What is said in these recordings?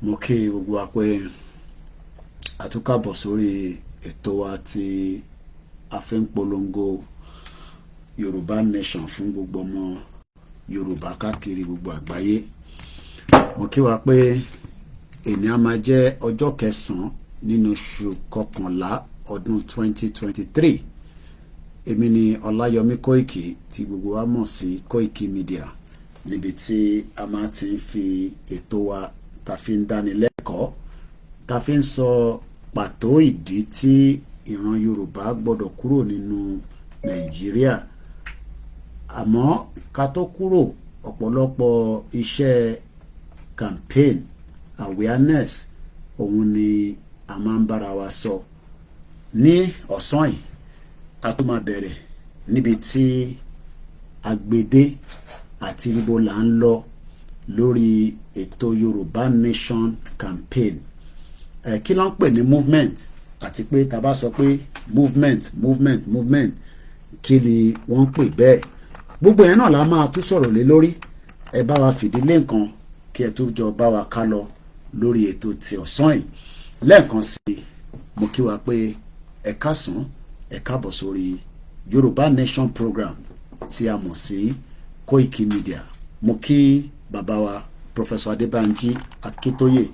Mo kí gbogbo wa pé a tún kábọ̀ sórí ètò wa tí a fi ń polongo Yorùbá Nation fún gbogbo ọmọ Yorùbá káàkiri gbogbo àgbáyé. Mo kí wa pé èní a máa jẹ́ ọjọ́ 9 nínú oṣù kọkànlá ọdún 2023. Èmi ni Ọláyọmí Kóìkì tí gbogbo wa mọ̀ sí Kóìkì Media, níbi tí a máa ti ń fi ètò wa ta fi ń dánilẹ́kọ̀ọ́, ta fi ń sọ pàtó ìdí tí ìran Yorùbá gbọ́dọ̀ kúrò nínú Nàìjíríà. Àmọ́ ká tó kúrò, ọ̀pọ̀lọpọ̀ iṣẹ́ campaign awareness òun ni a máa ń bára wa sọ. Ní ọ̀sán yìí a tún máa bẹ̀rẹ̀ níbi tí agbede àti ibo là ń lọ lórí ètò Yorùbá Nation campaign. Kí ló ń pè ní movement, àti pé tá bá sọ pé movement kí ni wọ́n ń pè bẹ́ẹ̀. Gbogbo yẹn náà la máa tún sọ̀rọ̀ lé lórí. Ẹ bá wa fìdílé nǹkan kí ẹ tún jọ bá wa ká lọ lórí ètò ti ọ̀sán yìí. Lẹ́ẹ̀kan sí i, mo kí wa pé ẹ káàsán, ẹ káàbọ̀ sórí Yorùbá Nation program tí a mọ̀ sí Kóìkì Media. Mo kí bàbá wa Professor Adébánjí Akíntóyè,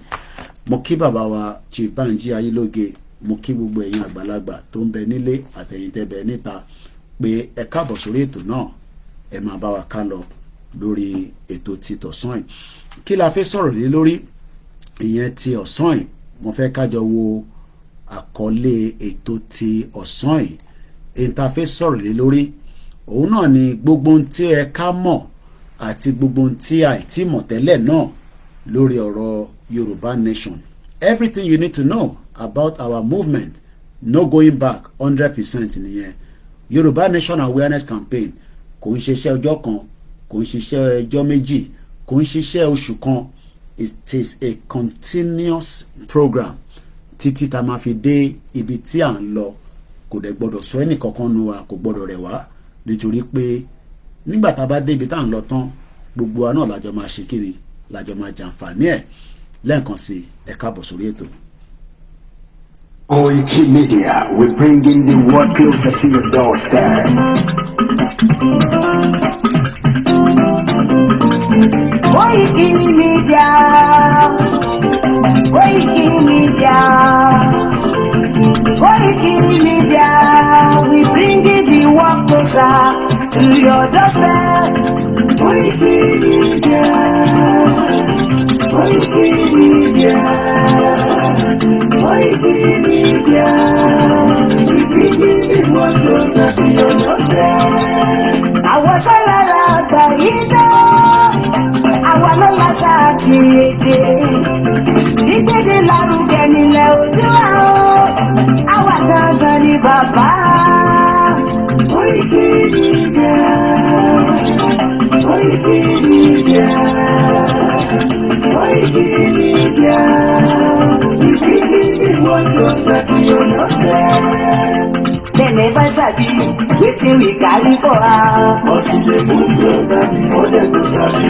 mo kí bàbá wa Chief Bánjí Ayélóge, mo kí gbogbo ẹ̀yin àgbàlagbà tó ń bẹ nílé àtẹ̀yin tẹ́ bẹ níta pé ẹ káàbọ̀ sórí ètò náà. Ẹ máa bá wa ká lọ lórí ètò ti tọ̀sán yìí. Kí la fẹ́ sọ̀rọ̀ lé lórí ìyẹn ti ọ̀sán yìí? Mo fẹ́ kájọ wo àkọlé ètò ti ọ̀sán yìí. Èyí tá fẹ́ sọ̀rọ̀ lé lórí òun náà ni gbogbo ohun tí ẹ ká mọ̀ àti gbogbo ohun tí àìtí mọ̀ tẹ́lẹ̀ náà lórí ọ̀rọ̀ Yorùbá Nation. Everything you need to know about our movement, no going back 100% nìyẹn. Yorùbá Nation awareness campaign kò ń ṣiṣẹ́ ọjọ́ kan, kò ń ṣiṣẹ́ ọjọ́ méjì, kò ń ṣiṣẹ́ oṣù kan. It is a continuous program títí tá máa fi dé ibi tí à ń lọ. Kò dẹ̀ gbọ́dọ̀ sọ ẹnì kankan nu wa, kò gbọ́dọ̀ rẹ̀ wá, nítorí pé nígbà tá a bá dé ibi tá à ń lọ tán, gbogbo wa náà lájọ máa ṣe kíni, lájọ máa jàǹfààní ẹ̀. Lẹ́ẹ̀kan sí ẹ káàbọ̀ sórí ètò. Kóìkì Media, we're bringing the world closer to your doorstep. Kóìkì Media, Kóìkì Media, Kóìkì Media, we bringing the world closer to your doorstep. Kóìkì Media, Kóìkì Media, Kóìkì Media, we bringing the world closer to your doorstep. Àwọn sálára àgbà yìí náà, àwa ló láṣà àti èdè. Dígbèdè lárugẹ nílẹ̀ Oòduà o, àwa gangan ni bàbá. Kóìkì Media, Kóìkì Media, Kóìkì Media, we bringing the world closer to your doorstep. They never sabi wetin we carry for her, but we dey move closer before dem go sabi.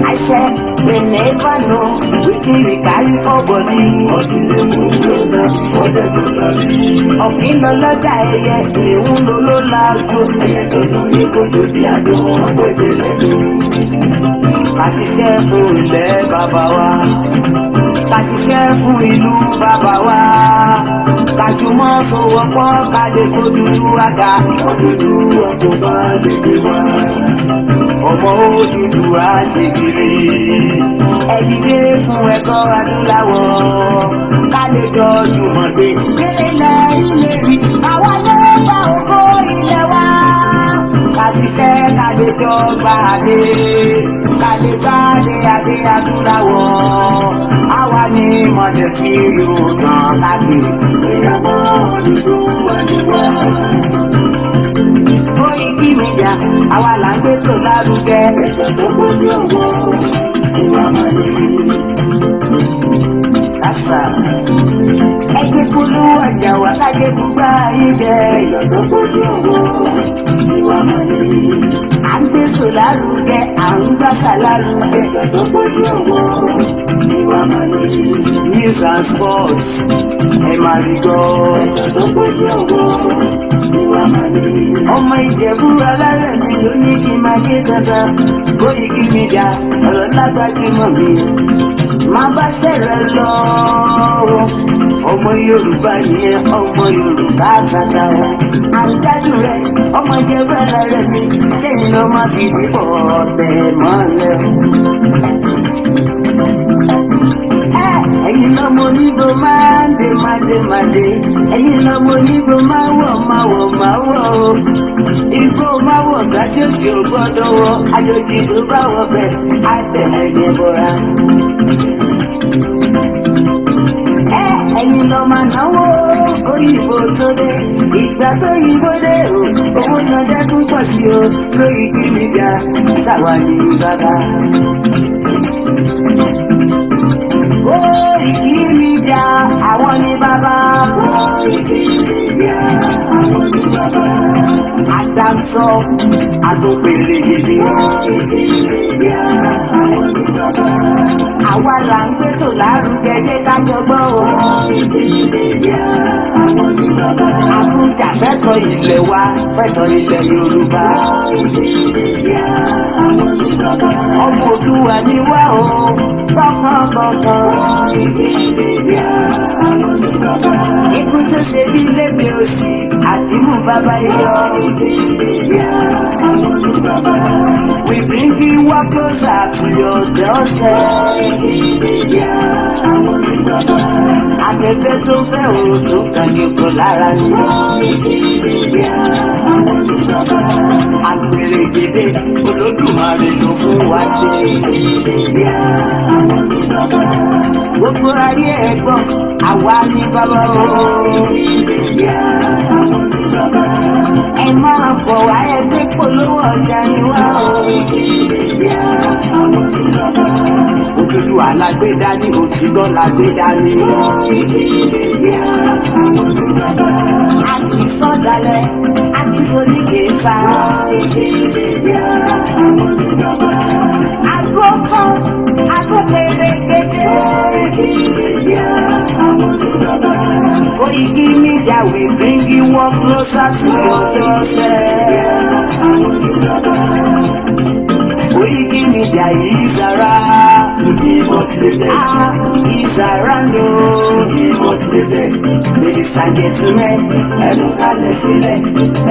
I said they never know wetin we carry for body, but we dey move closer before dem go sabi. Ọ̀gbìn lọ lọ́jà ẹyẹ, ìhun ló ló lájú. Ẹyẹ tó dùn ní kòtò bí àdó ọgbẹ́dẹ lẹ́dọ̀. Ká ṣiṣẹ́ fún ilẹ̀ bàbá wa, ká ṣiṣẹ́ fún ìlú bàbá wa. Kájùmọ̀ sowọ́pọ̀ ká lè kó dúdú àga. Òdúdú ọkọ̀ bá lè gbé wá. Ọmọ òdúdú á ṣe kiri. Ẹ dìde fún ẹ̀kọ́ adúláwọ̀. Ká lè jọ jùmọ̀ gbé. Délé ilé rí. Àwa ló bá ògo ilẹ̀ wa. Ká ṣiṣẹ́ ká lè jọ gbàdé. Ká lè gbàdé adé adúláwọ̀. Àwa ni mọ̀lẹ́ tí yóò tàn káàkiri. Ìyàwó dúdú wáníwá. Kóìkì Media, àwa là ń gbé tó lárugẹ. Ètò tó gbójú ọwọ́ ìwà mọ̀lẹ́. Kásá ẹgbẹ́ kúlú ọjà wà kájé gbúgbà yìí jẹ. Ètò tó gbójú ọwọ́ ìwà mọ̀lẹ́. À ń gbé tó lárugẹ, à ń gbàsà lárugẹ. Ètò tó gbójú ọwọ́ news and sports ẹ máa rí gbọ́. ọmọ Ìjẹ̀bú alálẹ̀ mi ló ní kí n máa ké dandan Koiki Media ọ̀rọ̀ lágbájúmọ̀ mi máa bá ṣẹlẹ̀ lọ. ọmọ Yorùbá nìyẹn ọmọ Yorùbá tata àrídájú rẹ ọmọ Ìjẹ̀bú alálẹ̀ mi sẹ́yìn ló máa fi dìbò tẹ̀ mọ́lẹ̀. ẹ̀yin lọ́mọ onígbò máa ń dé ẹ̀yin lọ́mọ onígbò máa wọ̀ o igbó máa wọ̀ gbàjọ́jì ò gbọ́dọ̀ wọ àjòjì tó bá wọ̀ bẹ̀ àtẹ̀lẹ̀ yẹn bọ̀ra. ẹ̀yin lọ́ máa náwó kóyìnbó tó dé ìgbà tó yìnbó dé o owó náà dẹ́kun pọ̀ sí o Koiki Media sáwà ní bàbá. Koiki Media àwọn ní bàbá. Koiki Media àwọn ní bàbá. Àdáńtọ́ àtúnpèrè gidi. Koiki Media àwọn ní bàbá. Àwa là ń gbẹ́tò lárugẹ jẹ́ ká jọgbọ́ o. Koiki Media àwọn ní bàbá. Àtúnjà fẹ́tọ̀ ilẹ̀ wa fẹ́tọ̀ ilẹ̀ Yorùbá. Koiki Media àwọn ní bàbá. ọmọ Olúwa ni wá o kọ́kọ́. Ikú tó ṣe bí lébi òsì àdìmú bàbá yọ. We bring you one closer to your doorstep. Afẹ́fẹ́ tó fẹ́ òòlù kan ní kò lára ni. Àgbèrè gèdè Olódùmarè ló fún wa ṣe. Gbogbo ayé ẹ̀gbọ́n àwa ní bàbá o. Ẹ máa bọ̀ wá ẹgbẹ́ polówó ọjà ni wá o. Òtútù alágbèdá ní òtítọ́ lágbèdá ní. Àti sọ́dalẹ̀ àti foníkèéta. Àgọ́kọ́ àgọ́kẹ́rẹ́gẹ́dẹ́. Koiki Media we bring you one closer to your doorstep. Koiki Media is around. Is around o. Ladies and gentlemen, ẹnu kalẹ̀ sílẹ̀,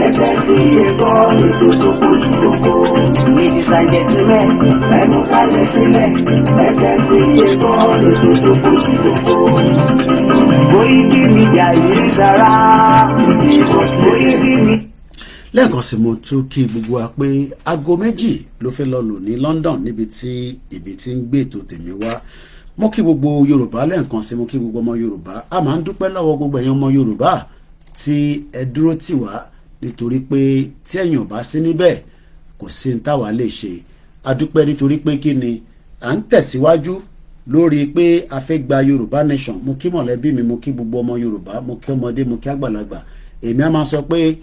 ẹ̀jẹ̀ tí ẹ̀kọ́ ètò tó kojú gbogbo. Ladies and gentlemen, ẹnu kalẹ̀ sílẹ̀, ẹ̀jẹ̀ tí ẹ̀kọ́ ètò tó kojú gbogbo. Koiki Media is around. Koiki Media. lẹ́ẹ̀kan sí mo tún kí gbogbo wa pé aago méjì ló fẹ́ lọ lò ní London níbi tí èmi ti ń gbé ètò tèmi wá. Mo kí gbogbo Yorùbá lẹ́ẹ̀kan sí mo kí gbogbo ọmọ Yorùbá. A máa ń dúpẹ́ lọ́wọ́ gbogbo ẹ̀yin ọmọ Yorùbá tí ẹ dúró tì wá nítorí pé tí ẹ̀yin ò bá sí níbẹ̀ kò sí ní táwa lè ṣe. A dúpẹ́ nítorí pé kí ni à ń tẹ̀síwájú lórí pé a fẹ́ gba Yorùbá nation. Mo kí mọ̀lẹ́bí mi, mo kí gbogbo ọmọ Yorùbá, mo kí ọmọdé, mo kí àgbàlagbà. Èmi á máa sọ pé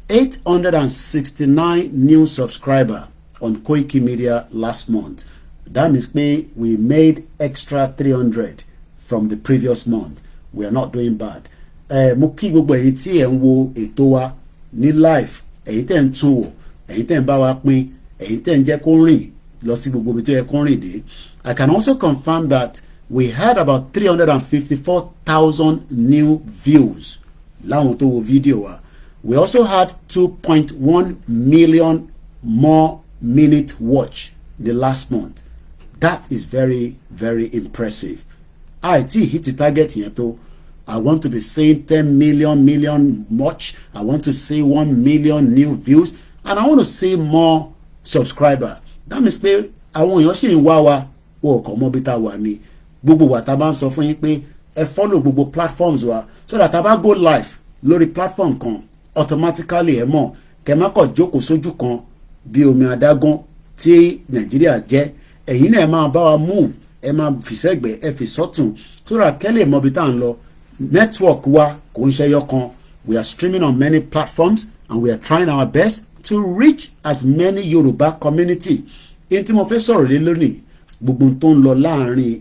869 new subscriber on Koiki Media last month. That means we made extra 300 from the previous month. We are not doing bad. Mo kí gbogbo èyí tí ẹ̀ ń wo ètò wa ní live, èyí tẹ́ ń tún wò, èyí tẹ́ ń bá wa pín, èyí tẹ́ ń jẹ́ kó rìn lọ sí gbogbo ibi tó yẹ kó rìn dé. I can also confirm that we had about 354,000 new views láwọn tó wo fídíò wa. We also had 2.1 million more minute watch the last month. That is very, very impressive. I hit the target yẹn tó. I want to be saying 10 million watch. I want to see 1 million new views. And I want to see more subscriber. That means pé àwọn èèyàn ṣì ń wá wa wọ́n kàn mọ́ bí tá a wà ní. Gbogbo wa tá a bá ń sọ fún yín pé ẹ follow gbogbo platforms wa so that a bá go live lórí platform kan automatically ẹ mọ̀ kẹ́ má kàn jókòó sójú kan bí omi adágún tí Nàìjíríà jẹ́. Ẹ̀yin náà ẹ máa bá wa move, ẹ máa fi sẹ́gbẹ̀ẹ́, ẹ fi sọ́tún so that kẹ́ lè mọ bí tá à ń lọ. Network wa kò ń ṣẹyọ kan. We are streaming on many platforms and we are trying our best to reach as many Yoruba community. In tí mo fẹ́ sọ̀rọ̀ lé lónìí gbogbo tó ń lọ láàrin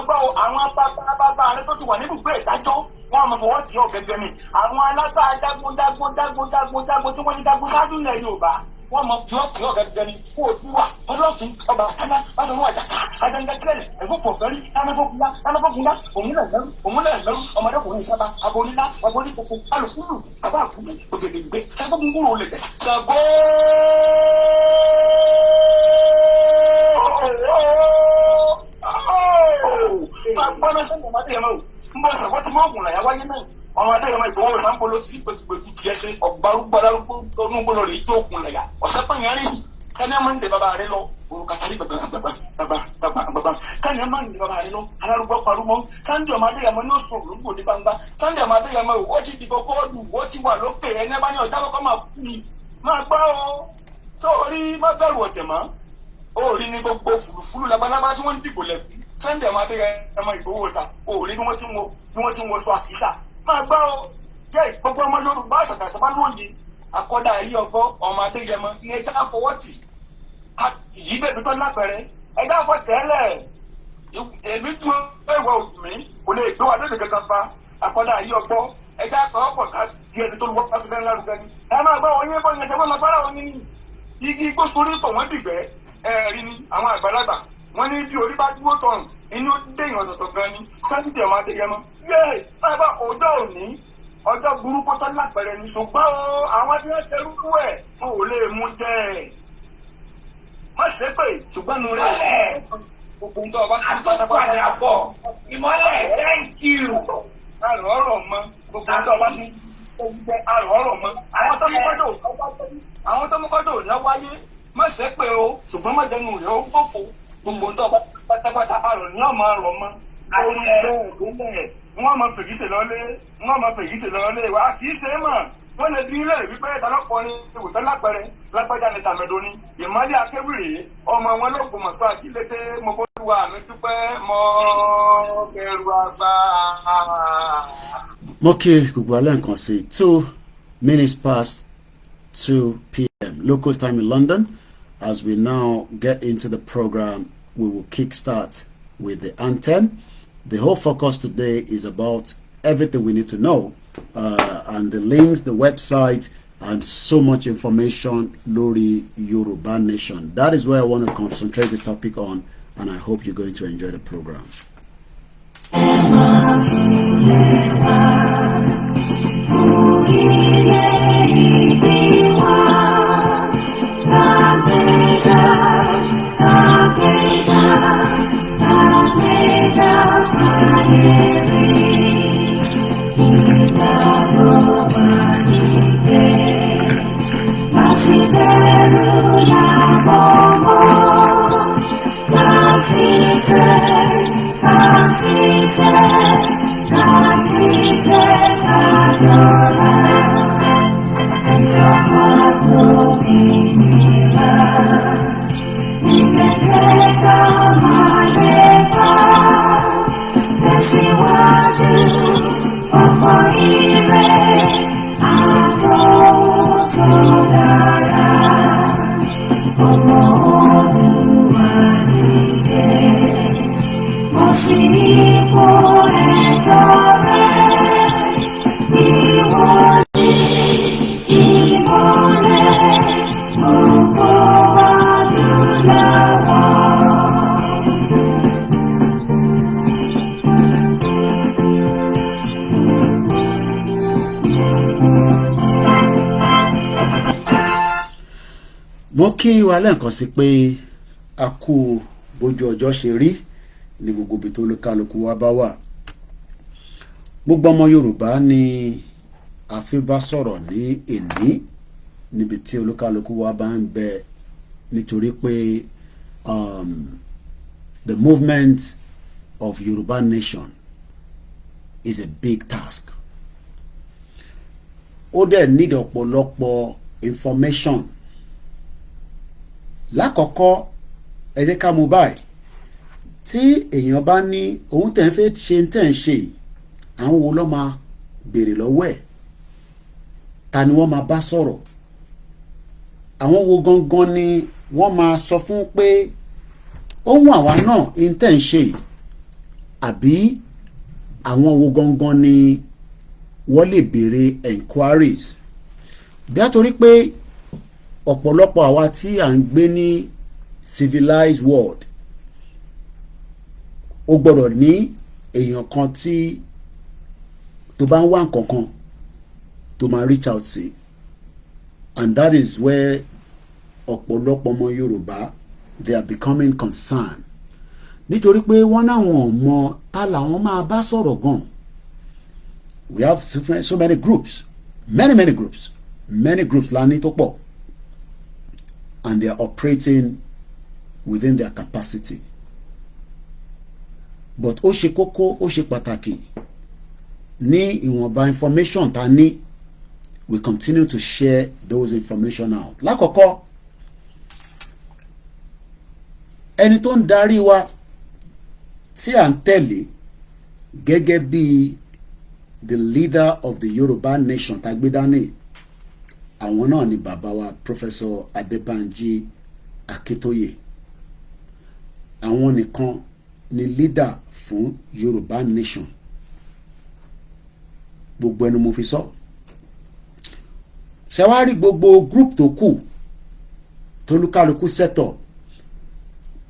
gbọ́ àwọn bàbá rẹ tó ti wà nínú ìgbé ìdájọ́ wọ́n máa fọwọ́ tì ọ́ gẹ́gẹ́ ni àwọn alágbára jagun tí wọ́n ní jagun ṣáájú ilẹ̀ Yorùbá wọ́n máa fi ọ́ tì ọ́ gẹ́gẹ́ ni kó o dúwà ọlọ́fin ọba àkàlà báṣọ̀rọ̀ àjàkà àjàngàtìlẹ̀ ẹ̀fọ́fọ̀ fẹ́rí ẹnafọ́kúnlá òmùlẹ̀ lẹ́rú ọmọdékùnrin ìsábà abonílá aboníkòkò alùpùpù bàbá àkùnrin ògèdè ìgbé ẹgbẹ́gbùngbùrù olè jẹ Ṣàngó gbọ́dọ̀ sẹ́yìn ọmọdé yẹn mọ́ ń bọ̀ Ṣàngó tí mọ́ ògùn làyà wáyé náà ọmọdé yẹn mọ́ ìgbọ́wọ́ ìfàǹpolo sí gbẹ̀tugbẹ̀tu tiẹ̀ ṣe ọ̀gbárùgbọ́dárúgbó onúgbọ́dọ̀ rẹ̀ tó ògùn làyà ọ̀sẹ̀ pẹ̀yìn rí kẹ́ni ẹ̀ máa ń dè bàbá rẹ lọ òrùkàtàrí bàbá kẹ́ni ẹ̀ máa ń dè bàbá rẹ lọ alárúgbó parúmọ́ Sunday ọmọdé yẹn mọ́ ní oṣù olùkọ́ ní gbangba Sunday ọmọdé yẹn mọ́ ó ti dìbò kóòdù ó ti wà lókè ẹni ẹ bá ní ọjà kọ́kọ́ máa kú ni máa gbọ́ ọ sórí má bẹ̀rù ọ̀tẹ̀ mọ́ ó rí ní gbogbo fùlùfùlù labalábá tí wọ́n ń dìbò lẹ́kùn Sunday ọmọdé ẹmọ Ìgbòho sà ó rí bí wọ́n ti ń wo sọ àkísà máa gbọ́ ọ jẹ́ gbogbo ọmọ Yorùbá àtàtà tó bá lóye àkọ́dá ayé ọgbọ́ ọmọ Adéyẹmọ ní ẹja fọwọ́tì yìí bèbí tó lápẹ̀rẹ̀ ẹja fọ tẹ́lẹ̀ èmi tún ẹ̀wọ̀ mi kò lè gbé wa lóde kankan fa àkọ́dá ayé ọgbọ́ ẹja kan ọ̀pọ̀ ká di ẹni tó lọ́wọ́ pàṣẹ ńlá rúgẹ́ ni ẹ máa gbọ́ wọn yín bọ́ yẹn sẹ́wọ́n lọ fara wọn ní igi igbó sórí pọ̀ wọ́n dìgbẹ́ ẹ̀rí ni àwọn àgbàlagbà wọ́n ní bí orí bá dúró tọrùn inú déyìn ọ̀tọ̀ọ̀tọ̀ gan ni Sunday ọmọ Adéyẹmọ yéé bàbá ọjọ́ òní ọjọ́ burúkú tó lápẹ̀rẹ̀ ní ṣùgbọ́n àwọn tí wọ́n ṣerú ẹ̀ wọn ò lè mú jẹ́ ẹ̀ má ṣe pé ṣùgbọ́n nu rẹ̀ gbogbo nǹkan ọba tó ń sọ nípa ní abọ́ ìmọ̀lẹ̀ thank you àrùn ọ̀rọ̀ mọ́ gbogbo nǹkan ọba tó ń jẹ́ àrùn ọ̀rọ̀ mọ́ àwọn tó mú kọ́dọ̀ ò ná wáyé má ṣe pé o ṣùgbọ́n má jẹnu rẹ̀ ó gbófo gbogbo nǹkan ọba pátápátá àrùn ní ọmọ ọ̀rọ̀ mọ́ orí bẹ́ẹ̀ wọ́n mọ fègísè lọ́lé wa kì í ṣe é mọ̀ wọ́n lè bí ilé wípé ìdálọ́pọ̀rin ìwòtọ́ lápẹ̀rẹ̀ lápẹ́jà ní tàmẹ́dọ́ ní ìmọ̀lẹ́ akéwìrì ọmọ wọn ló gbọmọ̀ sọ àkílété mo bọ́lúwa mi dúpẹ́ mọ́ kẹrù àgbà. mo kí gbogbo alẹ́ nǹkan sí 2 minutes past 2 p.m. local time in London. As we now get into the program, we will kickstart with the anthem. The whole focus today is about everything we need to know, and the links, the website, and so much information lórí Yoruba Nation. That is where I want to concentrate the topic on, and I hope you're going to enjoy the program. mo kí wa lẹ́ǹkan sí pé a kú bójú ọjọ́ ṣe rí ní gbogbo ibi tó kálukú wa bá wà. Gbogbo ọmọ Yorùbá ni a fi bá sọ̀rọ̀ ní èní níbi tí olúkálukú wa bá ń bẹ, nítorí pé the movement of Yoruba Nation is a big task. Ó dẹ̀ need ọ̀pọ̀lọpọ̀ information. Lákọ̀ọ́kọ́ ẹ jẹ́ ká mú báyìí, tí èèyàn bá ní òun tẹ̀ ń fẹ́ ṣe ń tẹ̀ ń ṣe, àwọn wo ló máa béèrè lọ́wọ́ ẹ̀? Ta ni wọ́n máa bá sọ̀rọ̀? Àwọn wo gangan ni wọ́n máa sọ fún pé ohun àwa náà ń tẹ̀ ń ṣe? Àbí àwọn wo gangan ni wọ́n lè béèrè enquiries? Bí a torí pé ọ̀pọ̀lọpọ̀ àwa tí à ń gbé ní civilized world, ó gbọ́dọ̀ ní èèyàn kan tí tó bá ń wá nǹkan kan tó máa reach out sí, and that is where ọ̀pọ̀lọpọ̀ ọmọ Yorùbá they are becoming concerned, nítorí pé wọ́n náwọn ọmọ ta làwọn máa bá sọ̀rọ̀ gan. We have so many groups, many groups la ní tó pọ̀, and they are operating within their capacity. But ó ṣe kókó, ó ṣe pàtàkì ní ìwọ̀nba information ta ní, we continue to share those information out. Lákọ̀ọ́kọ́, ẹni tó ń darí wa tí à ń tẹ̀lé gẹ́gẹ́ bí the leader of the Yorùbá nation tagbedani àwọn náà ni bàbá wa Professor Adébánjí Akíntóyè. Àwọn nìkan ni leader fún Yorùbá nation. Gbogbo ẹnu mo fi sọ. Ṣàwárí gbogbo group tó kù tolúkálukú sẹ́tọ̀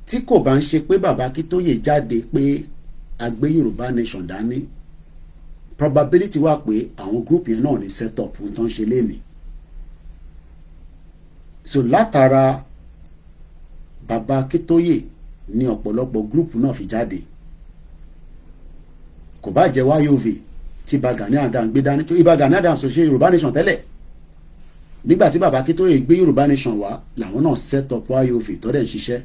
tí kò bá ń ṣe pé bàbá Akíntóyè jáde pé a gbé Yorùbá nation dání, probability wà pé àwọn group yẹn náà ní set up fún tó ń ṣe lénìí. So látara bàbá Akíntóyè ní ọ̀pọ̀lọpọ̀ group náà fi jáde. Kò bá jẹ́ YOV tí Ìbà Gani Adams gbé dání, tó Ìbà Gani Adams ṣe Yorùbá nation tẹ́lẹ̀. Nígbà tí bàbá Akíntóyè gbé Yorùbá nation wá làwọn náà set up YOV tó dẹ̀ ń ṣiṣẹ́.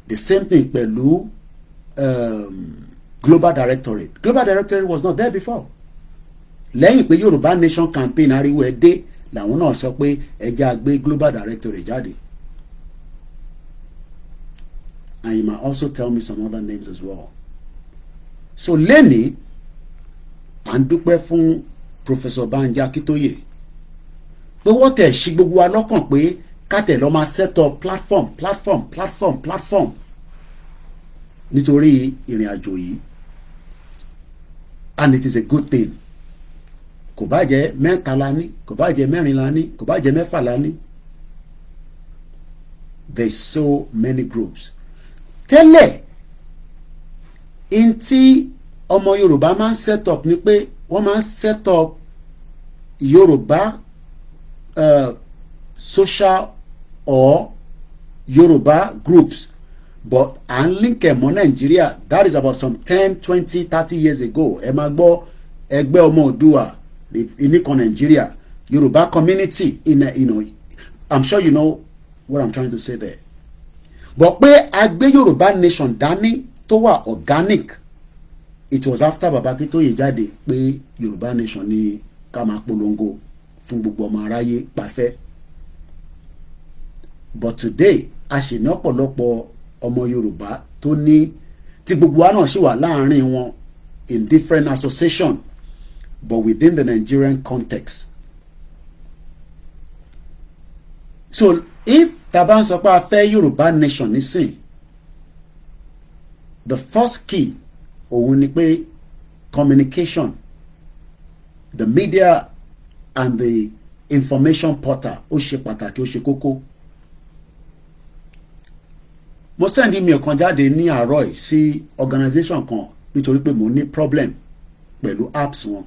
The same thing pẹ̀lú Global Directorate. Global Directorate was not there before. Lẹ́yìn pé Yorùbá nation campaign ariwo ẹ̀ dé làwọn náà sọ pé ẹja gbé Global Directorate jáde. And you might also tell me some other names as well. So lẹ́ni à ń dúpẹ́ fún Professor Banji Akíntóyè pé wọ́n tẹ̀ ṣí gbogbo wa lọ́kàn pé kátẹ̀ lọ́ máa set up platform nítorí ìrìn àjò yìí, and it is a good thing. Kò bá jẹ́ mẹ́ta la ní, kò bá jẹ́ mẹ́rin la ní, kò bá jẹ́ mẹ́fà la ní. There is so many groups. Tẹ́lẹ̀ in tí ọmọ Yorùbá máa ń set up ni pé wọ́n máa ń set up Yorùbá social or Yoruba groups, but and link ẹ̀mọ́ Nigeria, that is about some 10, 20, 30 years ago. Ẹ máa gbọ́ ẹgbẹ́ ọmọ Oòduà ìníkan Nigeria, Yoruba community in a, I'm sure you know what I'm trying to say there. But pé a gbé Yoruba nation dání tó wà organic, it was after Baba Akíntóyè jáde pé Yoruba nation ní ká máa polongo fún gbogbo ọmọ aráyé pàfẹ́. But today a ṣe ní ọ̀pọ̀lọpọ̀ ọmọ Yorùbá tó ní tí gbogbo wa náà ṣì wà láàrin wọn in different association but within the Nigerian context. So if taban sọ pé a fẹ́ Yorùbá nation nísìn, the first key òun ni pé communication, the media and the information portal ó ṣe pàtàkì, ó ṣe kókó. Mo send email kan jáde ní àárọ̀ yìí sí organization kan nítorí pé mo ní problem pẹ̀lú apps wọn.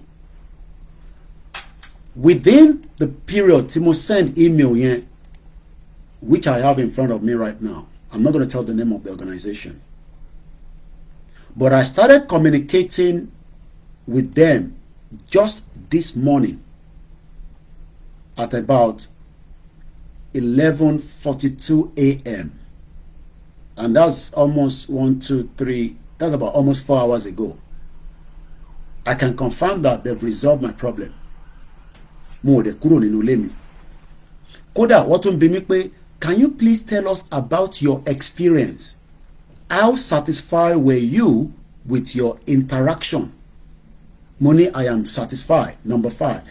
Within the period tí mo send email yẹn, which I have in front of me right now, I'm not going to tell the name of the organization, but I started communicating with them just this morning at about 11:42 a.m. And that's almost 1, 2, 3, that's about almost 4 hours ago. I can confirm that they've resolved my problem. Mo de kúrò nínú ilé mi. Kódà wọ́n tún bi mí pé, can you please tell us about your experience? How satisfied were you with your interaction? Mo ní I am satisfied. Number 5.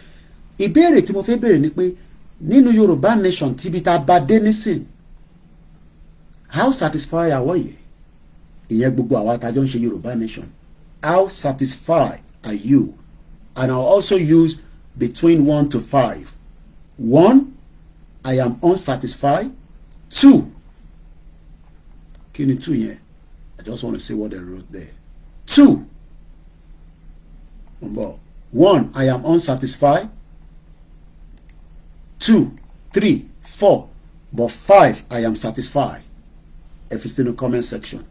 Ìbéèrè tí mo fẹ́ béèrè ni pé nínú Yorùbá nation tíbi tá bá dé nísìn, how satisfied are you? Ìyẹn gbogbo àwa tá jọ ń ṣe Yorùbá nation. How satisfied are you? And I'll also use between 1 to 5. 1, I am unsatisfied. 2, kí ni 2 yẹn? I just want to see what they wrote there. 2, 1, I am unsatisfied. 2, 3, 4, but 5, I am satisfied. If it's in the comment section.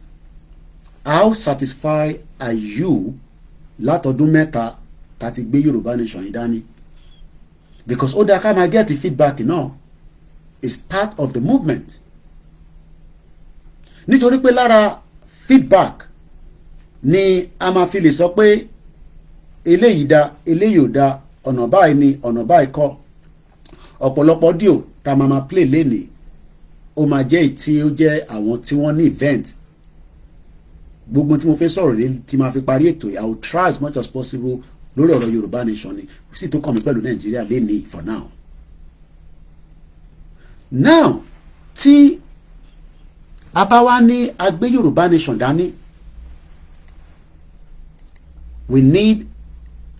How satisfied are you látọdún mẹ́ta tàti gbé Yorùbá nation yìí dání? Because ó dá ká máa get the feedback náà is part of the movement. Nítorí pé lára feedback ni a máa fi lè sọ pé eléyìí dá, eléyìí ò dá, ọ̀nà báyìí ni, ọ̀nà báyìí kọ́. Ọ̀pọ̀lọpọ̀ díò tá máa play lénìí ó máa jẹ́ tí ó jẹ́ àwọn tí wọ́n ní event gbogbo tí mo fẹ́ sọ̀rọ̀ lé tí máa fi parí ètò I will try as much as possible lórí ọ̀rọ̀ Yorùbá nation ni sì tó kàn mí pẹ̀lú Nàìjíríà lénìí for now. Now tí a bá wá ní agbé Yorùbá nation dání we need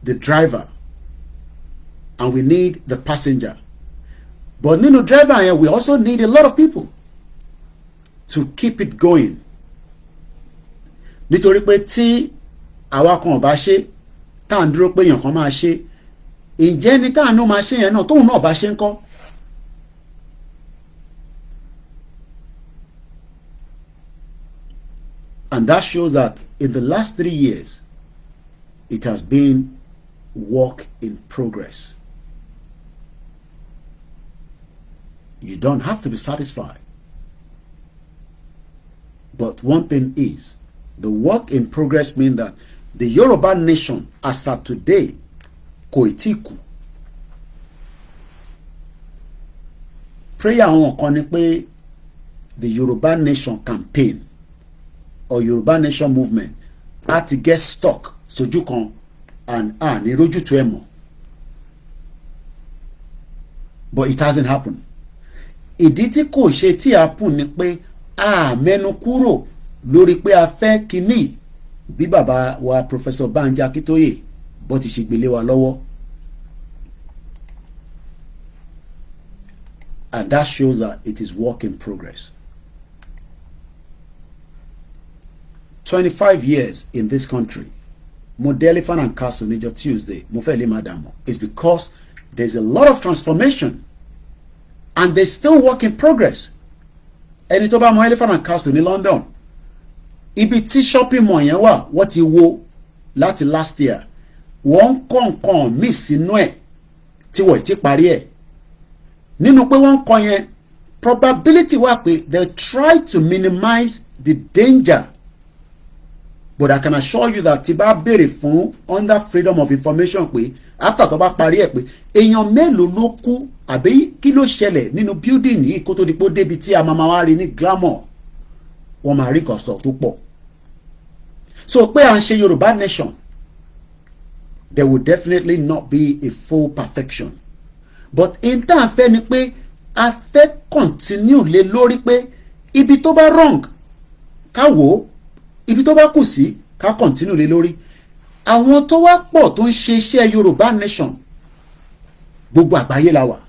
the driver and we need the passenger. But nínú driver yẹn we also need a lot of people to keep it going. Nítorí pé tí àwa kan ò bá ṣe tá à ń dúró pé èèyàn kan máa ṣe ǹjẹ́ ní tá à ń máa ṣe yẹn náà tóun náà bá ṣe ń kọ́. And that shows that in the last 3 years it has been work in progress. You don't have to be satisfied. But one thing is, the work in progress means that the Yoruba nation as of today, kò tí kú. Prayer àwọn kan ni pé the Yoruba nation campaign or Yoruba nation movement had to get stuck sójú kan and ní rójú tó ẹ̀ mọ̀. But it hasn't happened. Ìdí tí kò ṣe tí happen ni pé a mẹ́nu kúrò lórí pé a fẹ́ kíní bí bàbá wa Professor Banji Akíntóyè bó ti ṣe gbélé wa lọ́wọ́. And that shows that it is work in progress. 25 years in this country, mo dé Elephant and Castle níjọ́ Tuesday, mo fẹ́ lè má dààmú. It's because there's a lot of transformation and there's still work in progress. Ẹni tó bá mọ Elephant and Castle ní London, ibi tí shopping mall yẹn wà wọ́n ti wó láti last year. Wọ́n kọ́ nǹkan míì sínú ẹ̀ tí wọ́n ti parí ẹ̀. Nínú pé wọ́n kọ́ yẹn, probability wà pé they try to minimize the danger. But I can assure you that tí bá béèrè fún under freedom of information pé after tó bá parí ẹ̀ pé èèyàn mélòó ló kú àbí kí ló ṣẹlẹ̀ nínú building yìí kó tó di pé ó débi tí a máa wá rí ní glamour wọ́n máa rí kọ̀sọ̀ tó pọ̀. So pé à ń ṣe Yorùbá nation, there will definitely not be a full perfection. But in tá a fẹ́ ni pé a fẹ́ continue lé lórí pé ibi tó bá wrong ká wò ó, ibi tó bá kù sí ká continue lé lórí. Àwọn tó wá pọ̀ tó ń ṣe iṣẹ́ Yorùbá nation gbogbo àgbáyé la wà,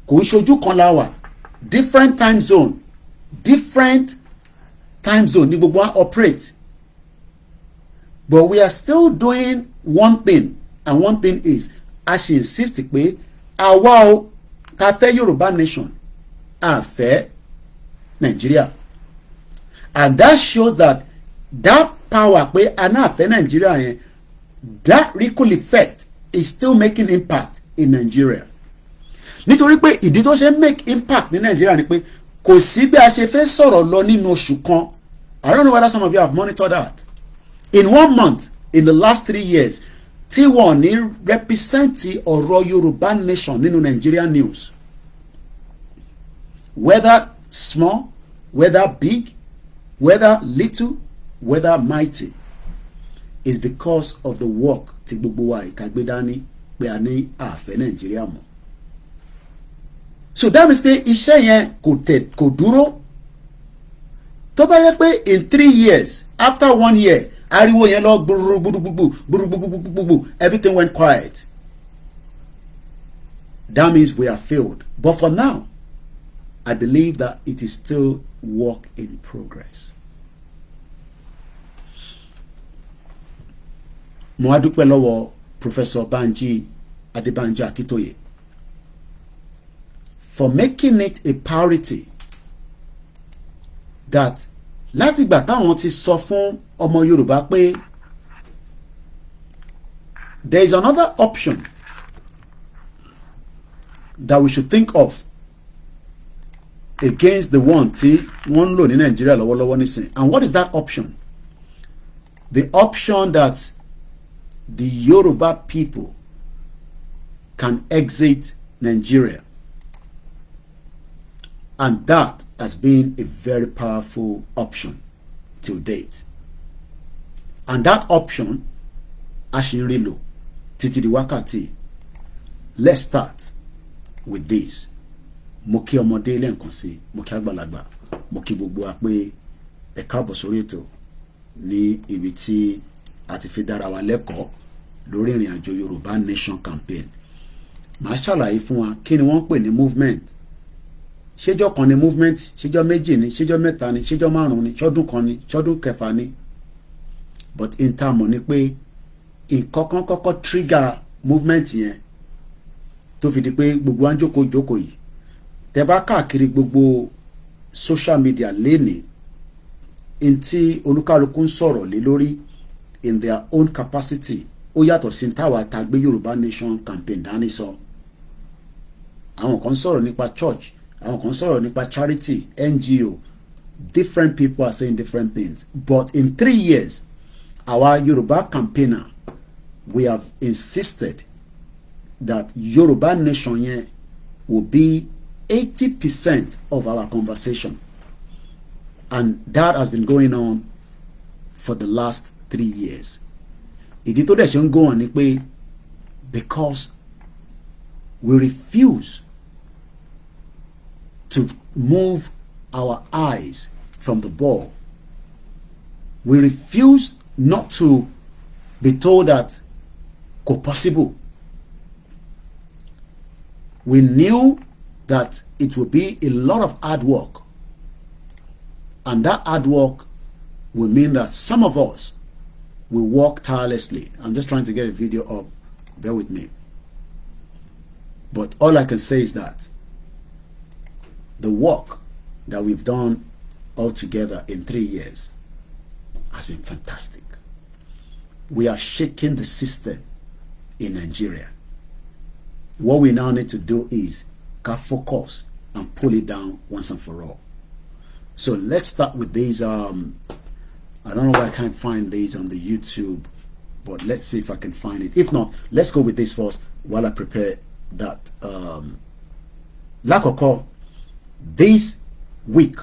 kò ń ṣojú kan la wà, different time zone ní gbogbo wa operate, but we are still doing one thing, and one thing is a ṣe insist pé àwa o ká fẹ́ Yorùbá nation a fẹ́ Nigeria, and that shows that power pé a náà fẹ́ Nigeria yẹn, that ripple effect is still making impact in Nigeria. Nítorí pé ìdí tó ṣe make impact ní Nigeria ni pé kò sí bí a ṣe fẹ́ sọ̀rọ̀ lọ nínú oṣù kan. I don't know whether some of you have monitored that. In 1 month, in the last 3 years, tí wọ́n ní represent ọ̀rọ̀ Yorùbá nation nínú Nigeria news, whether small, whether big, whether little, whether mighty, is because of the work tí gbogbo wa ìtagbé dání pé a ní àfẹ́ Nigeria mọ́. So that means pé iṣẹ́ yẹn kò dúró. Tó bá yẹ pé in 3 years, after 1 year, ariwo yẹn lọ gbùrùgbùrùgbùrùgbùrùgbùrùgbùrùgbùrù, everything went quiet. That means we are failed. But for now, I believe that it is still work in progress. Mo wá dúpẹ́ lọ́wọ́ Professor Banji Adébánjí Akíntóyè for making it a priority that láti ìgbà táwọn ti sọ fún ọmọ Yorùbá pé there is another option that we should think of against the one tí wọ́n ń lò ní Nigeria lọ́wọ́lọ́wọ́ nísìn. And what is that option? The option that the Yoruba people can exit Nigeria. And that has been a very powerful option till date. And that option, Ashinrilo, títí di wákàtí. Let's start with this. Mo kí ọmọdé lẹ́ẹ̀kan sí, mo kí àgbàlagbà, mo kí gbogbo wa pé ẹ káàbọ̀ sórí ètò ní ibi tí a ti fi dára wa lẹ́kọ̀ọ́ lórí ìrìn àjò Yorùbá Nation campaign. Màá ṣàlàyé fún wa kí ni wọ́n ń pè ní movement. Ṣéjọ́ kan ni movement, ṣéjọ́ méjì ni, ṣéjọ́ mẹ́ta ni, ṣéjọ́ márùn-ún ni, ṣọ́dún kan ni, ṣọ́dún kẹfà ni. But in term ni pé nǹkan kan kọ́kọ́ trigger movement yẹn tó fi di pé gbogbo wa ń jókòó yìí. Tẹ́ bá káàkiri gbogbo social media lénìí in tí olúkálukú ń sọ̀rọ̀ lé lórí in their own capacity ó yàtọ̀ sí táwa tá gbé Yorùbá Nation campaign dání sọ. Àwọn kan sọ̀rọ̀ nípa church, àwọn kan sọ̀rọ̀ nípa charity, NGO. Different people are saying different things. But in 3 years, our Yoruba campaigner, we have insisted that Yoruba Nation yẹn will be 80% of our conversation. And that has been going on for the last 3 years. Ìdí tó dẹ̀ ṣe ń go on ni pé because we refuse to move our eyes from the ball. We refuse not to be told that kò possible. We knew that it would be a lot of hard work. And that hard work will mean that some of us will work tirelessly. I'm just trying to get a video up. Bear with me. But all I can say is that the work that we've done all together in 3 years has been fantastic. We have shaken the system in Nigeria. What we now need to do is focus and pull it down once and for all. So let's start with these. I don't know why I can't find these on the YouTube, but let's see if I can find it. If not, let's go with this first while I prepare that. Lakoko, this week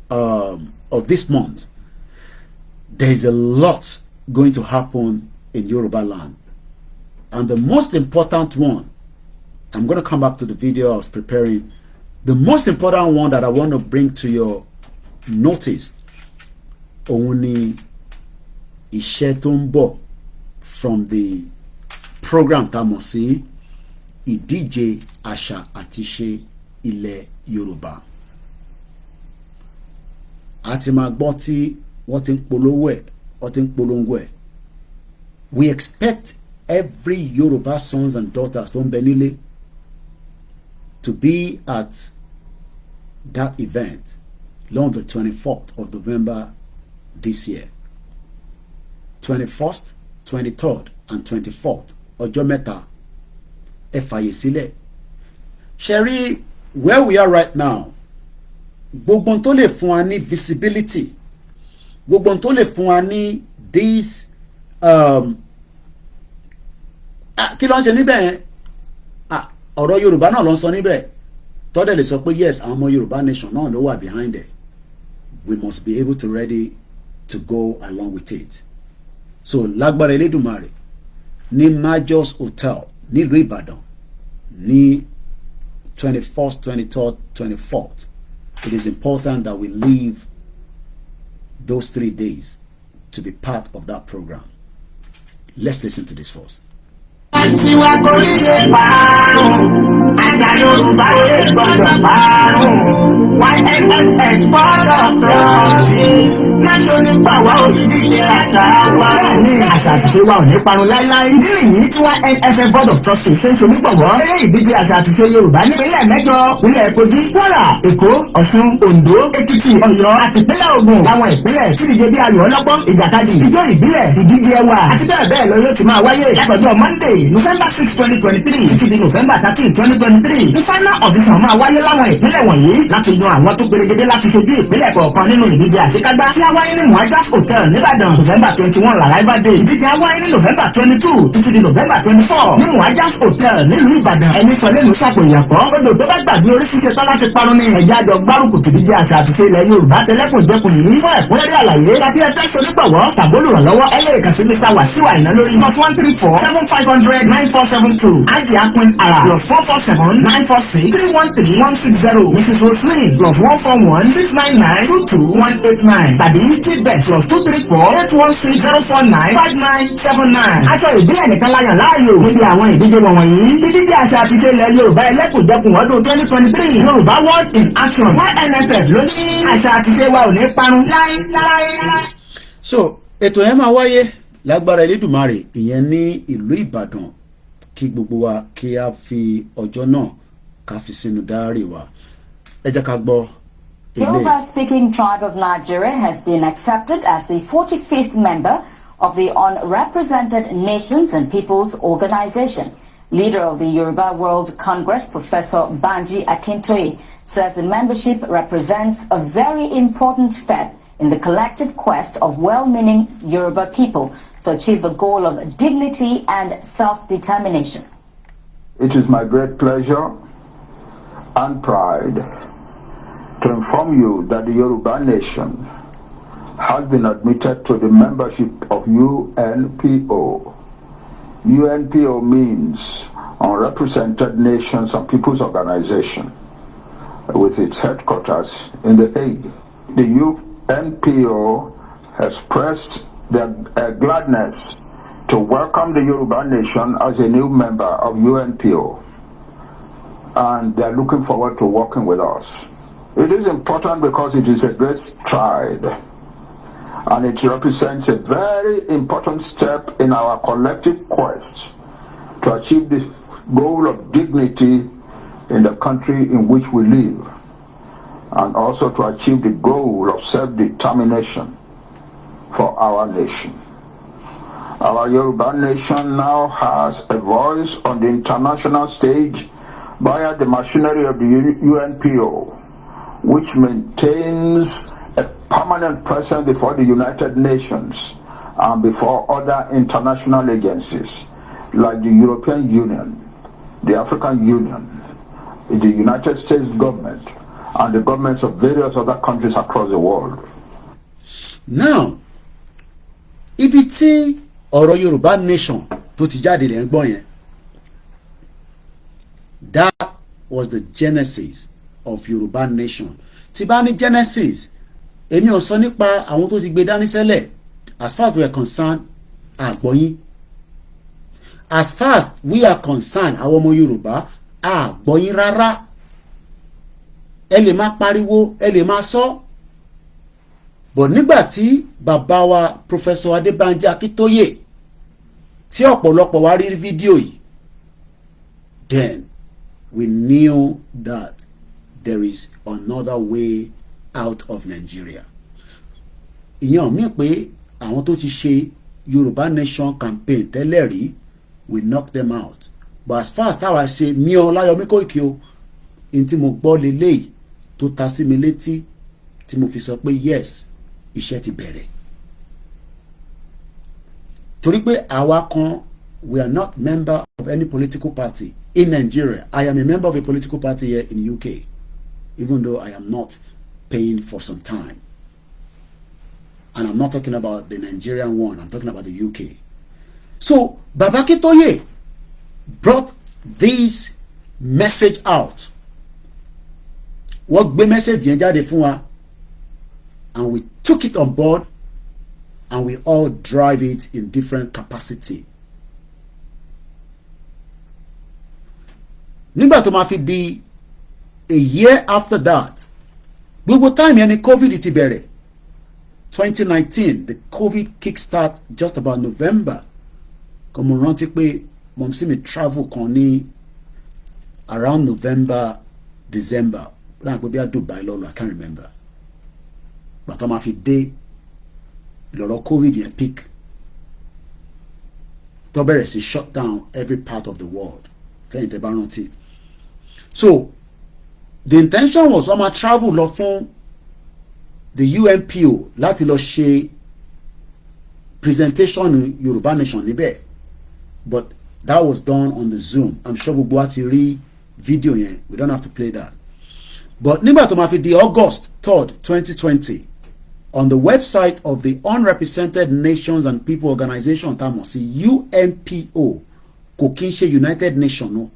of this month, there is a lot going to happen in Yoruba land. And the most important one, I'm going to come back to the video I was preparing. The most important one that I want to bring to your notice, only iṣẹ́ tó ń bọ̀ from the program tá a mọ̀ sí ìdíje àṣà àti ìṣe ilẹ̀ Yorùbá. A ti máa gbọ́ tí wọ́n ti ń polówó ẹ̀, wọ́n ti ń polongo ẹ̀. We expect every Yoruba sons and daughters tó ń bẹ nílé to be at that event on the 24th of November this year. 21st, 23rd, and 24th. Ọjọ́ mẹ́ta ẹ fàyè sílẹ̀. Sherry, where we are right now, gbogbo tó lè fún wa ní visibility, gbogbo tó lè fún wa ní this kí ló ń ṣe níbẹ̀ yẹn? Ọ̀rọ̀ Yorùbá náà ló ń sọ níbẹ̀. Tọ́dẹ̀ lè sọ pé yes, àwọn ọmọ Yorùbá Nation náà ló wà behind it. We must be able to ready to go along with it. So lágbára Elédùmarè ní Majors Hotel nílùú Ìbàdàn ní 21st, 23rd, 24th. It is important that we leave those 3 days to be part of that program. Let's listen to this first. Tiwa kò rí lè parun, àṣà Yorùbá lè gbọ́dọ̀ parun. YNSS board of trustees lẹ́sọ̀ nípa wa òyìnbí àṣà wa. Bẹ́ẹ̀ni àṣà àtìṣe wa ò ní parun láíláí. Ní èyí tí YNSS board of trustees ṣe ń ṣonígbọ̀wọ́. Eré ìdíje àṣà àtìṣe Yorùbá nípínlẹ̀ mẹ́jọ. Ìpínlẹ̀ Kogi, Kwara, Èkó, Ọ̀ṣun, Oǹdó, Èkìtì, Ọ̀yọ́ àti ìpínlẹ̀ Ògùn. Láwọn ìpínlẹ̀ tí ìdíje bí ayò ọlọ́pọ́n, ìjàkadì, ijó ìbílẹ̀, ìdíje ẹwà àti bẹ́ẹ̀ bẹ́ẹ̀ lọ yóò ti máa wáyé. Látọjọ́ Monday, November 6, 2023 títí di November 13, 2023 2023 ní final audition máa wáyé láwọn ìpínlẹ̀ wọ̀nyí láti yan àwọn tó gbèrègede láti ṣojú ìpínlẹ̀ kọ̀ọ̀kan nínú ìdíje àṣekágbá tí a wáyé ní Muajas Hotel nìbàdàn November 21 l'arrival day. ìdíje a wáyé ní November 22 títí di November 24 ní Muajas Hotel nílùú Ìbàdàn. ẹni sọ lẹ́nu sàpò ìyàpọ̀ odò tó bá gbàgbé orí ṣíṣe tán láti parun ní ẹ̀já àjọ gbárùkù tìdíje àṣà àtúnṣe ilẹ̀ Yorùbá tẹlẹ́kùn jẹkùn yìí. fún ẹ̀kúnrẹ́rẹ́ àlàyé tàbí ẹ fẹ́ ṣonígbọ̀wọ́ tàbólùrànlọ́wọ́ ẹ lè kàn sí Mr. Wasiu Àìná lórí +134 7500 9472 Ajia Queen Ara +447 946 313 160 Mrs. Roslyn +141 699 22189 tàbí feedback +234 816 049 5979. aṣọ ìbílẹ̀ nìkan láyàn láàyò níbi àwọn ìdíje wọ̀nyí. ìdíje àṣà àti ìṣe ilẹ̀ Yorùbá ẹlẹ́kùnjẹkùn ọdún 2023 Yorùbá World in Action YNFF ló ní àṣà àti ìṣe wa ò ní parun láéláé. So ètò yẹn máa wáyé lágbára Elédùmarè ìyẹn ní ìlú Ìbàdàn kí gbogbo wa kí a fi ọjọ́ náà ká fi sínú dáárì wa. ẹ jẹ́ ká gbọ́ ilé. Yoruba-speaking tribe of Nigeria has been accepted as the 45th member of the Unrepresented Nations and Peoples Organization. Leader of the Yoruba World Congress, Professor Banji Akintoye, says the membership represents a very important step in the collective quest of well-meaning Yoruba people to achieve the goal of dignity and self-determination. It is my great pleasure and pride to inform you that the Yoruba nation has been admitted to the membership of UNPO. UNPO means Unrepresented Nations and Peoples Organization, with its headquarters in The Hague. The UNPO expressed their gladness to welcome the Yoruba nation as a new member of UNPO, and they are looking forward to working with us. It is important because it is a great stride, and it represents a very important step in our collective quest to achieve the goal of dignity in the country in which we live, and also to achieve the goal of self-determination for our nation. Our Yoruba nation now has a voice on the international stage via the machinery of the UNPO, which maintains a permanent presence before the United Nations and before other international agencies like the European Union, the African Union, the United States government, and the governments of various other countries across the world. Now, ibi tí ọ̀rọ̀ Yorùbá nation tó ti jáde lẹ́ ń gbọ́ yẹn, that was the genesis of Yorùbá nation. Tí bá ní genesis, èmi ò sọ nípa àwọn tó ti gbé dání sẹ́lẹ̀. As far as we are concerned, àgbọ́yìn. As far as we are concerned, àwọn ọmọ Yorùbá àgbọ́yìn rárá. Ẹ lè máa pariwo, ẹ lè máa sọ. But nígbà tí bàbá wa Professor Adébánjí Akíntóyè tí ọ̀pọ̀lọpọ̀ wá rí fídíò yìí, then we knew that there is another way out of Nigeria. Ìyẹn mi pé àwọn tó ti ṣe Yorùbá nation campaign tẹ́lẹ̀ rí, we knock them out. But as far as táwa ṣe mí ọ Láyọ̀mí Kóìkì o, in tí mo gbọ́ leléyìí tó ta sí mi létí tí mo fi sọ pé yes, iṣẹ́ ti bẹ̀rẹ̀. Torí pé àwa kan, we are not member of any political party in Nigeria. I am a member of a political party here in UK, even though I am not paying for some time. And I'm not talking about the Nigerian one, I'm talking about the UK. So, Baba Akintoye brought this message out. Wọ́n gbé message yẹn jáde fún wa, and we took it on board, and we all drive it in different capacity. Nígbà tó máa fi di a year after that, gbogbo time yẹn ni COVID ti bẹ̀rẹ̀. 2019, the COVID kickstart just about November. Kò mo rántí pé mọ̀mísí mi travel kan ní around November, December. Láàpẹ́ bí a Dubai lọ́lọ́, I can't remember. Bàtà máa fi dé lọ́rọ̀ COVID yẹn peak. Tó bẹ̀rẹ̀ sí shut down every part of the world. Fẹ́yìn tẹ́ bá rántí. So the intention was wọ́n máa travel lọ fún the UNPO láti lọ ṣe presentation Yorùbá Nation níbẹ̀, but that was done on the Zoom. I'm sure gbogbo wa ti rí video yẹn, we don't have to play that. But nígbà tó máa fi di August 3rd 2020, on the website of the Unrepresented Nations and People Organization tá a mọ̀ sí UNPO, kò kí n ṣe United Nations no.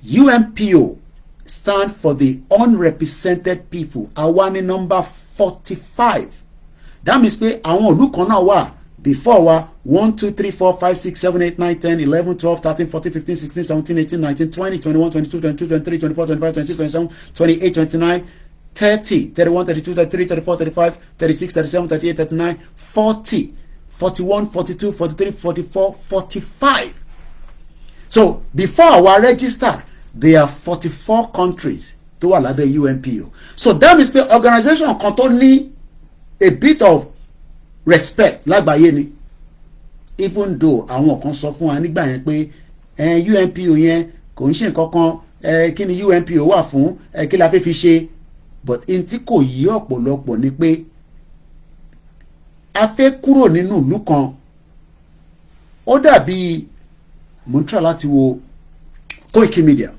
UNPO stand for the Unrepresented People. Àwa ní number 45. That means pé àwọn ìlú kan náà wà before wa 1 2 3 4 5 6 7 8 9 10 11 12 13 14 15 16 17 18 19 20 21 22 22 23 24 25 26 27 28 29 30 31 32 33 34 35 36 37 38 39 40 41 42 43 44 45. So before our register, there are 44 countries tó wà lábẹ́ UNPO. So that means pé organization kan tó ní a bit of respect lágbàáyé ni, even though àwọn kan sọ fún wa nígbà yẹn pé UNPO yẹn kò ń ṣe nǹkan kan, kí ni UNPO wà fún, kí la fẹ́ fi ṣe, but in tí kò yí ọ̀pọ̀lọpọ̀ ni pé a fẹ́ kúrò nínú ìlú kan. Ó dàbí mo ń try láti wo Koiki Media.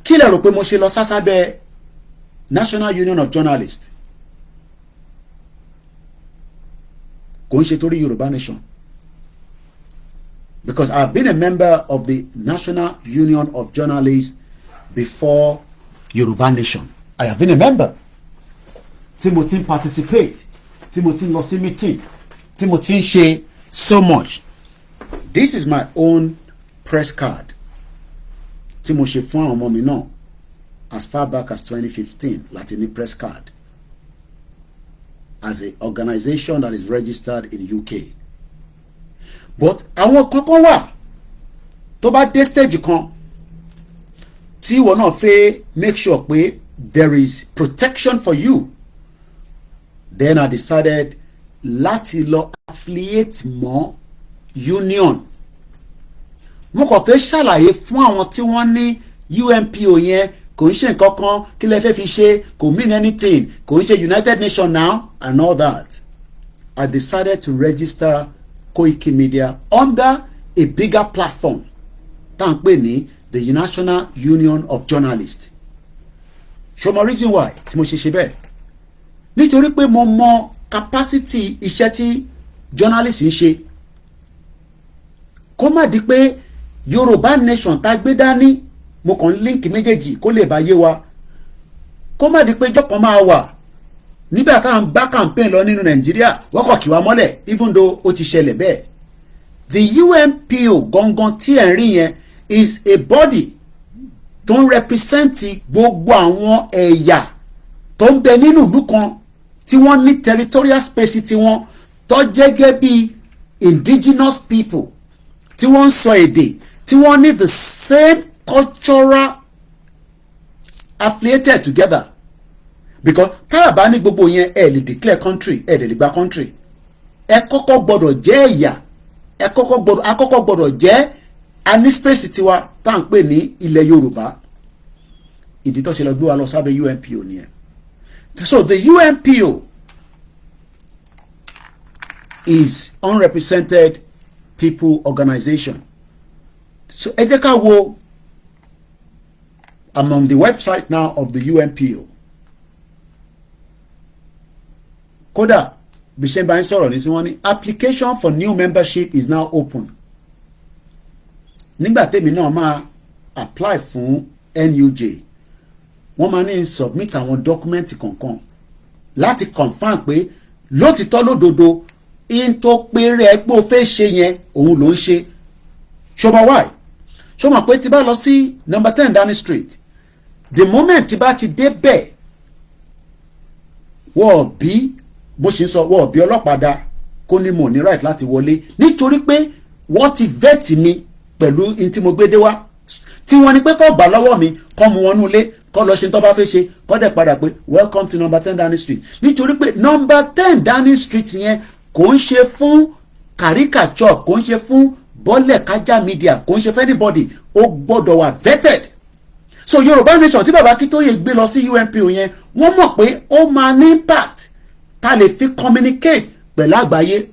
Kí lẹ rò pé mo ṣe lọ sásábẹ́ National Union of Journalists? Kò ń ṣe torí Yorùbá Nation, because I have been a member of the National Union of Journalists before Yorùbá Nation. I have been a member. Tí mo ti ń participate, tí mo ti ń lọ sí meeting, tí mo ti ń ṣe so much. This is my own press card tí mo ṣe fún àwọn ọmọ mi náà as far back as 2015 láti ní press card as an organization that is registered in UK. But àwọn kankan wà tó bá dé stage kan tí ìwọ náà fẹ́ make sure pé there is protection for you, then I decided láti lọ affiliate mọ́ union. Mo kàn fẹ́ ṣàlàyé fún àwọn tí wọ́n ní UNPO yẹn kò ń ṣe nǹkan kan, kí lẹ fẹ́ fi ṣe, kò mean anything, kò ń ṣe United Nations now and all that. I decided to register Koiki Media under a bigger platform tá à ń pè ní the National Union of Journalists. Ṣó mọ reason why tí mo ṣe bẹ́ẹ̀? Nítorí pé mo mọ capacity iṣẹ́ tí journalist ń ṣe. Kó má di pé Yorùbá Nation tá gbé dání, mo kàn link méjèèjì kó lè bá yé wa. Kó má di pé jọ́kan máa wà nígbà tá à ń bá campaign lọ nínú Nàìjíríà wọ́n kàn kí wa mọ́lẹ̀, even though ó ti ṣẹlẹ̀ bẹ́ẹ̀. The UNPO gangan tí ẹ̀ ń rí yẹn is a body tó ń represent gbogbo àwọn ẹ̀yà tó ń bẹ nínú ìlú kan tí wọ́n ní territorial space tí wọ́n tó jẹ́ gẹ́gẹ́ bí indigenous people tí wọ́n ń sọ èdè tí wọ́n ní the same cultural affiliated together, because tá a bá ní gbogbo yẹn ẹ lè declare country, ẹ lè gba country. Ẹ kọ́kọ́ gbọ́dọ̀ jẹ́ ẹ̀yà, ẹ kọ́kọ́ gbọ́dọ̀ jẹ́ aní space tiwa tá à ń pè ní ilẹ̀ Yorùbá. Ìdí tó ṣe lọ gbé wa lọ sábẹ́ UNPO nìyẹn. So the UNPO is Unrepresented People Organization. So ẹ jẹ́ ká wo, I'm on the website now of the UNPO. Kódà bí ṣe ń bá ń sọ̀rọ̀ ní sí wọ́n ní application for new membership is now open. Nígbà tèmi náà máa apply fún NUJ, wọ́n máa ní submit àwọn dọ́kúmẹ́ǹtì kọ̀ọ̀kan láti confirm pé lótìtọ́ lódodo in tó péré ẹ pé o fẹ́ ṣe yẹn òun ló ń ṣe. Ṣọba why? Ṣọmọ pé tí bá lọ sí number 10 Downing Street, the moment tí bá ti dé bẹ́ẹ̀ wọ́n bí bó ṣe ń sọ wọ́n bí ọlọ́pàá dá kó ní mo ní right láti wọlé, nítorí pé wọ́n ti vet mi pẹ̀lú in tí mo gbé dé wá, tí wọ́n ní pé kó gbà lọ́wọ́ mi kó mu wọn nulẹ̀ kó lọ ṣe tó bá fẹ́ ṣe kó dẹ̀ padà pé welcome to number 10 Downing Street. Nítorí pé number 10 Downing Street yẹn kò ń ṣe fún caricature, kò ń ṣe fún bọ́lẹ̀ kájà media kò ń ṣe fẹ́ anybody ó gbọ́dọ̀ wà vetted. So Yorùbá nation tí bàbá Akíntóyè gbé lọ sí UNPO yẹn wọ́n mọ̀ pé ó máa ní impact tá lè fi communicate pẹ̀lú àgbáyé.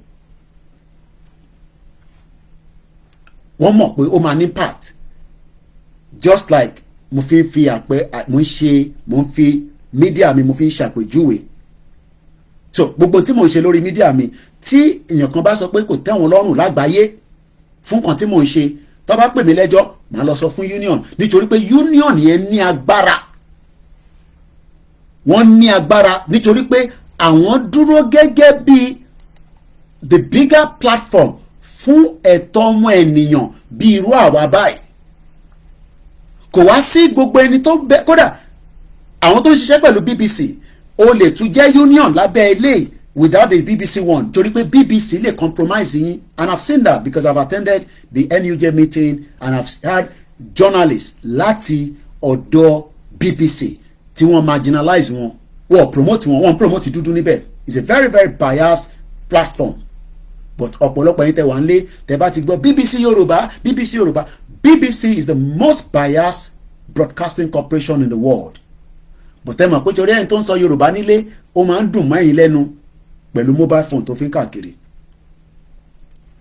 Wọ́n mọ̀ pé ó máa ní impact just like mo fi ń fi mo ń fi media mi mo fi ń ṣàpèjúwe. So gbogbo tí mo ń ṣe lórí media mi tí èèyàn kan bá sọ pé kò tẹ́ wọn lọ́rùn lágbàáyé fún kan tí mo ń ṣe tó bá pè mí lẹ́jọ́ màá lọ sọ fún union nítorí pé union yẹn ní agbára. Wọ́n ní agbára nítorí pé àwọn dúró gẹ́gẹ́ bí the bigger platform fún ẹ̀tọ́ ọmọ ènìyàn bí irú àwa báyìí. Kò wá sí gbogbo ẹni tó bẹ kódà àwọn tó ń ṣiṣẹ́ pẹ̀lú BBC ó lè tún jẹ́ union lábẹ́ ilé without the BBC one torí pé BBC lè compromise yín, and I've seen that because I've attended the NUJ meeting and I've had journalists láti ọ̀dọ̀ BBC tí wọ́n marginalize wọn wọ́n promote wọn wọ́n promote dúdú níbẹ̀. It's a very very biased platform, but ọ̀pọ̀lọpọ̀ yín tẹ́ wà ń lé tẹ́ bá ti gbọ́ BBC Yorùbá BBC Yorùbá. BBC is the most biased broadcasting corporation in the world. But ẹ mọ̀ pé torí ẹni tó ń sọ Yorùbá nílé ó máa ń dùn mọ́ ẹ̀yin lẹ́nu pẹ̀lú mobile phone tó fi ń káàkiri.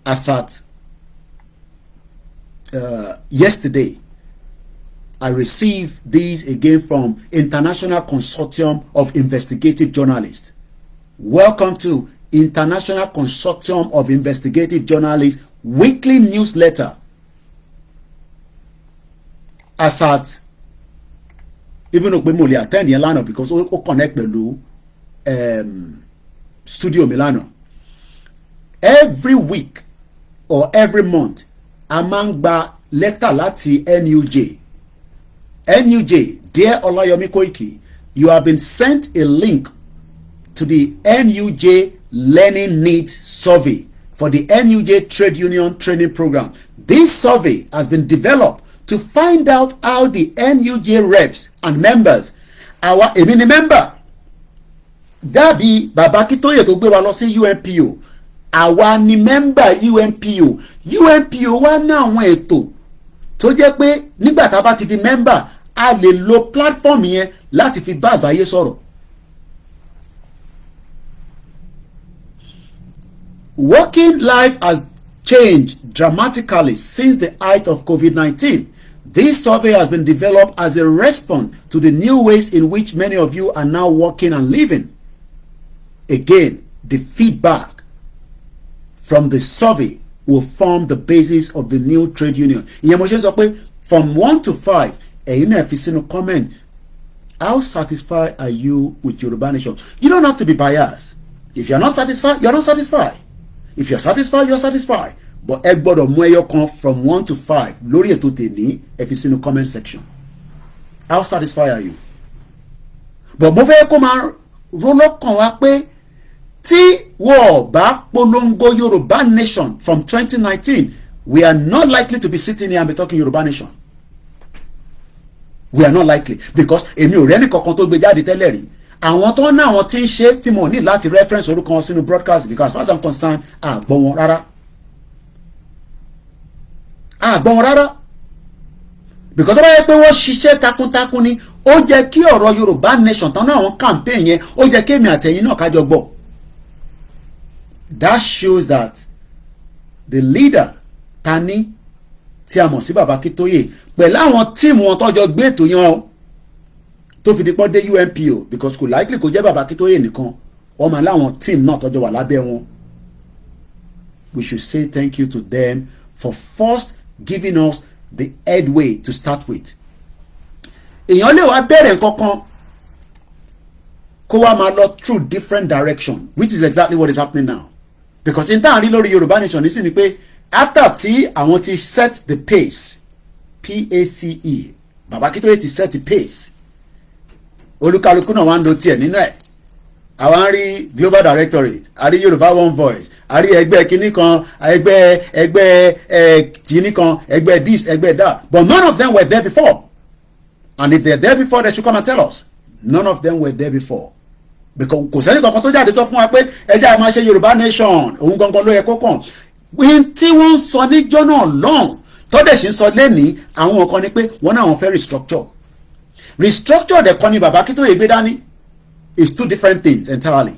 As at yesterday, I received these again from International Consortium of Investigative Journalists. Welcome to International Consortium of Investigative Journalists weekly newsletter. As at even though mo lè attend yẹn lánàá because ó connect pẹ̀lú studio Milano. Every week or every month a máa ń gba lẹ́tà láti NUJ. NUJ, dear Olayomi Koiki, you have been sent a link to the NUJ Learning Needs Survey for the NUJ Trade Union Training Program. This survey has been developed to find out how the NUJ reps and members, our èmi ni member, dàbí Bàbá Akíntóyè tó gbé wa lọ sí UNPO, àwa ni member UNPO. UNPO wá ní àwọn ètò tó jẹ́ pé nígbà tá a bá ti di member a lè lo platform yẹn láti fi bá àgbáyé sọ̀rọ̀. Working life has changed dramatically since the height of COVID-19. This survey has been developed as a response to the new ways in which many of you are now working and living. Again, the feedback from the survey will form the basis of the new trade union. Ìyẹn mo ṣe sọ pé from 1 to 5, ẹ̀yin náà fi sínú comment, how satisfied are you with Yoruba Nation? You don't have to be biased. If you're not satisfied, you're not satisfied. If you're satisfied, you're satisfied. But ẹ gbọ́dọ̀ mú ẹyọ kan from 1 to 5 lórí ètò tèmi ẹ fi sínú comment section. How satisfied are you? But mo fẹ́ kó máa rólọ́kàn wá pé tí wọ́n bá polongo Yoruba Nation from 2019, we are not likely to be sitting here and be talking Yoruba Nation. We are not likely because èmi ò rẹ́ni kankan tó gbé jáde tẹ́lẹ̀ rí. Àwọn tó ní àwọn tí ń ṣe tí mo ní láti reference orúkọ wọn sínú broadcast because as far as I'm concerned àgbọ̀ wọn rárá. Àgbọ̀ wọn rárá. Because tó bá yẹ pé wọ́n ṣiṣẹ́ takuntakun ni ó jẹ́ kí ọ̀rọ̀ Yorùbá Nation tán náà àwọn campaign yẹn ó jẹ́ kí èmi àtẹ̀yìn náà kájọ gbọ́. That shows that the leader tani tí a mọ̀ sí Bàbá Akíntóyè pẹ̀lú àwọn tíìmù wọn tọ́jọ́ gbé ètò yẹn tó fi dípọ́ dé UNPO because kò likely kò jẹ́ Bàbá Akíntóyè nìkan wọ́n máa láwọn tíìmù náà tọ́jọ́ wà lábẹ́ wọn. We should say thank you to them for first giving us the headway to start with. Èèyàn lè wá bẹ̀rẹ̀ kankan kó wá máa lọ through different direction, which is exactly what is happening now. Because in táwọn rí lórí Yorùbá Nation ní sí ni pé after tí àwọn ti set the pace, PACE, Bàbá Akíntóyè ti set the pace, olúkálukú náà wá ń lo tiẹ̀ nínú ẹ̀. Àwọn rí Global Directorate, a rí Yorùbá One Voice, a rí ẹgbẹ́ kínní kan, ẹgbẹ́ kínní kan, ẹgbẹ́ this, ẹgbẹ́ that. But none of them were there before. And if they're there before, they should come and tell us. None of them were there before. Because kò sẹ́ni kankan tó jáde tó fún wa pé ẹjẹ́ a máa ṣe Yorùbá Nation, òun gangan ló yẹ kó kàn. tí wọ́n ń sọ níjọ́ náà lọ́hùn tọ́dẹ̀ sì ń sọ lẹ́nìí àwọn kan ni pé wọ́n náà wọ́n fẹ́ restructure dẹ̀ kọ́ ni bàbá Akíntóyè gbé dání is two different things entirely.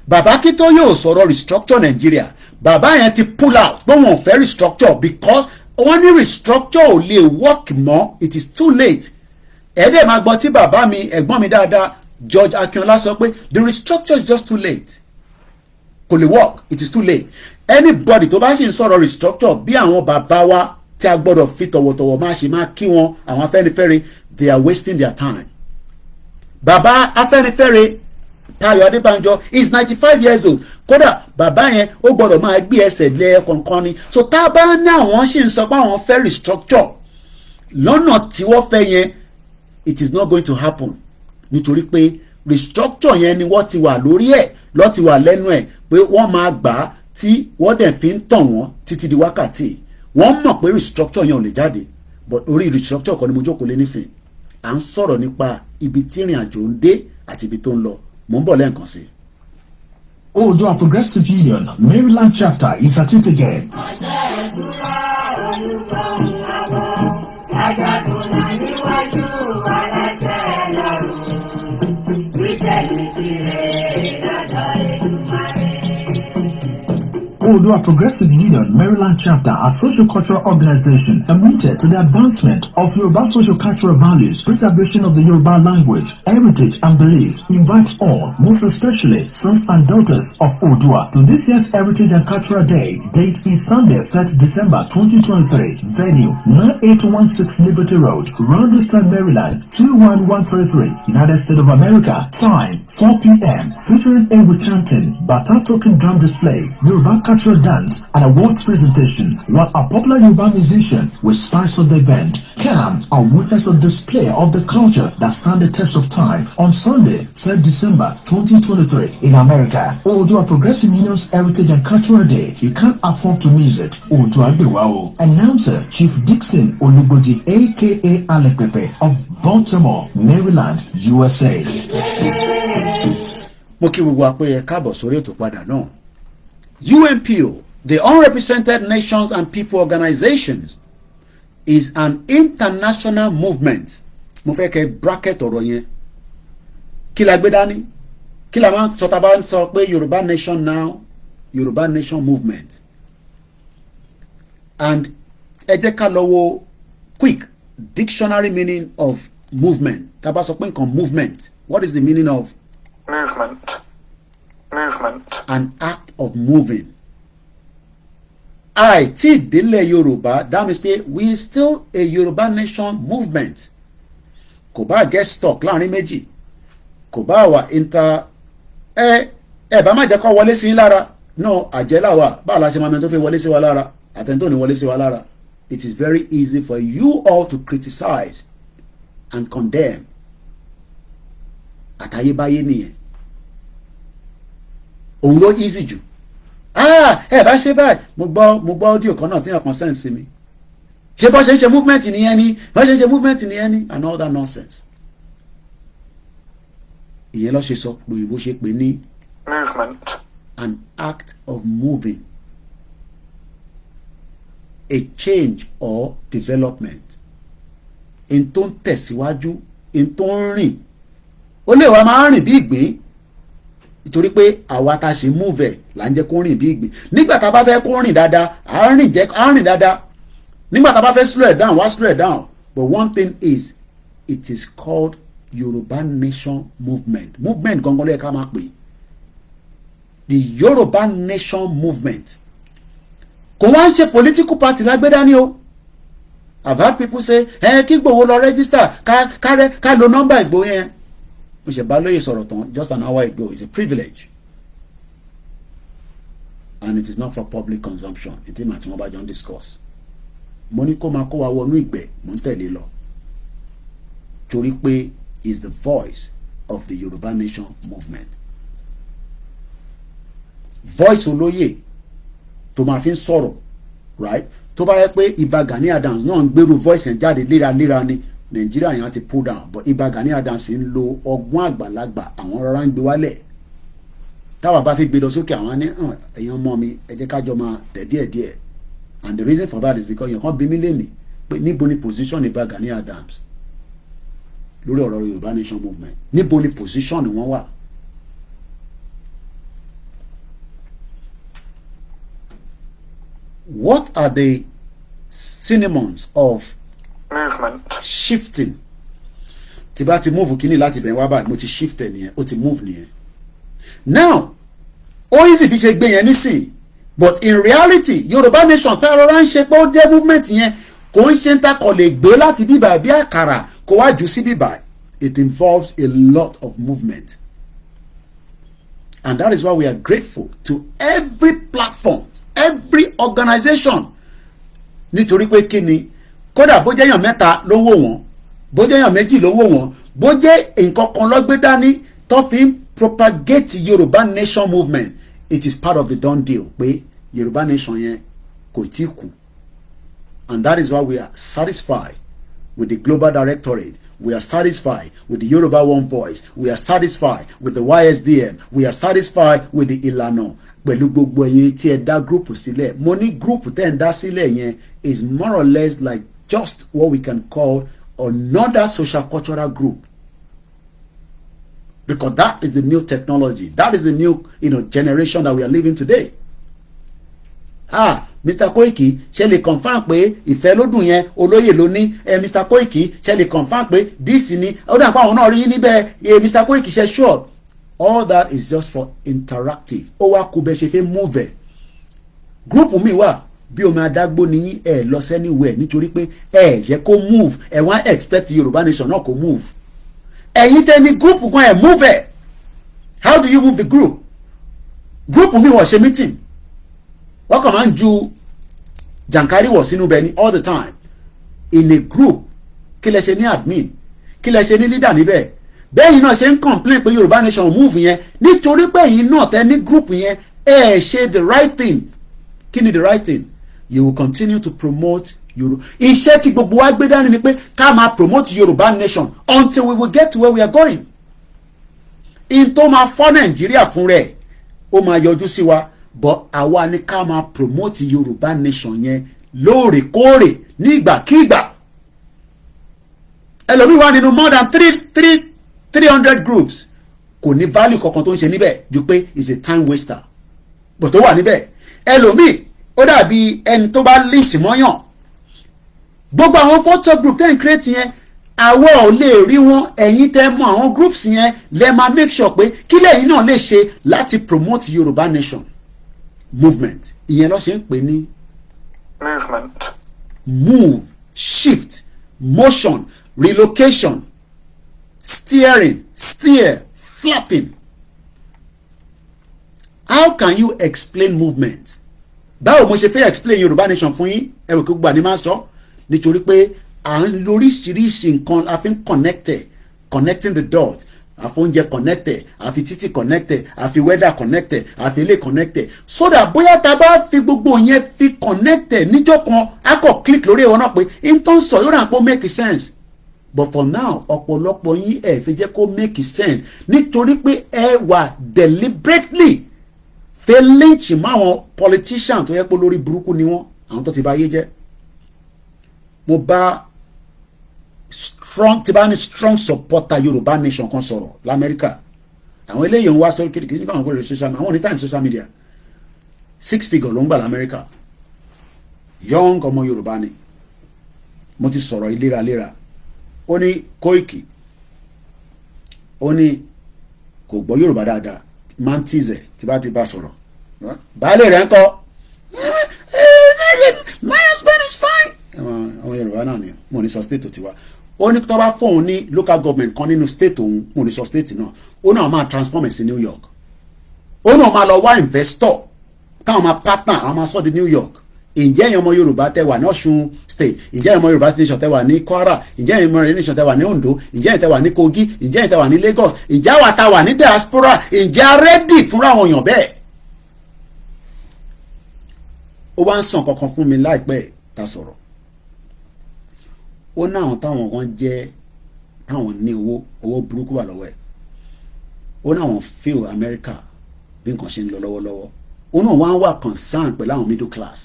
Bàbá Akíntóyè ò sọ̀rọ̀ restructure Nàìjíríà, bàbá yẹn ti pull out pé wọ́n fẹ́ restructure because wọ́n ní restructure ò lè work mọ́, it is too late. Ẹ̀ẹ́dẹ̀ máa gbọ́ tí bàbá mi ẹ̀gbọ́n mi dáadáa George Akínọlá sọ pé the restructure is just too late, kò lè work, it is too late. Anybody tó bá ṣì ń sọ̀rọ̀ restructure bí àwọn bàbá wa tí a gbọ́dọ̀ fi tọ̀wọ̀tọ̀wọ̀ máa ṣe máa kí wọn àwọn Afẹ́nifẹ́re, they are wasting their time. Bàbá Afẹ́nifẹ́re Táyọ̀ Adébánjọ is 95 years old. Kódà bàbá yẹn ó gbọ́dọ̀ máa gbé ẹsẹ̀ lé kọ̀ọ̀kan ni. So tá a bá ní àwọn ṣì ń sọ pé àwọn fẹ́ restructure lọ́nà tí wọ́n fẹ́ yẹn, it is not going to happen. Nítorí pé restructure yẹn ni wọ́n ti wà lórí ẹ̀, lọ́ ti wà lẹ́nu ẹ̀ pé wọ́n máa gbà á tí wọ́n dẹ̀ fi ń tàn wọ́n títí di wákàtí. Wọ́n mọ̀ pé restructure yẹn ò lè jáde, but orí restructure kan ni mo jókòó lé nísìn. À ń sọ̀rọ̀ nípa ibi tí ìrìn àjò ń dé àti ibi tó ń lọ. Mo ń bọ̀ lẹ́ẹ̀kan sí. Oòduà Progressive Union Maryland chapter is at it again. Oòduà Progressive Union Maryland chapter, a social-cultural organization committed to the advancement of Yoruba social-cultural values, preservation of the Yoruba language, heritage and beliefs, invites all, most especially sons and daughters of Oòduà, to this year's Heritage and Cultural Day. Date is Sunday, 3rd December 2023. Venue 9816 Liberty Road, Roundestone, Maryland 21133, United States of America. Time 4 p.m. Featuring a chanting, Bata token drum display, Yoruba cultural dance and awards presentation, while a popular Yoruba musician will spice up the event. Come and witness a display of the culture that stand the test of time on Sunday, 3rd December 2023 in America. Oòduà Progressive Union's Heritage and Cultural Day. You can't afford to miss it. Oòduà Gbewao. Announcer Chief Dixon Olugbodi aka Alepepe of Baltimore, Maryland, USA. Mo kí gbogbo apẹ ẹ káàbọ̀ sórí ètò padà náà. UNPO, the Unrepresented Nations and People Organizations, is an international movement. Mo fẹ́ kẹ́ bracket ọ̀rọ̀ yẹn. Kí la gbé dání? Kí la máa sọ tá bá ń sọ pé Yorùbá Nation now, Yorùbá Nation movement. And ẹ jẹ́ ká lọ wo quick dictionary meaning of movement. Tá bá sọ pé nǹkan movement. What is the meaning of movement? Movement. An act of moving. Tí ìdílé Yorùbá, that means pé we still a Yorùbá Nation movement. Kò bá get stuck láàrin méjì. Kò bá wà bá má jẹ́ kó wọlé sí lára. No, àjẹ́lá wa, báwo la ṣe máa mẹ́rin tó fi wọlé sí wa lára. Àtẹ̀ntò ní wọlé sí wa lára. It is very easy for you all to criticize and condemn. Àtayébáyé nìyẹn. Òun ló easy jù. Bá ṣe báyìí mo gbọ́ audio kan náà tí yàn kan send sí mi. Ṣé bó ṣe ń ṣe movement nìyẹn ni? Bó ṣe ń ṣe movement nìyẹn ni? And all that nonsense. Ìyẹn ló ṣe sọ lóyìnbó ṣe pé ní movement. An act of moving. A change or development. In tó ń tẹ̀síwájú, in tó ń rìn. Ó lè wá máa rìn bí ìgbín. Nítorí pé àwa tá a ṣe move ẹ̀ là ń jẹ́ kó rìn bí ìgbín. Nígbà tá a bá fẹ́ kó rìn dáadáa, à ń rìn dáadáa. Nígbà tá a bá fẹ́ slow it down, wá slow it down. But one thing is, it is called Yoruba Nation movement. Movement gangan ló yẹ ká máa pè. The Yoruba Nation movement. Kò wá ń ṣe political party lágbẹ́dá ni o. I've heard people say, kí Ìgbòho lọ register, ká lo nọ́mbà Ìgbòho yẹn. Mo ṣe bá lóye sọ̀rọ̀ tán just an hour ago. It's a privilege. And it is not for public consumption. Ìdí màá tí wọ́n bá jọ ń discuss. Mo ní kó máa kó wa wọnú ìgbẹ́, mo ń tẹ̀lé lọ. Torí pé is the voice of the Yoruba Nation movement. Voice olóyè tó máa fi ń sọ̀rọ̀, right? Tó bá yẹ pé Ìbà Gani Adams náà ń gbèrú voice yẹn jáde léraléra ni Nàìjíríà yẹn á ti pull down, but Ìbà Gani Adams ń lo ọgbọ́n àgbàlagbà àwọn rárá ń gbé wálẹ̀. táwa bá fi gbé lọ sókè àwọn ní ẹ̀yin ọmọ mi ẹ jẹ́ ká jọ máa tẹ̀ díẹ̀díẹ̀ and the reason for that is because yẹn kàn bí mí lẹ́nìí pé níbo ni position Ìbà Gani Adams lórí ọ̀rọ̀ Yorùbá nation movement, níbo ni position ni wọ́n wà. What are the synonyms of movement, shifting? Tí bá ti move kíní láti bẹ̀ wá báyìí mo ti shift ẹ̀ nìyẹn, ó ti move nìyẹn. Now ó easy bí ṣe gbé yẹn nísìn, but in reality Yorùbá nation tá a rọra ń ṣe pé ó jẹ́ movement yẹn kò ń ṣe ń ta kọ̀ lè gbé láti bíbà bí àkàrà kó wá jù sí bíbà. It involves a lot of movement, and that is why we are grateful to every platform, every organization. Nítorí pé kí ni kódà bó jẹ́ èèyàn mẹ́ta ló wò wọ́n, bó jẹ́ èèyàn méjì ló wò wọ́n, bó jẹ́ nǹkan kan ló gbé dání tó fi ń propagate Yorùbá nation movement, it is part of the done deal pé Yorùbá nation yẹn kò tí kú. And that is why we are satisfied with the global directorate. We are satisfied with the Yoruba One Voice. We are satisfied with the YSDM. We are satisfied with the Ìlànà. Pẹ̀lú gbogbo ẹ̀yin tí ẹ dá group sílẹ̀. Mo ní group tẹ́ ń dá sílẹ̀ yẹn is more or less like just what we can call another social cultural group. Because that is the new technology. That is the new generation that we are living today. Mr. Koiki ṣe lè confirm pé ìfẹ́ lódùn yẹn olóyè ló ní Mr. Koiki ṣe lè confirm pé díìsì ni ó dà pé àwọn náà rí níbẹ̀ Mr. Koiki ṣe sure. All that is just for interactive. Ó wá kú bẹ́ẹ̀ ṣe fẹ́ move ẹ̀. Group mi wà bí omi adágbó ní ẹ lọ anywhere nítorí pé ẹ jẹ́ kó move ẹ wá expect Yorùbá nation náà kó move. Ẹ̀yin tẹ́ ní group gan ẹ̀ move ẹ̀. How do you move the group? Group mi wọ̀ ṣe meeting. Wọ́n kàn máa ń ju jàǹkárí wọ̀ sínú bẹ́ẹ̀ ni all the time. In a group kí lẹ ṣe ní admin kí lẹ ṣe ní leader níbẹ̀. Bẹ́ẹ̀ni náà ṣe ń complain pé Yorùbá nation move yẹn nítorí pé ẹ̀yin náà tẹ́ ní group yẹn ẹ ṣe the right thing. Kí ni the right thing? You will continue to promote Yorùbá. Iṣẹ́ tí gbogbo wa gbé dání ni pé ká máa promote Yorùbá nation until we will get to where we are going. In tó máa fọ́ Nàìjíríà fún rẹ̀ ó máa yọjú sí wa. But àwa ni ká máa promote Yorùbá nation yẹn lóòrèkóòrè nígbàkígbà. Ẹlòmíì wà nínú more than 300 groups kò ní value kankan tó ń ṣe níbẹ̀ ju pé is a time waster. But ó wà níbẹ̀. Ẹlòmíì ó dàbí ẹni tó bá lynch mọ́yàn. Gbogbo àwọn photo group ten create yẹn àwọ̀ ò lè rí wọn ẹ̀yin tẹ́ mọ̀ àwọn groups yẹn lẹ́ máa make sure pé kí lẹ́yìn náà lè ṣe láti promote Yorùbá nation movement. Ìyẹn ló ṣe ń pè ní movement, move, shift, motion, relocation, steering, steer, flapping. How can you explain movement? Báwo mo ṣe fẹ́ explain Yorùbá nation fún yín ẹ̀rọ kí gbogbo àní máa sọ nítorí pé à ń lóríṣiríṣi nǹkan a fi ń connecting the dots. Àfi oúnjẹ connected, àfi títì connected, àfi weather connected, àfi ilé connected. So that bóyá tá bá fi gbogbo yẹn fi connected níjọ́ kan a kò click lórí ẹ̀wọ̀n náà pé in tó ń sọ yóò rà pé make sense. But for now ọ̀pọ̀lọpọ̀ yín ẹ̀ fi jẹ́ kó make sense nítorí pé ẹ wà deliberately fẹ́ lynch mọ́ àwọn politician tó yẹ pé lórí burúkú ni wọ́n àwọn tó ti bá yé jẹ́. Mo bá strong supporter Yorùbá nation kan sọ̀rọ̀ l'Amẹ́ríkà. Àwọn eléyìí ń wá sórí kékeré nígbà wọn kò lè social media àwọn ní time social media 6 figure ló ń gbà l'Amẹ́ríkà. Young ọmọ Yorùbá ni mo ti sọ̀rọ̀ ìléralera. Ó ní Koiki ó ní kò gbọ́ Yorùbá dáadáa máa ń tíìzẹ̀ tí bá ti bá sọ̀rọ̀. Baálé rẹ̀ ń kọ́ my husband is fine. Àwọn Yorùbá náà ni mo ní sọ state tó ti wá. Ó ní tó bá fóun ní local government kan nínú state òun mo ní sọ state náà ó náà máa transform ẹ̀ sí New York. Ó náà máa lọ wá investor káwọn máa partner àwọn máa sọ di New York. Ǹjẹ́ ẹ̀yin ọmọ Yorùbá tẹ́ wà ní Ọ̀ṣun state, ǹjẹ́ ẹ̀yin ọmọ Yorùbá nation tẹ́ wà ní Kwara, ǹjẹ́ ẹ̀yin ọmọ nation tẹ́ wà ní Ondo, ǹjẹ́ ẹ̀yin tẹ́ wà ní Kogi, ǹjẹ́ ẹ̀yin tẹ́ wà ní Lagos, ǹjẹ́ àwa tá wà ní diaspora, ǹjẹ́ a ready fúnra àwọn èèyàn bẹ́ẹ̀. Ó wá ń sàn kankan fún mi láìpẹ́ ta sọ̀rọ̀. Ó ní àwọn táwọn kan jẹ́ táwọn ní owó burúkú wà lọ́wọ́ ẹ̀. Ó ní àwọn feel America bí nǹkan ṣe ń lọ lọ́wọ́lọ́wọ́ òun náà wá ń wà concern pẹ̀lú àwọn middle class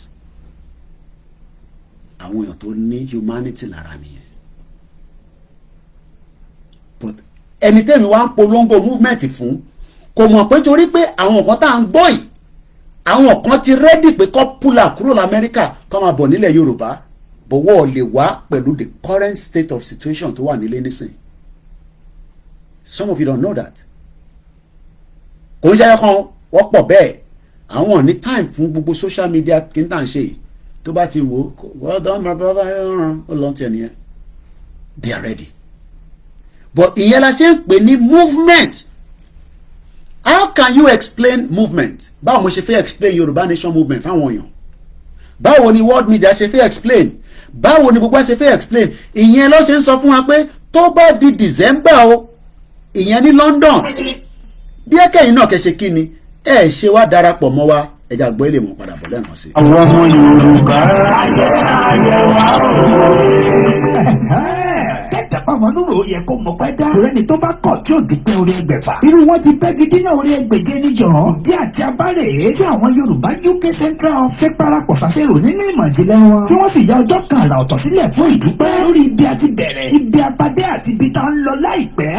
àwọn èèyàn tó ní humanity lára nìyẹn but ẹni tẹ́mi wá ń polongo movement fún kò mọ̀ pé torí pé àwọn kan tá à ń gbọ́ yìí àwọn kan ti rẹ́dì pé kọ́ púlà kúrò lamẹ́ríkà kọ́ máa bọ̀ nílẹ̀ Yorùbá bọ̀wọ́ lè wá pẹ̀lú the current state of situation tó wà nílé nísìnyí some of you don't know that kò ń ṣe kan wọ́pọ̀ bẹ́ẹ̀ àwọn ní time fún gbogbo social media kí n tàn ṣe yìí tó bá ti wò ó well done my brother ó lọ́n tiẹ̀ nìyẹn they are ready but ìyẹn la ṣe ń pè ní movement how can you explain movement báwo mo ṣe fẹ́ explain Yorùbá nation movement fáwọn èèyàn báwo ni world media ṣe fẹ́ explain báwo ni gbogbo ṣe fẹ́ explain ìyẹn ló ṣe ń sọ fún wa pé tó bá di December o ìyẹn ní London bí ẹ̀kẹ́yìn náà kẹ́ ṣe kí ni ẹ ṣe wá darapọ̀ mọ́ wa ẹja gbọ́ ilé mọ̀ padà bọ̀ lẹ́ẹ̀kan sí. àwọn ọmọ Yorùbá ayé wa tẹ́tẹ̀ pàmò lóru yẹ kó mọ̀ pẹ́ dá. torí ẹni tó bá kọ̀ tí ò dúpẹ́ orí ẹgbẹ̀fà. irú wọn ti bẹ́ gidi náà orí ẹgbẹ̀je níjọ. ìdí àti abárè tí àwọn Yorùbá UK Central fẹ́ parapọ̀ ṣàṣẹrò nínú ìmọ̀ ìjìnlẹ̀ wọn. tí wọ́n sì ya ọjọ́ kan àrà ọ̀tọ̀ sílẹ̀ fún ìdúpẹ́. lórí ibi àti bẹ̀rẹ̀ ibi abadé àti ibi tá ń lọ láìpẹ́.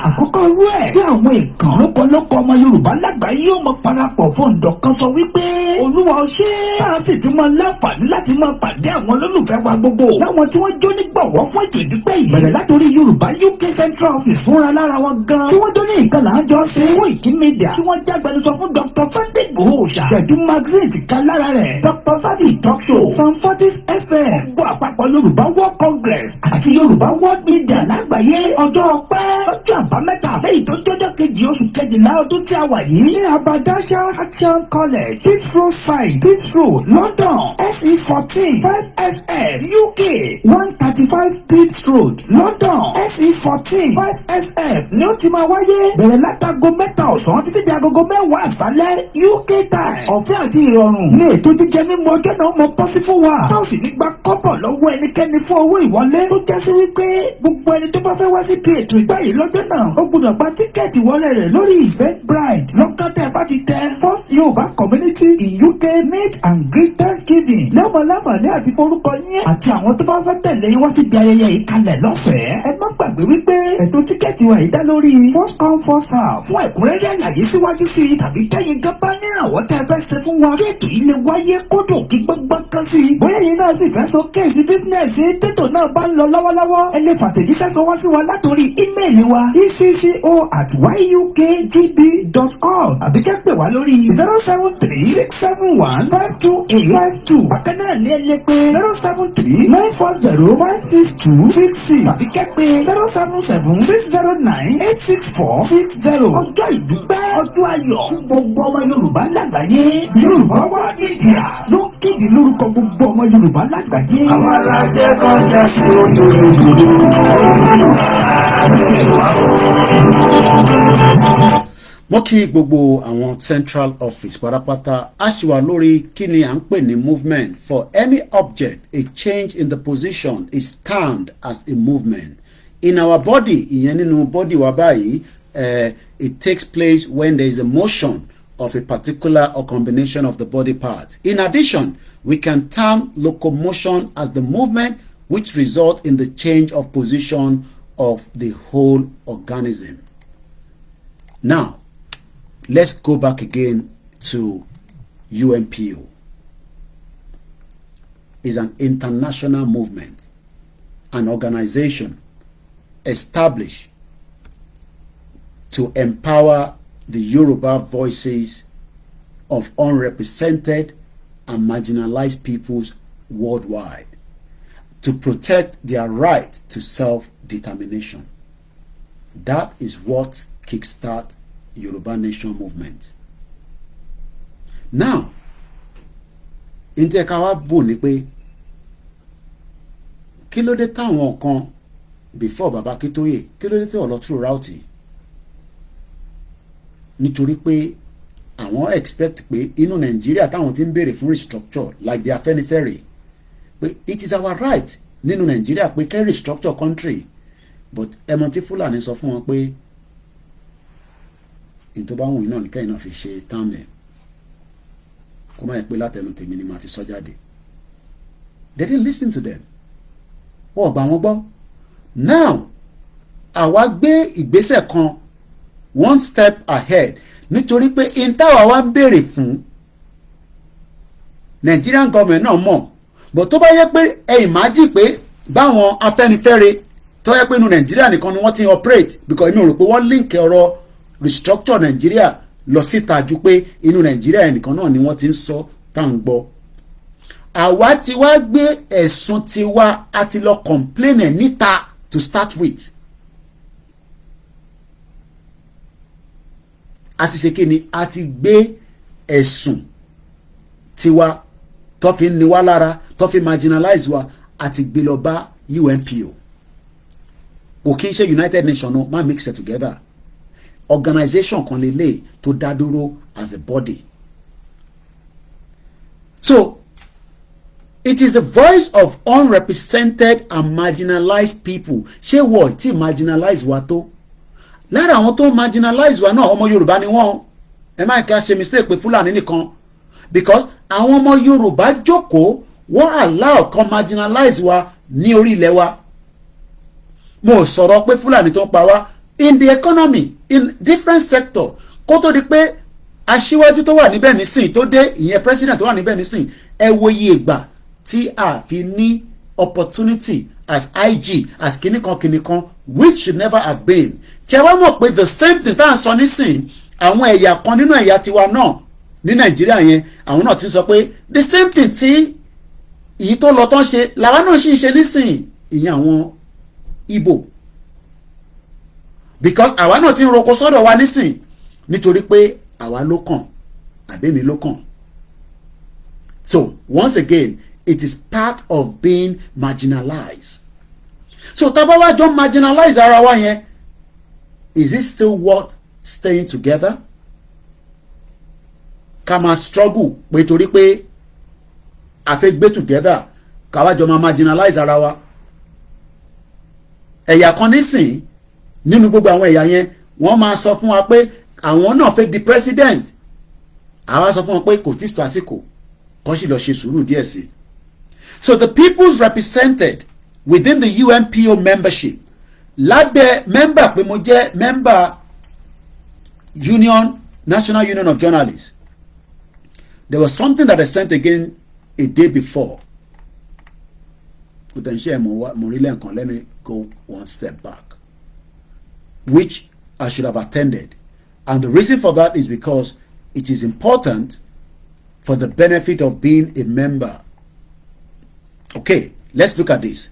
àkọ́kọ́ rú ẹ̀ tí àwọn èèkàn lókọlókọ ọmọ Yorùbá lágbàáyé yóò mọ parapọ̀ fún ọ̀dọ̀ kan sọ wípé Olúwa ó ṣe é. tá a sì tún máa láǹfààní láti máa pàdé àwọn olólùfẹ́ wa gbogbo. láwọn tí wọ́n jó nígbọ̀wọ́ fún ètò ìdúpẹ́ yìí. bẹ̀rẹ̀ látòrí Yorùbá UK Central Office fúnra lára wọn gan. tí wọ́n tó ní nǹkan là ń jọ ṣe. fún ìkí media tí wọ́n jágbẹnusọ fún Dr. Sunday Igboho Oòṣà. pẹ̀lú magazine ti ká lára rẹ̀. Dr. Sadi Talk Show. Sam Fortis FM. gbọ́ àpapọ̀ Yorùbá World Congress àti Yorùbá World Media lágbàáyé. ọjọ́ ọpẹ́ ọjọ́ àbámẹ́ta lẹ́yìn tó jọjọ́ kejì oṣù kejìlá ọdún tí a wà yìí. ní Abadasha Action College Heathrow side Heathrow London SE14 5SF UK 135 Pitt Road London SE14 5SF ni ó ti máa wáyé. bẹ̀rẹ̀ látago mẹ́ta ọ̀sán títí di agogo mẹ́wàá àṣálẹ́ UK time. ọ̀fẹ́ àti ìrọ̀rùn ní ètò jíjẹ mímu ọjọ́ náà mọ pọ́sí fún wa. táwọn sì ní gba kọ́bọ̀ lọ́wọ́ ẹnikẹ́ni fún owó ìwọlé. ó já sí wípé gbogbo ẹni tó bá fẹ́ wá sí ibi ètò ìgbà yìí lọ́jọ́ náà ó gbọ́dọ̀ gba tíkẹ́ẹ̀tì wọlé rẹ̀ lórí Eventbrite. lọ́kàtà bá ti tẹ First Yorùbá Community in UK Meet and Greet Thanksgiving. lọ́mọ láǹfààní àti forúkọ yín àti àwọn tó bá fẹ́ tẹ̀lé yín wá síbi ayẹyẹ yìí kalẹ̀ lọ́fẹ̀ẹ́. ẹ má gbàgbé wípé ètò tíkẹ́ẹ̀tì wa yìí dá lórí first come first serve. fún ẹ̀kúnrẹ́rẹ́ àlàyé síwájú sí i tàbí kẹ́yìn gábá nírànwọ́ tẹ́ ẹ fẹ́ ṣe fún wa. kí ètò yìí lè wáyé kódò kí gbọ́ngbọ́n kan sí i. bóyá yìí náà sì fẹ́ sọ kéèsì bísínẹ́sì tètò náà bá ń lọ lọ́wọ́lọ́wọ́. ẹ lè fàtẹ̀jíṣẹ́ sọ wá sí wa látòrí ímeèlì wa ecco@yukgb.org àbí kẹ́ pè wá lórí 073-671-52852. bákan náà ní ẹ lè pè 073-940-56266 tàbí kẹ́ pè 077-609-86460. ọjọ́ ìdúpẹ́ ọjọ́ ayọ̀ fún gbogbo ọmọ Yorùbá lágbàáyé. Yorùbá World Media ló kéde lórúkọ gbogbo ọmọ Yorùbá lágbàáyé. àwọn alájẹ kọjá sí olódodo. mo kí gbogbo àwọn central office pátápátá a ṣì wà lórí kí ni à ń pè ní movement. For any object a change in the position is termed as a movement. In our body ìyẹn nínú body wa báyìí it takes place when there is a motion of a particular or combination of the body parts. In addition, we can term locomotion as the movement which result in the change of position of the whole organism. Now, let's go back again to UNPO. It's an international movement, an organization established to empower the Yoruba voices of unrepresented and marginalized peoples worldwide, to protect their right to self-determination. That is what kickstart Yoruba Nation movement. Now, ntẹ̀ka wa bò ní pé kí ló dé táwọn kan before Baba Akintoye kí ló dé tí ọ̀lọ́ through route nítorí pé àwọn expect pé inú Nàìjíríà táwọn ti ń béèrè fún restructure like the Afẹ́nifẹ́re pé it is our right nínú Nàìjíríà pé kẹ́ restructure country but ẹmọ tí Fúlàní sọ fún wọn pé ní tó bá wùn yín náà ní kẹ́yìn náà fi ṣe táàmù ẹ̀ kó má yẹ pé látẹnu tèmi ni màá ti sọ jáde. They didn't listen to them. Wọ́n gbà wọ́n gbọ́. Now àwa gbé ìgbésẹ̀ kan one step ahead nítorí pé intawa wa ń béèrè fún Nigerian government náà mọ̀ but tó bá yẹ pé ẹ imagine pé báwọn Afẹ́nifẹ́re tó yẹ pé inú Nàìjíríà nìkan ni wọ́n ti operate because èmi ò rò pé wọ́n link ọ̀rọ̀ restructure Nàìjíríà lọ síta ju pé inú Nàìjíríà nìkan náà ni wọ́n ti ń sọ tá à ń gbọ́. Àwa ti wá gbé ẹ̀sùn tiwa àti lọ complain ẹ̀ níta to start with. A ti ṣe kí ni a ti gbé ẹ̀sùn tiwa tó fi ní wá lára tó fi marginalize wa a ti gbé lọ bá UNPO. Kò kí n ṣe United Nations no má mix it together. Organization kan lélẹ̀ tó dá dúró as a body. So it is the voice of unrepresented and marginalized people. Ṣé wọ́n ti marginalize wa tó? Lára àwọn tó marginalize wa náà ọmọ Yorùbá ni wọ́n. Ẹ má kí a ṣe mistake pé Fúlàní nìkan. Because àwọn ọmọ Yorùbá jókòó wọ́n allow kan marginalize wa ní orí ilẹ̀ wa. Mo sọ̀rọ̀ pé Fúlàní tó ń pa wá in the economy in different sector kó tó di pé aṣíwájú tó wà níbẹ̀ nísìn tó dé ìyẹn president tó wà níbẹ̀ nísìn ẹ wo iye ìgbà tí a fi ní opportunity as IG as kìnìkan which should never have been. Ṣé wá mọ̀ pé the same thing tá à ń sọ nísìn àwọn ẹ̀yà kan nínú ẹ̀yà tiwa náà ní Nàìjíríà yẹn àwọn náà ti sọ pé the same thing tí èyí tó lọ tán ṣe làwa náà sì ń ṣe nísìn ìyẹn àwọn Igbo because àwa náà ti ń roko sọ́dọ̀ wa nísìn nítorí pé àwa ló kàn àbẹ́mi ló kàn. So once again it is part of being marginalized. So tá bá wá jọ marginalize ara wa yẹn is it still worth staying together? Ká máa struggle pé torí pé a fẹ́ gbé together ká wá jọ máa marginalize ara wa. Ẹ̀yà kan nísìn nínú gbogbo àwọn ẹ̀yà yẹn wọ́n máa sọ fún wa pé àwọn náà fẹ́ di president. Àwa sọ fún wọn pé kò tí tó àsìkò kó sì lọ ṣe sùúrù díẹ̀ sí. So the peoples represented within the UNPO membership lábẹ́ member pé mo jẹ́ member National Union of Journalists. There was something that I sent again a day before. Let me go one step back, which I should have attended. And the reason for that is because it is important for the benefit of being a member. Okay, let's look at this.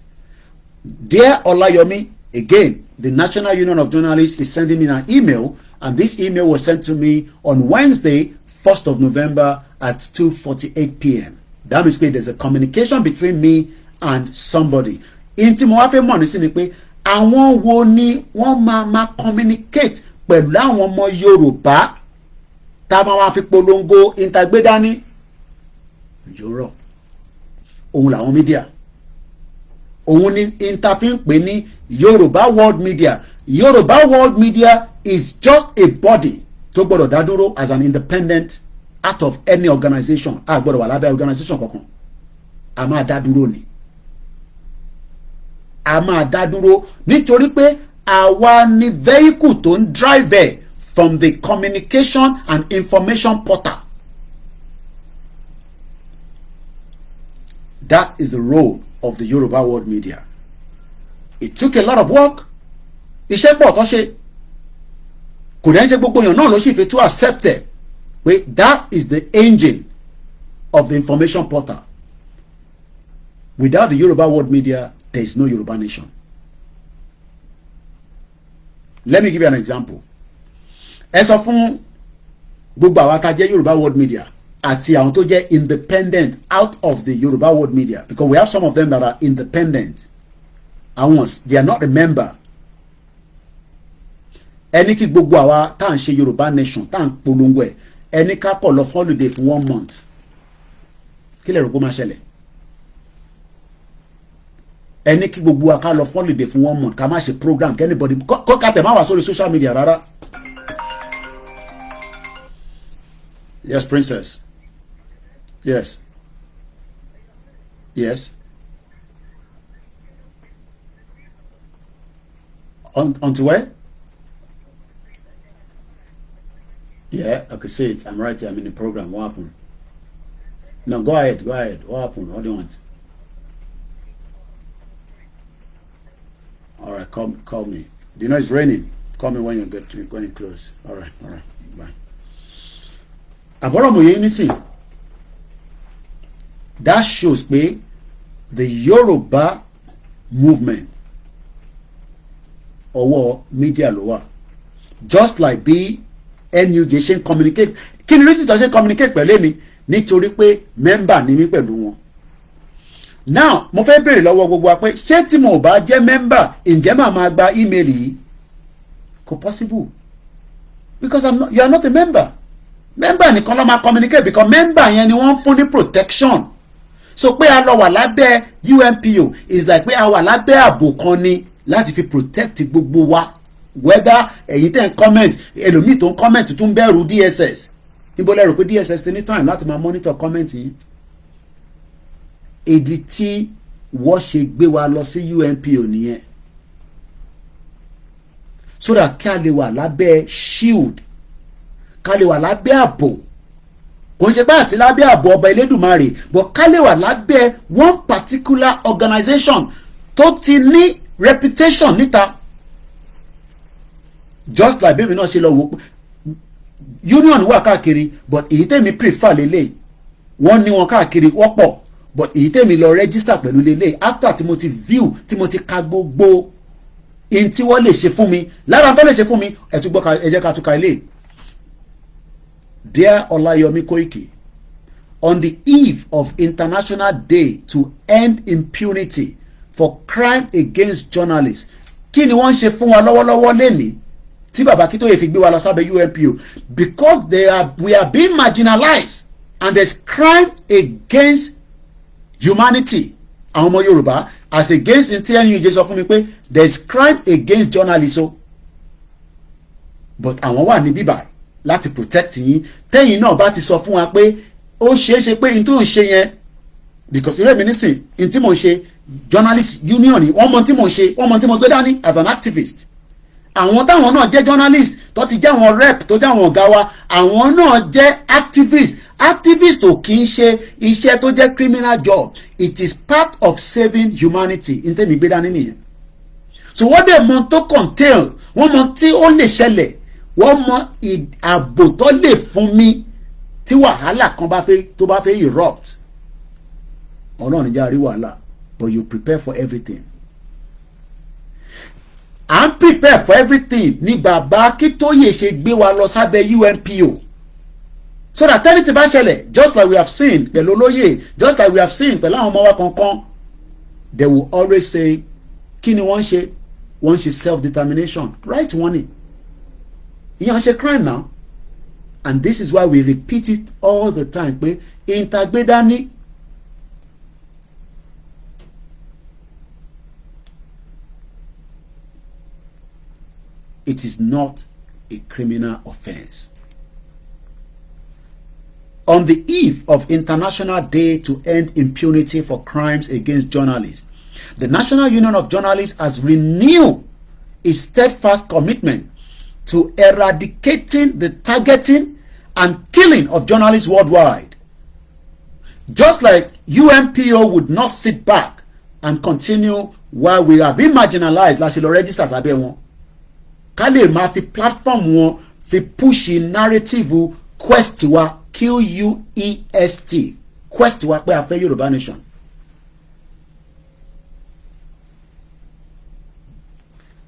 Dear Olayomi, again, the National Union of Journalists is sending me an email, and this email was sent to me on Wednesday, 1st of November at 2:48 p.m. That means there's a communication between me and somebody. Inti mo wá fẹ́ mọ̀ nísìn ni pé àwọn wo ni wọ́n máa communicate pẹ̀lú àwọn ọmọ Yorùbá tá a máa fi polongo ìtagbédání jọ̀rọ̀ òun làwọn media òun ni interfin pè ní Yorùbá World Media. Yorùbá World Media is just a body tó gbọ́dọ̀ dá dúró as an independent out of any organization. A gbọ́dọ̀ wà lábẹ́ organization kankan. A máa dá dúró ni. A máa dá dúró nítorí pé àwa ni vehicle tó ń drive from the communication and information portal. That is the role of the Yoruba World Media. It took a lot of work. Iṣẹ́ pọ̀ tó ṣe. Kò dẹ́n ṣe gbogbo èèyàn náà ló sì fi tó accept it. Wait, that is the engine of the information portal. Without the Yoruba World Media, there is no Yoruba nation. Let me give you an example. Ẹ sọ fún gbogbo àwọn tá jẹ́ Yoruba World Media àti àwọn tó jẹ́ independent out of the Yoruba World Media, because we have some of them that are independent. Àwọn they are not a member. Ẹni kí gbogbo àwa tá à ń ṣe Yoruba nation tá à ń polongo ẹ̀ ẹni ká kọ̀ lọ holiday for 1 month. Kí lè rò kó máa ṣẹlẹ̀? Ẹni kí gbogbo wa ká lọ holiday for 1 month ká má ṣe program kí anybody kó ká tẹ̀ má wá sórí social media rárá. Yes, princess. Yes. Yes. Onto where? Yeah, I could see it. I'm right here. I'm in the program. What happened? No, go ahead. Go ahead. What happened? What do you want? All right, call me. Do you know it's raining? Call me when you get when you close. All right, bye. Àbọ̀rọ̀ mo yé nísìn. That shows pé the Yoruba movement ọwọ́ media ló wà. Just like bí NUJ ṣe ń communicate. Kí ni reason tó ṣe ń communicate pẹ̀lú mi? Nítorí pé member ni mí pẹ̀lú wọn. Now mo fẹ́ béèrè lọ́wọ́ gbogbo wa pé ṣé tí mo bá jẹ́ member ǹjẹ́ màá máa gba email yìí? Kò possible because you are not a member. Member nìkan ló máa communicate because member yẹn ni wọ́n fún ní protection. So pé a lọ wà lábẹ́ UNPO is like pé a wà lábẹ́ ààbò kan ni láti fi protect gbogbo wa, whether ẹ̀yin tẹ́ ń comment ẹlòmíì tó ń comment tó ń bẹ̀rù DSS. Níbo lẹ rò pé DSS ti ní time láti máa monitor comment yìí? Èdè tí wọ́n ṣe gbé wa lọ sí UNPO nìyẹn, so that ká lè wà lábẹ́ shield, ká lè wà lábẹ́ ààbò. Kò ń ṣe pé àsí lábẹ́ ààbò ọba Elédùmarè, but ká lè wà lábẹ́ one particular organization tó ti ní reputation níta. Just like bẹ́ẹ̀ mi náà ṣe lọ wò union wà káàkiri, but èyí tèmi prefer lélẹ̀. Wọ́n ní wọn káàkiri wọ́pọ̀, but èyí tèmi lọ register pẹ̀lú lélẹ̀ after tí mo ti view, tí mo ti ka gbogbo in tí wọ́n lè ṣe fún mi. Lára tó lè ṣe fún mi, ẹ jẹ́ ká tún ka ilé. Dear Olayomi Koiki, on the eve of International Day to End Impunity for Crime Against Journalists, kí ni wọ́n ṣe fún wa lọ́wọ́lọ́wọ́ lẹ́ni tí bàbá Akíntóyè fi gbé wa lọ sábẹ́ UNPO? Because we are being marginalized and there's crime against humanity. Àwọn ọmọ Yorùbá as against NUJ sọ fún mi pé there's crime against journalists o, but àwọn wà ní bíbá láti protect yín. Tẹ́yìn náà bá ti sọ fún wa pé ó ṣeéṣe pé n tó ń ṣe yẹn, because irú èmi nísìn n tí mo ṣe journalist union ni wọ́n mọ tí mo ṣe, wọ́n mọ tí mo gbé dání as an activist. Àwọn táwọn náà jẹ́ journalist tó ti jẹ́ àwọn rep tó jẹ́ àwọn ọ̀gá wa, àwọn náà jẹ́ activist. Activist ò kì í ṣe iṣẹ́ tó jẹ́ criminal job, it is part of saving humanity. n tẹ́mi gbé dání nìyẹn. So wọ́n dẹ̀ mọ tó contain, wọ́n mọ tí ó lè ṣẹlẹ̀, wọ́n mọ ààbò tó lè fún mi tí wàhálà kan tó bá fẹ́ erupt. Ọlọ́run jẹ́ àrí wàhálà, but you prepare for everything. I'm prepared for everything ni bàbá Akíntóyè ṣe gbé wa lọ sábẹ́ UNPO. So that anything bá ṣẹlẹ̀, just like we have seen pẹ̀lú olóyè, just like we have seen pẹ̀lú àwọn ọmọ wa kankan, they will always say kí ni wọ́n ṣe? Wọ́n ṣe self-determination, right? Wọ́n ni ìyẹn ṣe crime now, and this is why we repeat it all the time pé ìntàgbédání it is not a criminal offense. On the eve of International Day to End Impunity for Crimes Against Journalists, the National Union of Journalists has renewed its steadfast commitment to eradicating the targeting and killing of journalists worldwide. Just like UNPO would not sit back and continue while we are being marginalized, láti lọ register sábẹ́ wọn. Ká lè máa fi platform wọn fi push narrative quest wa, QUEST, quest wa pé a fẹ́ Yorùbá nation.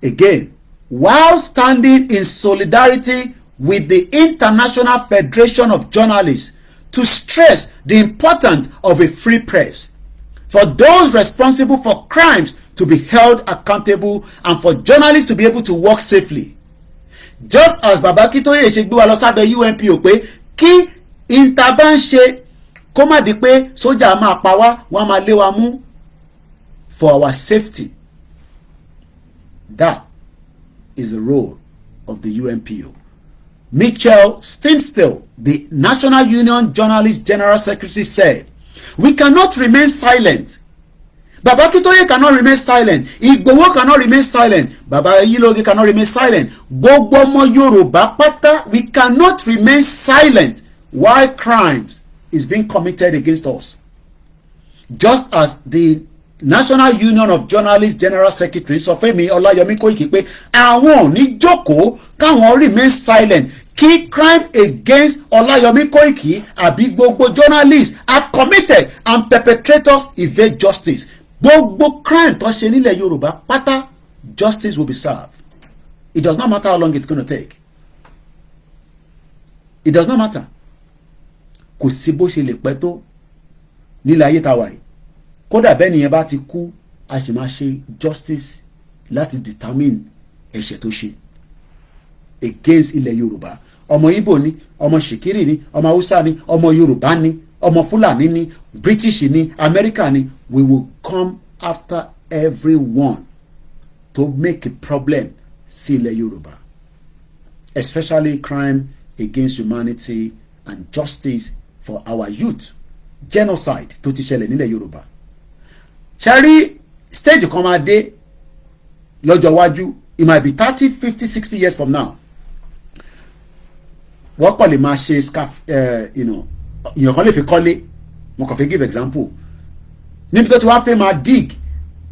Again, while standing in solidarity with the International Federation of Journalists to stress the importance of a free press, for those responsible for crimes to be held accountable, and for journalists to be able to work safely. Just as Baba Akíntóyè ṣe gbé wa lọ sábẹ́ UNPO pé kí ìta bá ń ṣe kó má di pé sójà máa pa wá, wọ́n máa lé wa mú, for our safety. That is the role of the UNPO. Mitchell Stinstel, the National Union Journalist General Secretary, said, "We cannot remain silent. Baba Akintoye cannot remain silent. Igboho cannot remain silent. Baba Ayiloge cannot remain silent. Gbogbo ọmọ Yorùbá pátá, we cannot remain silent while crimes is being committed against us." Just as the National Union of Journalists General Secretary Sọfẹ́mi Ọláyọmí Kóìkì pé àwọn ò ní jókòó káwọn remain silent kí crime against Ọláyọmí Kóìkì àbí gbogbo journalists are committed and perpetrators evade justice. Gbogbo crime tó ṣe nílẹ̀ Yorùbá pátá, justice will be served. It does not matter how long it's going to take. It does not matter. Kò sí bó ṣe lè pẹ́ tó nílẹ̀ ayé tá a wà yìí. Kódà bẹ́ẹ̀ nìyẹn bá ti kú, a sì máa ṣe justice láti determine ẹ̀ṣẹ̀ tó ṣe against ilẹ̀ Yorùbá. Ọmọ Ìgbò ni, ọmọ Ṣìkírì ni, ọmọ Haúsá ni, ọmọ Yorùbá ni, ọmọ Fúlàní ni, British ni, America ni. We will come after everyone to make a problem sí ilẹ̀ Yorùbá, especially crime against humanity and justice for our youth. Genocide tó ti ṣẹlẹ̀ nílẹ̀ Yorùbá. Ṣẹ́rí stage kan máa dé lọ́jọ́ iwájú, it might be 30, 50, 60 years from now. Wọ́n kọ́ lè máa ṣe scarf, ìyàn kan lè fi kọ́lé, mo kàn fi give example. Níbi tó ti wá fẹ́ máa dig,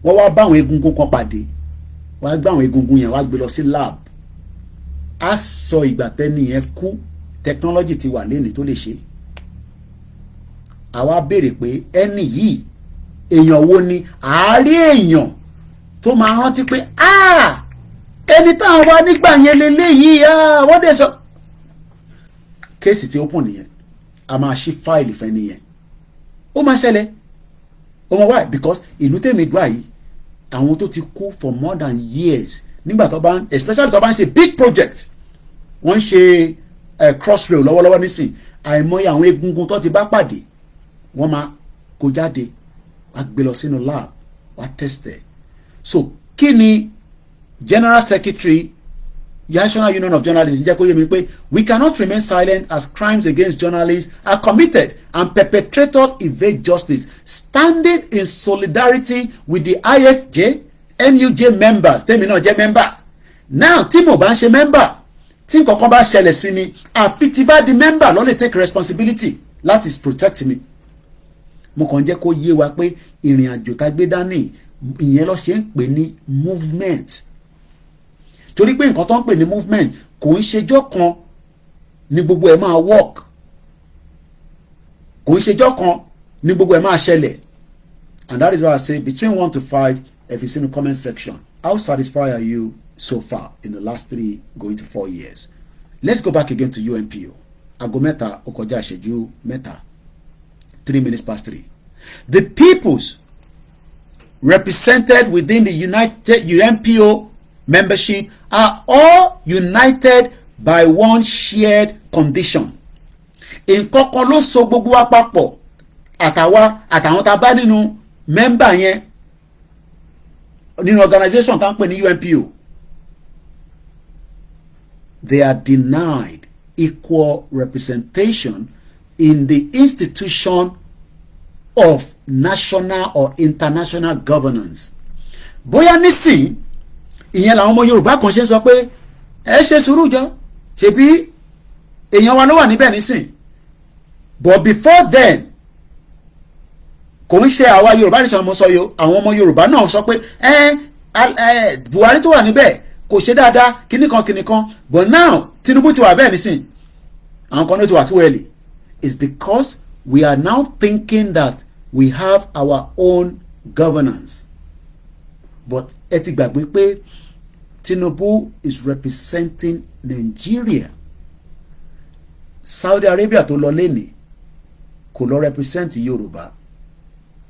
wọ́n wá bá àwọn egungun kan pàdé, wọ́n á gbé àwọn egungun yẹn wá gbé lọ sí lab. Á sọ ìgbà tẹ́ni yẹn kú, technology ti wà lẹ́ni tó lè ṣe. Àwa béèrè pé ẹni yìí èèyàn wo ni, àárí èèyàn tó máa rántí pé ẹni táwọn wá nígbà yẹn leléyìí wọ́n dẹ̀ sọ. Kéèsì tí ó pọ̀ nìyẹn, a máa ṣí fáìlì fẹ́ nìyẹn. Ó máa ṣẹlẹ̀. Ó mọ̀ why? Because ìlú tèmi dùn àyí, àwọn tó ti kú for more than years nígbà tó bá ń, especially tó bá ń ṣe big project, wọ́n ń ṣe crossrail lọ́wọ́lọ́wọ́ nísìn, àìmọye àwọn egungun tó ti bá pàdé, wọ́n máa kó jáde, wá gbé lọ sínú lab, wá test. So kí ni General Secretary National Union of Journalists jẹ́ kó yé mi pé we cannot remain silent as crimes against journalists are committed and perpetrators evade justice, standing in solidarity with the IFJ, NUJ members. Tèmi náà jẹ́ member. Now tí mo bá ń ṣe member, tí nǹkankan bá ṣẹlẹ̀ sí mi, àfi tí bá di member ló lè take responsibility láti protect me. Mo kàn jẹ́ kó yé wa pé ìrìn àjò tá gbé dání ìyẹn ló ṣe ń pè ní movement. Torí pé nǹkan tó ń pè ní movement kò ń ṣejọ́ kan ní gbogbo ẹ̀ máa work, kò ń ṣejọ́ kan ní gbogbo ẹ̀ máa ṣẹlẹ̀. And that is why I say between 1 to 5, if it's in the comment section, how satisfied are you so far in the last 3 going to 4 years? Let's go back again to UNPO. Aago mẹ́ta ó kọjá ìṣẹ́jú mẹ́ta, 3 minutes past 3. The peoples represented within the United UNPO membership are all united by one shared condition. Nǹkan kan ló so gbogbo wa papọ̀, àtàwọn tá a bá nínú member yẹn nínú organization tá ń pè ní UNPO. They are denied equal representation in the institution of national or international governance. Bóyá nísìn ìyẹn làwọn ọmọ Yorùbá kan ṣe ń sọ pé ẹ ṣe sùúrù jọ, ṣebí èèyàn wa ló wà níbẹ̀ nísìn. But before then, kò ń ṣe àwa Yorùbá nìṣẹ́ ọmọ sọ yo, àwọn ọmọ Yorùbá náà sọ pé Buhari tó wà níbẹ̀ kò ṣe dáadáa kíníkan. But now Tinubu ti wà bẹ́ẹ̀ nísìn, àwọn kan ló ti wà too early. It's because we are now thinking that we have our own governance. But ẹ ti gbàgbé pé Tinubu is representing Nigeria. Saudi Arabia tó lọ lẹ́nìí kò lọ represent Yorùbá,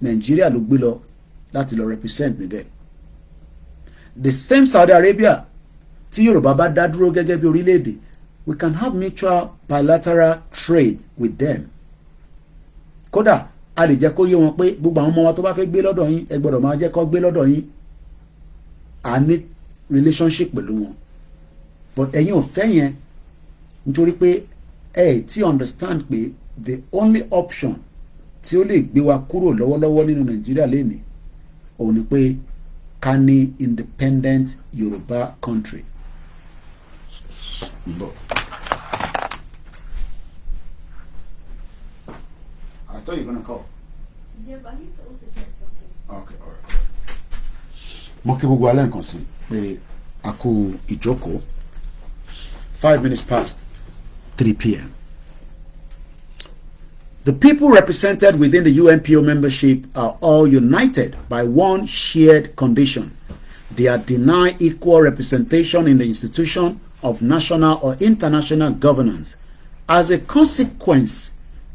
Nigeria ló gbé lọ láti lọ represent níbẹ̀. The same Saudi Arabia tí Yorùbá bá dá dúró gẹ́gẹ́ bí orílẹ̀-èdè, we can have mutual bilateral trade with them. Kódà a lè jẹ́ kó yé wọn pé gbogbo àwọn ọmọ wa tó bá fẹ́ gbé lọ́dọ̀ yín ẹ gbọ́dọ̀ máa jẹ́ kó gbé lọ́dọ̀ yín. A ní relationship pẹ̀lú wọn. But ẹ̀yin ò fẹ́ yẹn. nítorí pé tí understand pé the only option tí ó lè gbé wa kúrò lọ́wọ́lọ́wọ́ nínú Nàìjíríà lénìí òun ni pé ká ní independent Yorùbá country. I thought you were gonna call. Yeah, but I need to also check something. Okay, all right. Mo kí gbogbo alẹ́ nǹkan sí pé a kú ìjókòó 5 minutes past 3 p.m. The people represented within the UNPO membership are all united by one shared condition. They are denied equal representation in the institution of national or international governance. As a consequence,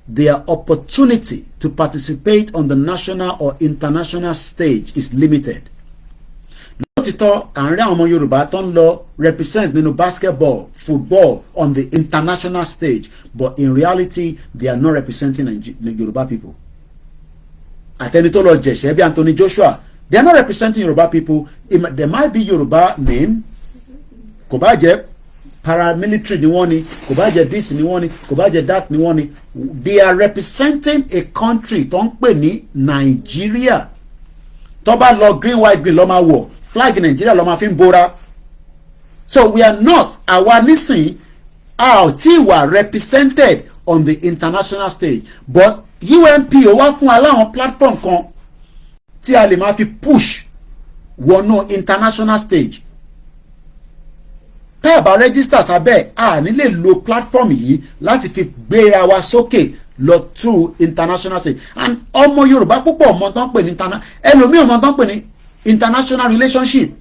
their opportunity to participate on the national or international stage is limited. Lótìtọ́ àárín àwọn ọmọ Yorùbá tó ń lọ represent nínú basketball, football on the international stage, but in reality they are not representing the Yoruba people. Àtẹni tó lọ jẹ̀ṣẹ́ bí Anthony Joshua, they are not representing Yoruba people. There might be Yoruba name, kò bá jẹ́ paramilitary ni wọ́n ni, kò bá jẹ́ this ni wọ́n ni, kò bá jẹ́ that ni wọ́n ni. They are representing a country tó ń pè ní Nigeria. Tó bá lọ green white green ló máa wọ̀, flag Nigeria ló máa fi ń bora. So we are not, àwa nísìn a ò tí wà represented on the international stage, but UNPO wá fún aláwọn platform kan tí a lè máa fi push wọnú international stage. Tá a bá register sábẹ́ a ní lè lo platform yìí láti fi gbéra wa sókè lọ through international stage. And ọmọ Yorùbá púpọ̀ ọmọ tó ń pè ní ẹlòmíì ọmọ tó ń pè ní international relationship.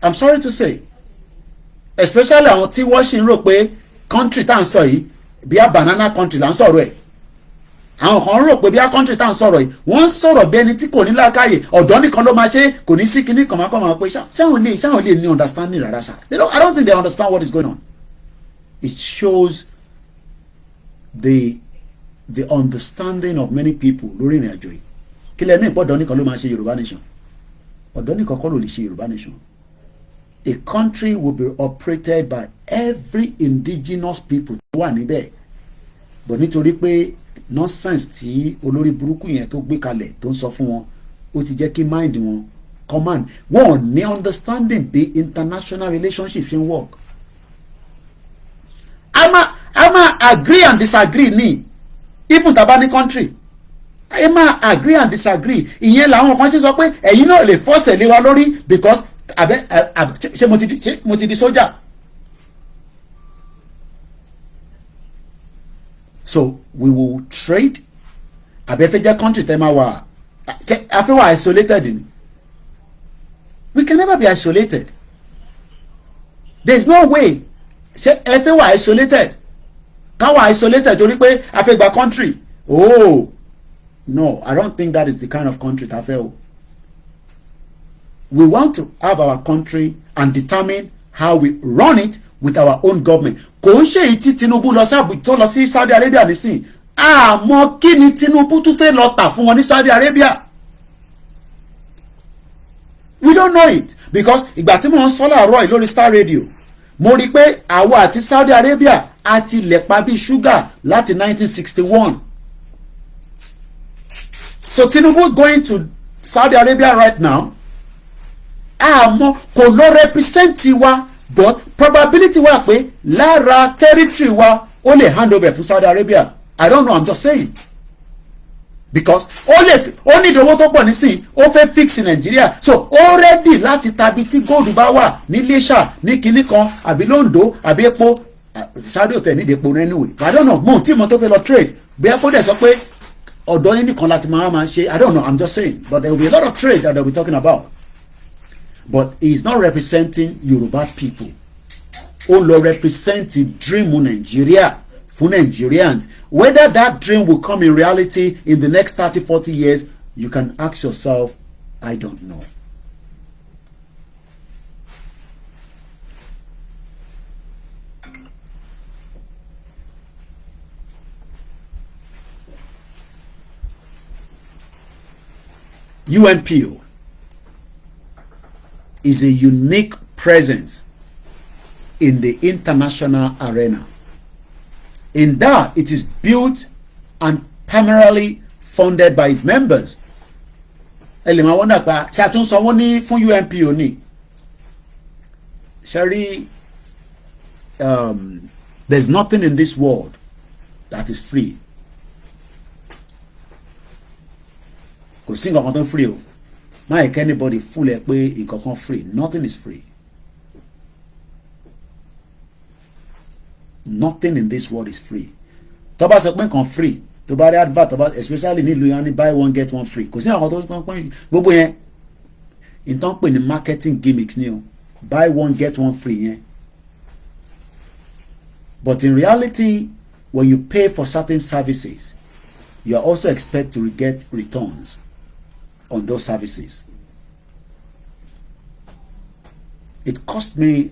I'm sorry to say, especially àwọn tí wọ́n ṣì ń rò pé country tá à ń sọ yìí bí a banana country là ń sọ̀rọ̀ ẹ̀. Àwọn kan rò pé bí a country tá à ń sọ̀rọ̀ yìí wọ́n ń sọ̀rọ̀ bí ẹni tí kò ní làákàyè, ọ̀dọ́ nìkan ló máa ṣe, kò ní sí kíní kan máa kọ́ máa pé ṣáwọn lè ní understanding rárá ṣá. I don't think they understand what is going on. It shows the understanding of many people lórí ìrìn àjò yìí. Kí lẹ́mí ìpọ́dọ̀ nìkan ló máa ṣe Yorùbá nation. Ọ̀dọ́ nìkan kọ́ ló lè ṣe Yorùbá nation. A country will be operated by every indigenous people tó wà níbẹ̀. But nítorí pé nonsense tí olórí burúkú yẹn tó gbé kalẹ̀ tó ń sọ fún wọn, ó ti jẹ́ kí mind wọn command. Wọ́n ní understanding bí international relationship ṣe ń work. A máa agree and disagree ní even tá bá ní country. A máa agree and disagree. Ìyẹn làwọn kan ṣe sọ pé ẹ̀yin náà lè force lé wa lórí because ṣé mo ti di sójà. So we will trade. Àbẹ́fẹ́ jẹ́ country tẹ́ máa wà. Àfẹ́ wà isolated ni. We can never be isolated. There is no way. Ṣé ẹfẹ́ wà isolated? Ká wà isolated torí pé àfẹ́ gba country. Oh no, I don't think that is the kind of country tá fẹ́ o. We want to have our country and determine how we run it with our own government. Kò ń ṣe èyí tí Tinubu lọ sí Saudi Arabia nísìn. Àmọ́ kí ni Tinubu tún fẹ́ lọ tà fún wọn ní Saudi Arabia? We don't know it because ìgbà tí mo ń sọ láàárọ̀ yìí lórí Star Radio mo rí i pé àwa àti Saudi Arabia a ti lẹ̀pa bí ṣúgà láti 1961. So Tinubu going to Saudi Arabia right now, àmọ́ kò lọ represent wa, but probability wà pé lára territory wa ó lè hand over fún Saudi Arabia. I don't know, I'm just saying. Because ó ní ìdówó tó pọ̀ nísìn, ó fẹ́ fix Nigeria. So ó ready láti tàbí tí gold bá wà ní Iléṣà ní kinní kan àbí Lóńdó àbí epo. Saudi hotel ní epo anyway. But I don't know, mo tí mo tó fẹ́ lọ trade. Bí ẹ kó dẹ̀ sọ pé ọ̀dọ́ yín nìkan láti máa ṣe. I don't know, I'm just saying. But there will be a lot of trade that they'll be talking about. But he is not representing Yoruba people. Ó lọ represent the dream of Nigeria for Nigerians. Whether that dream will come in reality in the next 30-40 years, you can ask yourself, I don't know. UNPO is a unique presence in the international arena. In that, it is built and primarily funded by its members. Ẹlẹ́mọ̀ àwọn dàgbà ṣe àtúnṣanwó ní fún UNPO ní. Sherry, there's nothing in this world that is free. Kò sí nǹkan kan tó free o. Má yẹ kí anybody fool ẹ pé nǹkan kan free. Nothing is free. Nothing in this world is free. Tó bá sọ pé nǹkan free, tó bá rí advert, tó bá especially nílùú yẹn ní buy one get one free. Kò sí nǹkan tó pọ́n gbogbo yẹn. Ìtàn pè ní marketing gimmicks ni o. Buy one get one free yẹn. But in reality, when you pay for certain services, you are also expected to get returns on those services. It cost me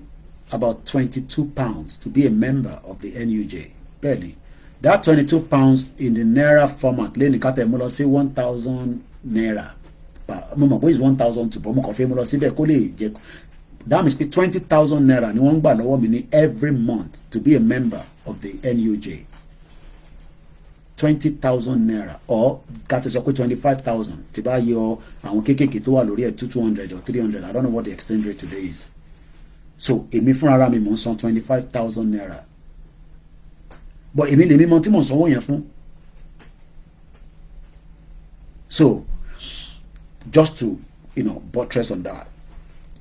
about £22 to be a member of the NUJ. Barely. That £22 in the Naira format, lẹ́nu kátà mo lọ sí 1,000 Naira. Mo mọ̀ pé is 1,000 to bọ̀ mo kàn fẹ́ mo lọ síbẹ̀ kó lè jẹ́. That means 20,000 Naira ni wọ́n gbà lọ́wọ́ mi ní every month to be a member of the NUJ. 20,000 Naira or ká ti sọ pé 25,000 tí bá yọ àwọn kéékèèké tó wà lórí ẹ̀ 200 or 300. I don't know what the exchange rate today is. So èmi fúnra ara mi mò ń san 25,000 Naira. But èmi lèmi mọ tí mò ń sanwó yẹn fún. So just to buttress on that.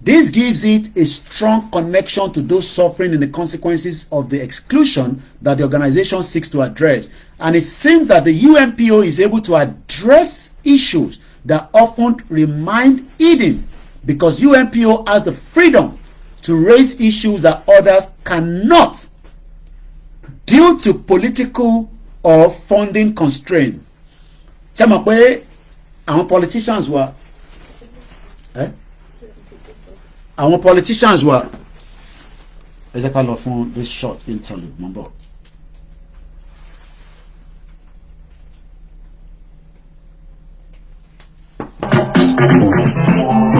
This gives it a strong connection to those suffering in the consequences of the exclusion that the organization seeks to address. And it seems that the UNPO is able to address issues that often remain hidden because UNPO has the freedom to raise issues that others cannot due to political or funding constraints. Ṣé mọ̀ pé àwọn politicians were àwọn politicians were ẹ jẹ́ ká lọ fún this short interlude mọ́ bọ̀.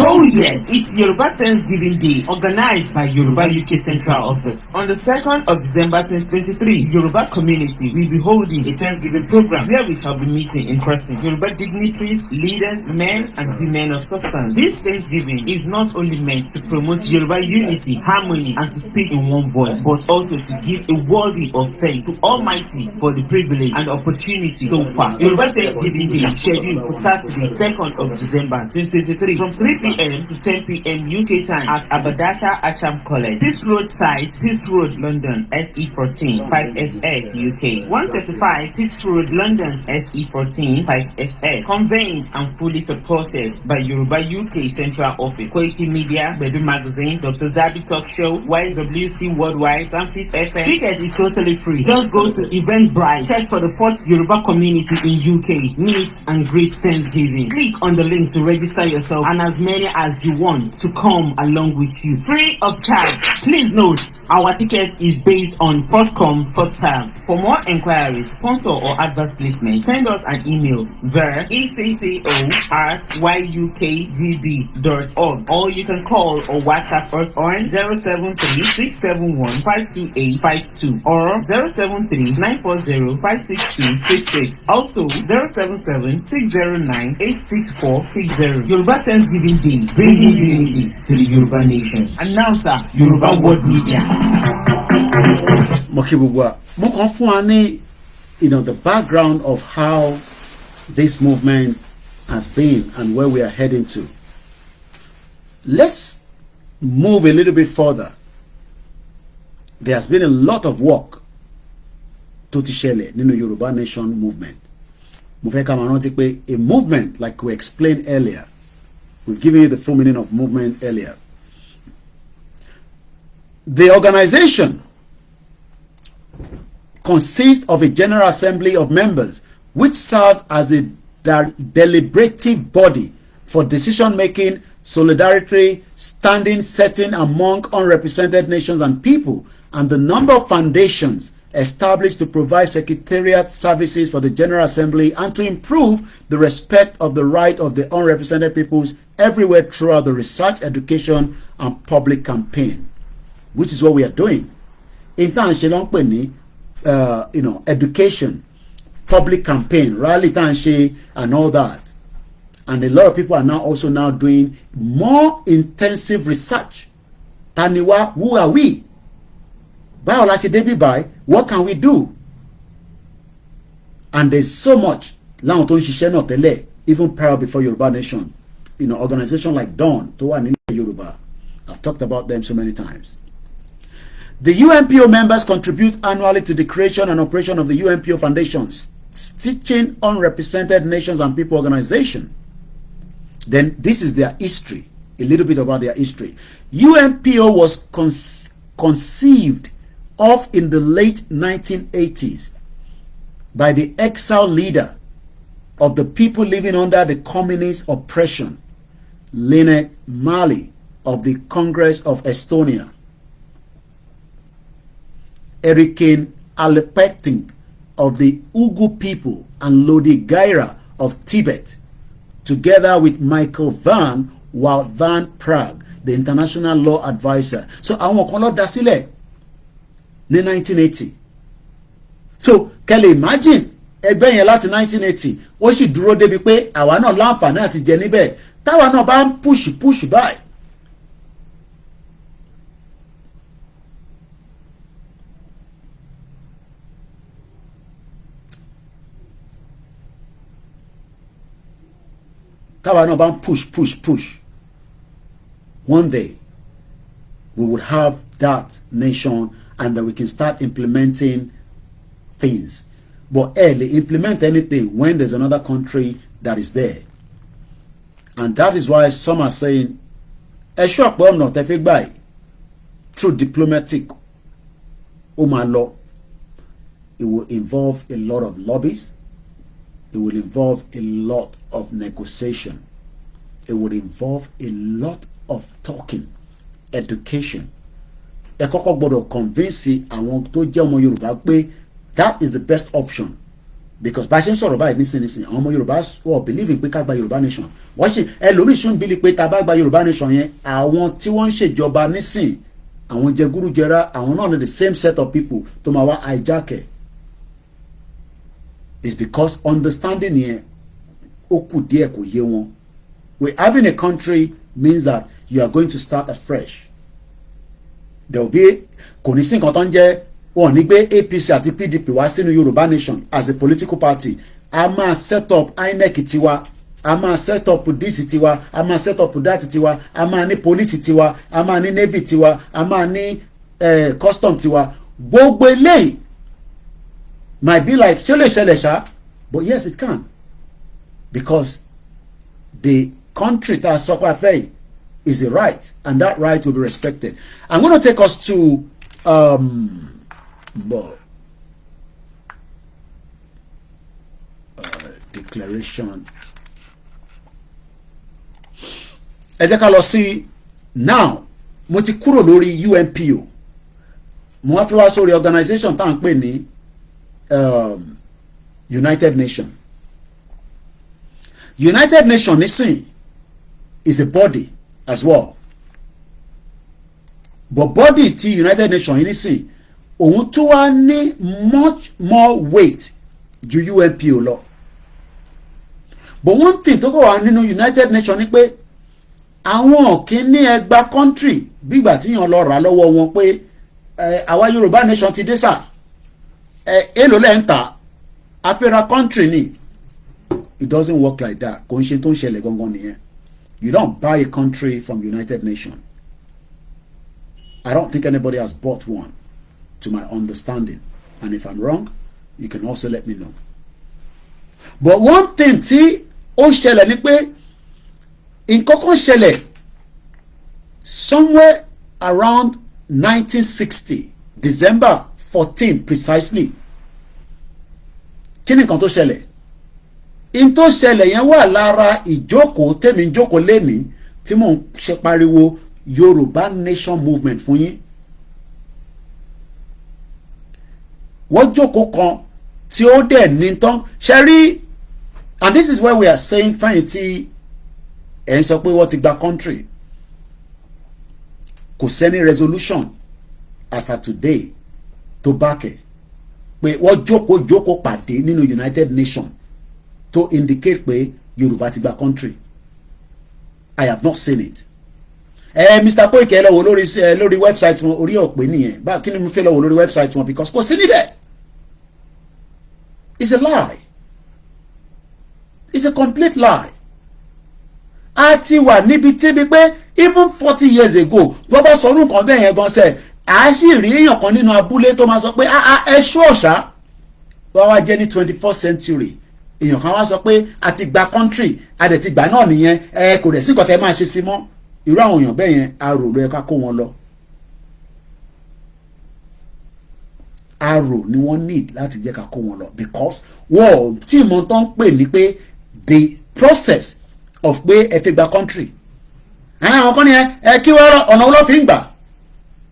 Oh yes, it's Yoruba Thanksgiving Day, organized by Yoruba UK Central Office. On the 2nd of December 2023, Yoruba community will be holding a Thanksgiving program where we shall be meeting in person Yoruba dignitaries, leaders, men and women of substance. This Thanksgiving is not only meant to promote Yoruba unity, harmony and to speak in one voice, but also to give a worthy of thanks to Almighty for the privilege and opportunity so far. Yoruba Thanksgiving Day scheduled for Saturday, 2nd of December 2023 from 3 p.m. to 10 p.m. UK time at Abadasha Asham College. This road site, Pitts Road, London, SE14 5SF UK. 135 Pitts Road, London, SE14 5SF. Convened and fully supported by Yoruba UK Central Office, Quality Media, Bedu Magazine, Dr. Zabi Talk Show, YWC Worldwide, Sanfis FM. Tickets is totally free. Just go to Eventbrite, check for the first Yoruba community in UK. Meet and greet Thanksgiving. Click on the link to register yourself and as many as you want to come along with you, free of charge. Please note, our ticket is based on first come, first serve. For more enquiries, sponsor or advert placement, send us an email via ecco@yukgb.org, or you can call or WhatsApp us on 073-671-52852 or 073-940-56266. Also 077-609-86460. Yoruba Thanksgiving Day, bringing unity to the Yoruba nation. Announcer, Yoruba World Media. Mokibugwa, mo kàn fún wa ní the background of how this movement has been and where we are heading to. Let's move a little bit further. There has been a lot of work tó ti ṣẹlẹ̀ nínú Yoruba Nation movement. Mo fẹ́ ká máa rántí pé a movement, like we explained earlier, we've given you the full meaning of movement earlier. The organization consists of a general assembly of members which serves as a deliberative body for decision making, solidarity, standing, setting among unrepresented nations and people, and the number of foundations established to provide secretariat services for the General Assembly and to improve the respect of the right of the unrepresented peoples everywhere throughout the research, education, and public campaign. which is what we are doing. In tá à ń ṣe ló ń pè ní education, public campaign, rally tá à ń ṣe and all that. And a lot of people are now also now doing more intensive research. Taniwa, who are we? Báwo la ṣe débi báyìí? What can we do? And there's so much láwọn tó ń ṣiṣẹ́ náà tẹ́lẹ̀, even prior before Yoruba Nation, organization like Dawn tó wà nílẹ̀ Yoruba. I've talked about them so many times. The UNPO members contribute annually to the creation and operation of the UNPO Foundation, teaching unrepresented nations and people organization. Then this is their history, a little bit about their history. UNPO was conceived of in the late 1980s by the exiled leader of the people living under the communist oppression, Lene Mali of the Congress of Estonia, Erikin Alepekting of the Ugu people, and Lodi Gaira of Tibet, together with Michael Van Prague, the international law advisor. So àwọn kan ló dá sílẹ̀ ní 1980. So can you imagine ẹgbẹ́ yẹn láti 1980 ó sì dúró débi pé àwa náà láǹfààní àti jẹ níbẹ̀ táwa náà bá ń push báyìí. Táwa náà bá ń push. One day we will have that nation, and then we can start implementing things. But early implement anything when there's another country that is there. And that is why some are saying, through diplomatic law, it will involve a lot of lobbies. It will involve a lot of negotiation. It would involve a lot of talking, education. Ẹ kọ́kọ́ gbọ́dọ̀ convince àwọn tó jẹ́ ọmọ Yorùbá pé that is the best option, because bá ṣe ń sọ̀rọ̀ báyìí nísinsìnyí àwọn ọmọ Yorùbá wọ́n believe pé ká gba Yorùbá nation. Wọ́n ṣe ẹlòmíì ṣùn bíi pé tá a bá gba Yorùbá nation yẹn àwọn tí wọ́n ń ṣèjọba nísìn àwọn jẹgúrújẹrá àwọn náà ní the same set of people tó máa wá hijack ẹ̀. It's because understanding yẹn ó kù díẹ̀ kò yé wọn. We having a country means that you are going to start afresh. There will be kò ní sí nǹkan tó ń jẹ́ wọn ní gbé APC àti PDP wá sínú Yorùbá nation as a political party. A máa set up INEC tiwa, a máa set up this tiwa, a máa set up that tiwa, a máa ní police tiwa, a máa ní navy tiwa, a máa ní custom tiwa. Gbogbo eléyìí might be like ṣẹlẹ̀ ṣá, but yes it can, because the country tá a sọ pé a fẹ́ is a right, and that right will be respected. I'm going to take us to declaration. Ẹ jẹ́ ká lọ sí now. Mo ti kúrò lórí UNPO, mo wá fi wá sórí organization tá à ń pè ní United Nations. United Nations nísìn is a body as well, but body ti United Nations yìí nísìn òun tún wá ní much more weight ju UNPO lọ. But one thing tó kọ̀ wá nínú United Nations ni pé àwọn kì í ní ẹgbàá country bígbà tí yàn lọ rà lọ́wọ́ wọn pé àwa Yorùbá nation ti dé sà èlò lẹ́ǹtà àfẹ́ra country ni. It doesn't work like that. Kò ń ṣe tó ń ṣẹlẹ̀ gangan nìyẹn. You don't buy a country from United Nations. I don't think anybody has bought one, to my understanding. And if I'm wrong, you can also let me know. But one thing tí ó ṣẹlẹ̀ ni pé nǹkan kan ṣẹlẹ̀ somewhere around 1960, December 14 precisely. Kí ni nǹkan tó ṣẹlẹ̀? In tó ṣẹlẹ̀ yẹn wà lára ìjókòó tèmi ń jókòó lẹ́ni tí mò ń ṣe pariwo Yorùbá Nation movement fún yín. Wọ́n jókòó kan tí ó dẹ̀ ní tán ṣe rí, and this is where we are saying fẹ́yìn tí ẹ̀ ń sọ pé wọ́n ti gba country, kò sẹ́ni resolution as of today tó bákẹ́ pé wọ́n jókòó pàdé nínú United Nations to indicate pé Yorùbá ti gba country. I have not seen it. Mr. Koiki ẹ lọ wò lórí website wọn orí ọ̀pẹ nìyẹn bá kí ni mo fẹ́ lọ wò lórí website wọn because kò sí níbẹ̀. It's a lie. It's a complete lie. A ti wà níbi tíbi pé even 40 years ago bọ́bọ́ sọ̀rọ̀ nǹkan bẹ́ẹ̀ yẹn gan sẹ́ a sì rí èèyàn kan nínú abúlé tó máa sọ pé ẹ ṣú ọ̀ṣá wọ́n wá jẹ́ ní 21st century èèyàn kan wá sọ pé a ti gba country a dẹ̀ ti gbà náà nìyẹn kò dẹ̀ sí nǹkan tẹ́ máa ṣe sí mọ́ irú àwọn èèyàn bẹ́ẹ̀ yẹn arò ló yẹ ká kó wọn lọ. Arò ni wọ́n need láti jẹ́ ká kó wọn lọ because wọ́n tí mo tán pè ní pé the process of pé ẹ fi gba country àwọn kan ní kí wọ́n ọ̀nà wo ló fi ń gbà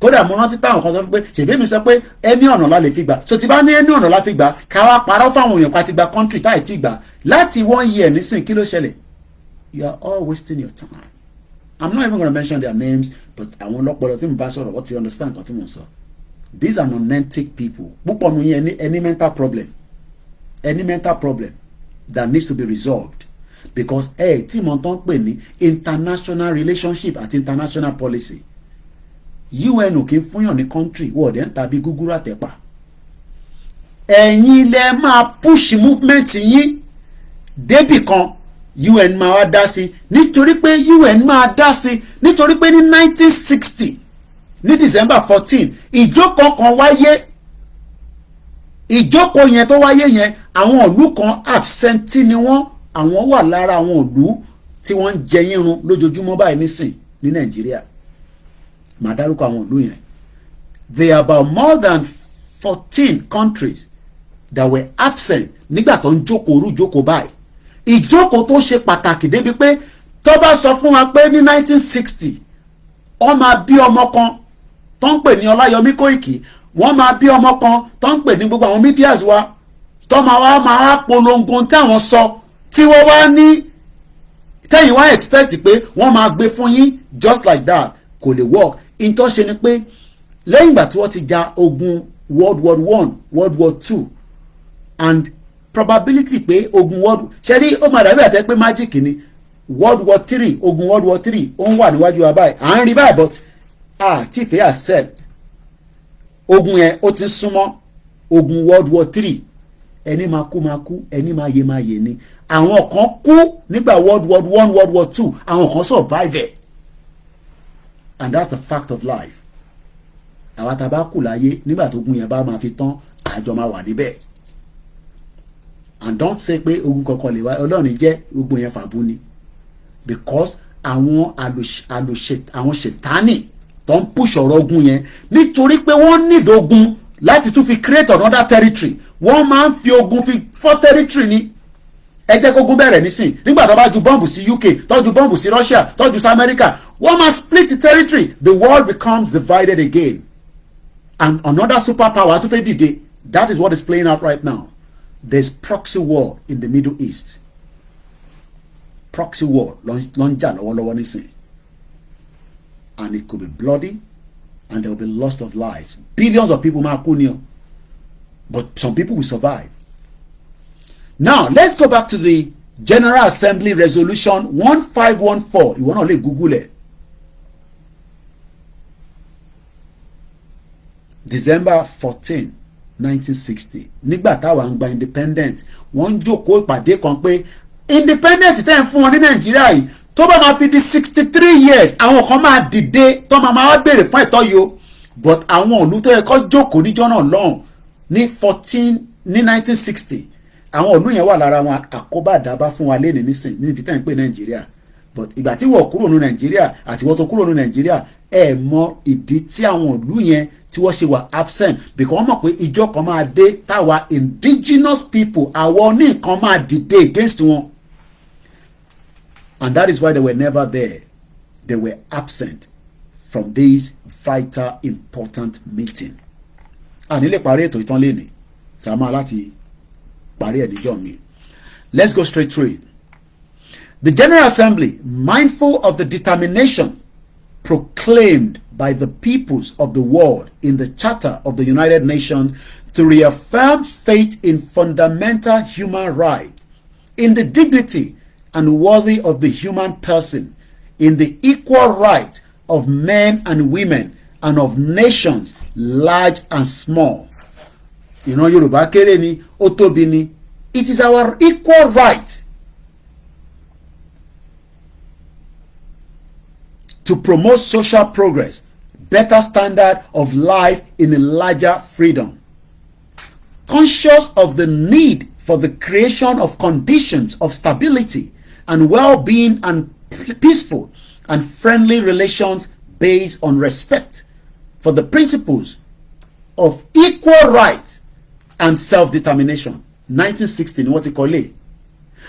kódà mo rántí táwọn kan sọ pé ṣèbí mi sọ pé ẹni ọ̀nà la lè fi gbà so tí bá ní ẹni ọ̀nà la fi gbà ká wá parọ́ fáwọn èèyàn pa ti gba country táì tí gbà láti 1 year nísìn kí ló ṣẹlẹ̀ you are all wasting your time. I'm not even going to mention their names but àwọn ọlọ́pọlọ tí mo bá sọ̀rọ̀ what you understand kan tí mo sọ these are non-entity people púpọ̀ nu yẹn any mental problem that needs to be resolved because tí mo tán pè ní international relationship àti international policy UN ò kí ń fúnyàn ní country wọ́ọ̀dẹ̀ ń tàbí gúgúrú àtẹ̀pà ẹ̀yin lẹ máa push movement yín débì kan UN máa wá dá sí nítorí pé UN máa dá sí nítorí pé ní 1960 ní December 14 ìjókòó kan wáyé ìjókòó yẹn tó wáyé yẹn àwọn ìlú kan absentee ni wọ́n àwọn wà lára àwọn ìlú tí wọ́n ń jẹ yírun lójoojúmọ́ báyìí nísìn ní Nàìjíríà màá dárúkọ àwọn ìlú yẹn there are about more than 14 countries that were absent nígbà tó ń jókòó orú jókòó báyìí ìjókòó tó ṣe pàtàkì débi pé tó bá sọ fún wa pé ní 1960 wọ́n máa bí ọmọ kan tó ń pè ní Ọláyọmí Kóìkì wọ́n máa bí ọmọ kan tó ń pè ní gbogbo àwọn medias wa tó máa polongo táwọn sọ tí wọ́n wá ní tẹ́yìn wá expect pé wọ́n máa gbé fún yín just like that kò lè work in tó ṣe ni pé lẹ́yìn ìgbà tí wọ́n ti ja ogun World War I World War II and probability pé ogun world ṣe rí ó máa dàbí àtẹ́ pé magic ni World War III ogun World War III ó ń wà níwájú wa báyìí à ń rí báyìí but tí ìfẹ́ accept ogun yẹn ó ti súnmọ́ ogun World War III ẹni máa kú ẹni máa yè ni àwọn kan kú nígbà World War I World War II àwọn kan survive it and that's the fact of life àwa tá bá kù láyé nígbà tó ogun yẹn bá máa fi tán àjọ máa wà níbẹ̀ and don't say pé ogun kankan lè wá Ọlọ́run jẹ́ ogun yẹn fàbú ni because àwọn àwọn ṣètánì tó ń push ọ̀rọ̀ ogun yẹn nítorí pé wọ́n need ogun láti tún fi create another territory wọ́n máa ń fi ogun fi fọ́ territory ni ẹ jẹ́ kógun bẹ̀rẹ̀ nísìn nígbà tó bá ju bọ́ǹbù sí UK tó ju bọ́ǹbù sí Russia tó ju sí America wọ́n máa split the territory the world becomes divided again and another superpower tún fẹ́ dìde that is what is playing out right now. There's proxy war in the Middle East. Proxy war ló ń jà lọ́wọ́lọ́wọ́ nísìn. And it could be bloody and there will be loss of lives. Billions of people máa kú ni o. But some people will survive. Now, let's go back to the General Assembly Resolution 1514. You want to Google it. December 14. 1960 nígbà táwa ń gba independent wọ́n ń jókòó ìpàdé kan pé independent tẹ́ ń fún wọn ní Nàìjíríà yìí tó bá máa fi di 63 years àwọn kan máa dìde tó máa béèrè fún ẹ̀tọ́ yìí o but àwọn ìlú tó yẹ kó jókòó níjọ́ náà lọ́hùn ní 1960 àwọn ìlú yẹn wà lára wọn àkóbá àdábá fún wa lẹ́nu nísìn níbi tẹ́ ń pè Nàìjíríà but ìgbà tí wọ́n kúrò ní Nàìjíríà àti wọ́n tó kúrò ní Nàìjíríà ẹ̀ mọ ìdí tí àwọn ìlú yẹn tí wọ́n ṣe wà absent because wọ́n mọ̀ pé ìjọ kan máa dé táwa indigenous people àwọn ní nǹkan máa dìde against wọn and that is why they were never there they were absent from this vital important meeting and ilé parí ètò ìtàn lẹ́nìí sàmà láti parí ẹ̀ níjọ́ mi let's go straight through it. The General Assembly, mindful of the determination proclaimed by the peoples of the world in the Charter of the United Nations to reaffirm faith in fundamental human rights, in the dignity and worthy of the human person, in the equal right of men and women and of nations large and small. You know, Yoruba kere ni, ó tóbi ni. It is our equal right to promote social progress, better standard of life in a larger freedom. Conscious of the need for the creation of conditions of stability and well-being and peaceful and friendly relations based on respect for the principles of equal rights and self-determination. 1960 ni wọ́n ti kọ́lé.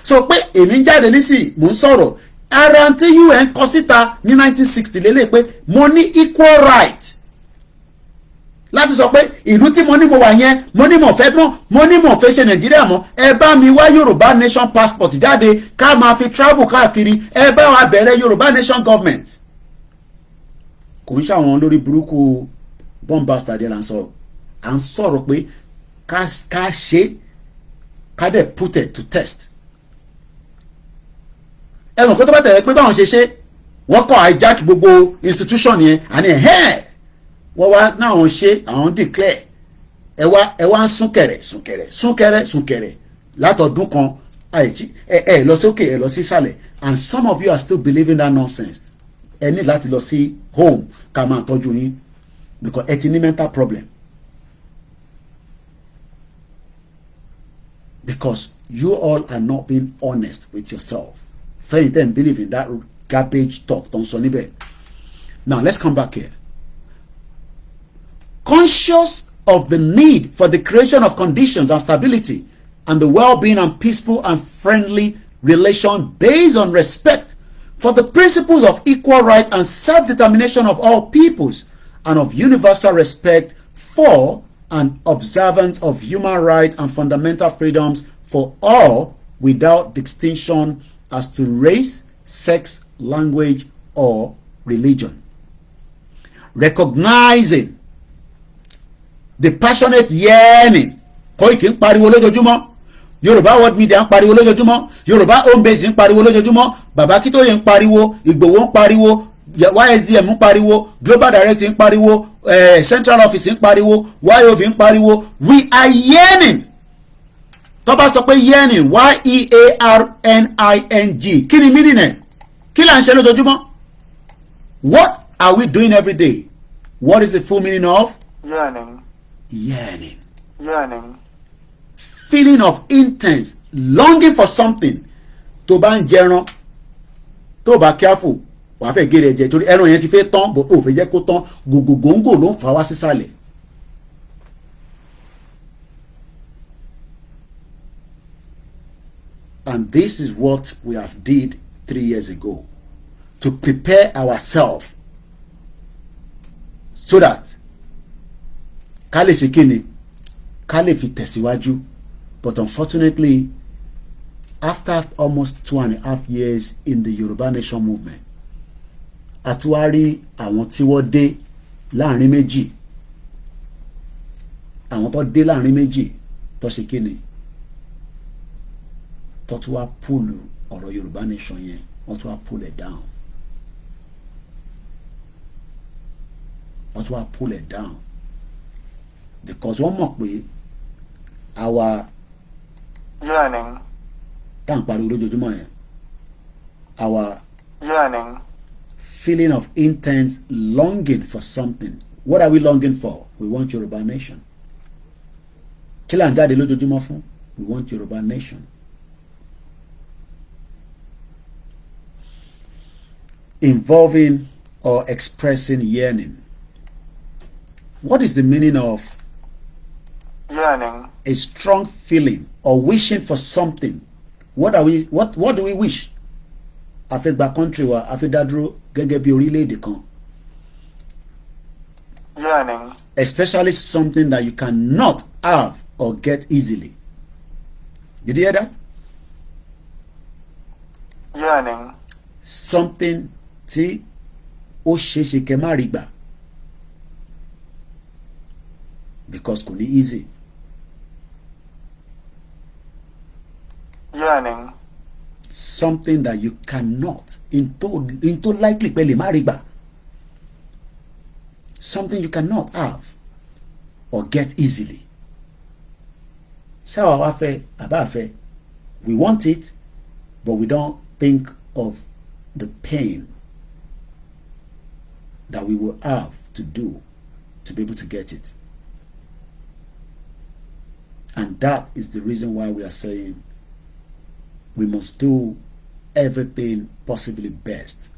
So pé èmi ń jáde nísìnyí mò ń sọ̀rọ̀ ara tí UN kọ síta ní 1960 lélẹ̀ pé mo ní equal right láti sọ pé ìlú tí mo ní mo wà yẹn mo ní mo fẹ́ ṣe Nàìjíríà mọ́, ẹ bá mi wá Yorùbá nation passport jáde ká máa fi travel káàkiri, ẹ bá wa bẹ̀rẹ̀ Yorùbá nation government. Kò ń ṣàwọn lórí burúkú bombasted là ń sọ̀rọ̀ pé ká ṣe ká dẹ̀ put it to test. Ẹ̀wọ̀n kó tó bá tẹ̀lé pé báwọn ṣe wọ́n kọ́ hijack gbogbo institution yẹn àní wọ́n wá náà wọ́n ṣe àwọn declare ẹ wá ń súnkẹrẹ látọdún kan ẹ lọ sókè ẹ lọ sí ìsàlẹ̀, and some of you are still believing that nonsense. Ẹ ní láti lọ sí home ká máa tọ́jú yín because ẹ ti ní mental problem. Because you all are not being honest with yourself. Fẹ́yìn tẹ́ ń believe in that garbage talk tó ń sọ níbẹ̀. Now let's come back here. Conscious of the need for the creation of conditions and stability and the well-being and peaceful and friendly relation based on respect for the principles of equal right and self-determination of all peoples and of universal respect for and observance of human rights and fundamental freedoms for all without distinction as to race, sex, language, or religion. Recognizing the passionate yearning, Koiki ń pariwo lójoojúmọ́, Yorùbá World Media ń pariwo lójoojúmọ́, Yorùbá Home Base ń pariwo lójoojúmọ́, Bàbá Akíntóyè ń pariwo, Ìgbòho ń pariwo, YSDM ń pariwo, Global Direct ń pariwo, Central Office ń pariwo, YOV ń pariwo. We are yearning. Tó bá sọ pé yearning, YEARNING, kí ni meaning ẹ̀? Kí là ń ṣe lójoojúmọ́? What are we doing every day? What is the full meaning of yearning? Yearning. Yearning. Feeling of intense longing for something. Tó bá ń jẹran, tó bá careful, wàá fẹ́ gé rẹ̀ jẹ torí ẹran yẹn ti fẹ́ tán bó o fẹ́ jẹ́ kó tán, gògògóńgò ló ń fà wá sísàlẹ̀. And this is what we have did 3 years ago to prepare ourselves so that ká lè ṣe kíni, ká lè fi tẹ̀síwájú. But unfortunately, after almost 2.5 years in the Yoruba Nation movement, àtúwárí àwọn tí wọ́n dé láàrin méjì, àwọn tó dé láàrin méjì tó ṣe kíni, tó tún wá púùlù ọ̀rọ̀ Yoruba Nation yẹn, wọ́n tún wá pull it down. Wọ́n tún wá pull it down because wọ́n mọ̀ pé our yearning, tá à ń pariwo lójoojúmọ́ yẹn, our yearning, feeling of intense longing for something. What are we longing for? We want Yoruba Nation. Kí là ń jáde lójoojúmọ́ fún? We want Yoruba Nation. Involving or expressing yearning. What is the meaning of yearning? A strong feeling or wishing for something. What do we wish? A fẹ́ gba country wa, a fẹ́ dá dúró gẹ́gẹ́ bí orílẹ̀-èdè kan. Yearning. Especially something that you cannot have or get easily. Did you hear that? Yearning. Something tí ó ṣeéṣe kẹ́ má rí gbà because kò ní easy. Yearning. Something that you cannot into likely pé lè má rí gbà. Something you cannot have or get easily. Ṣáwa wá fẹ́ àbá fẹ́, we want it but we don't think of the pain that we will have to do to be able to get it. And that is the reason why we are saying we must do everything possibly best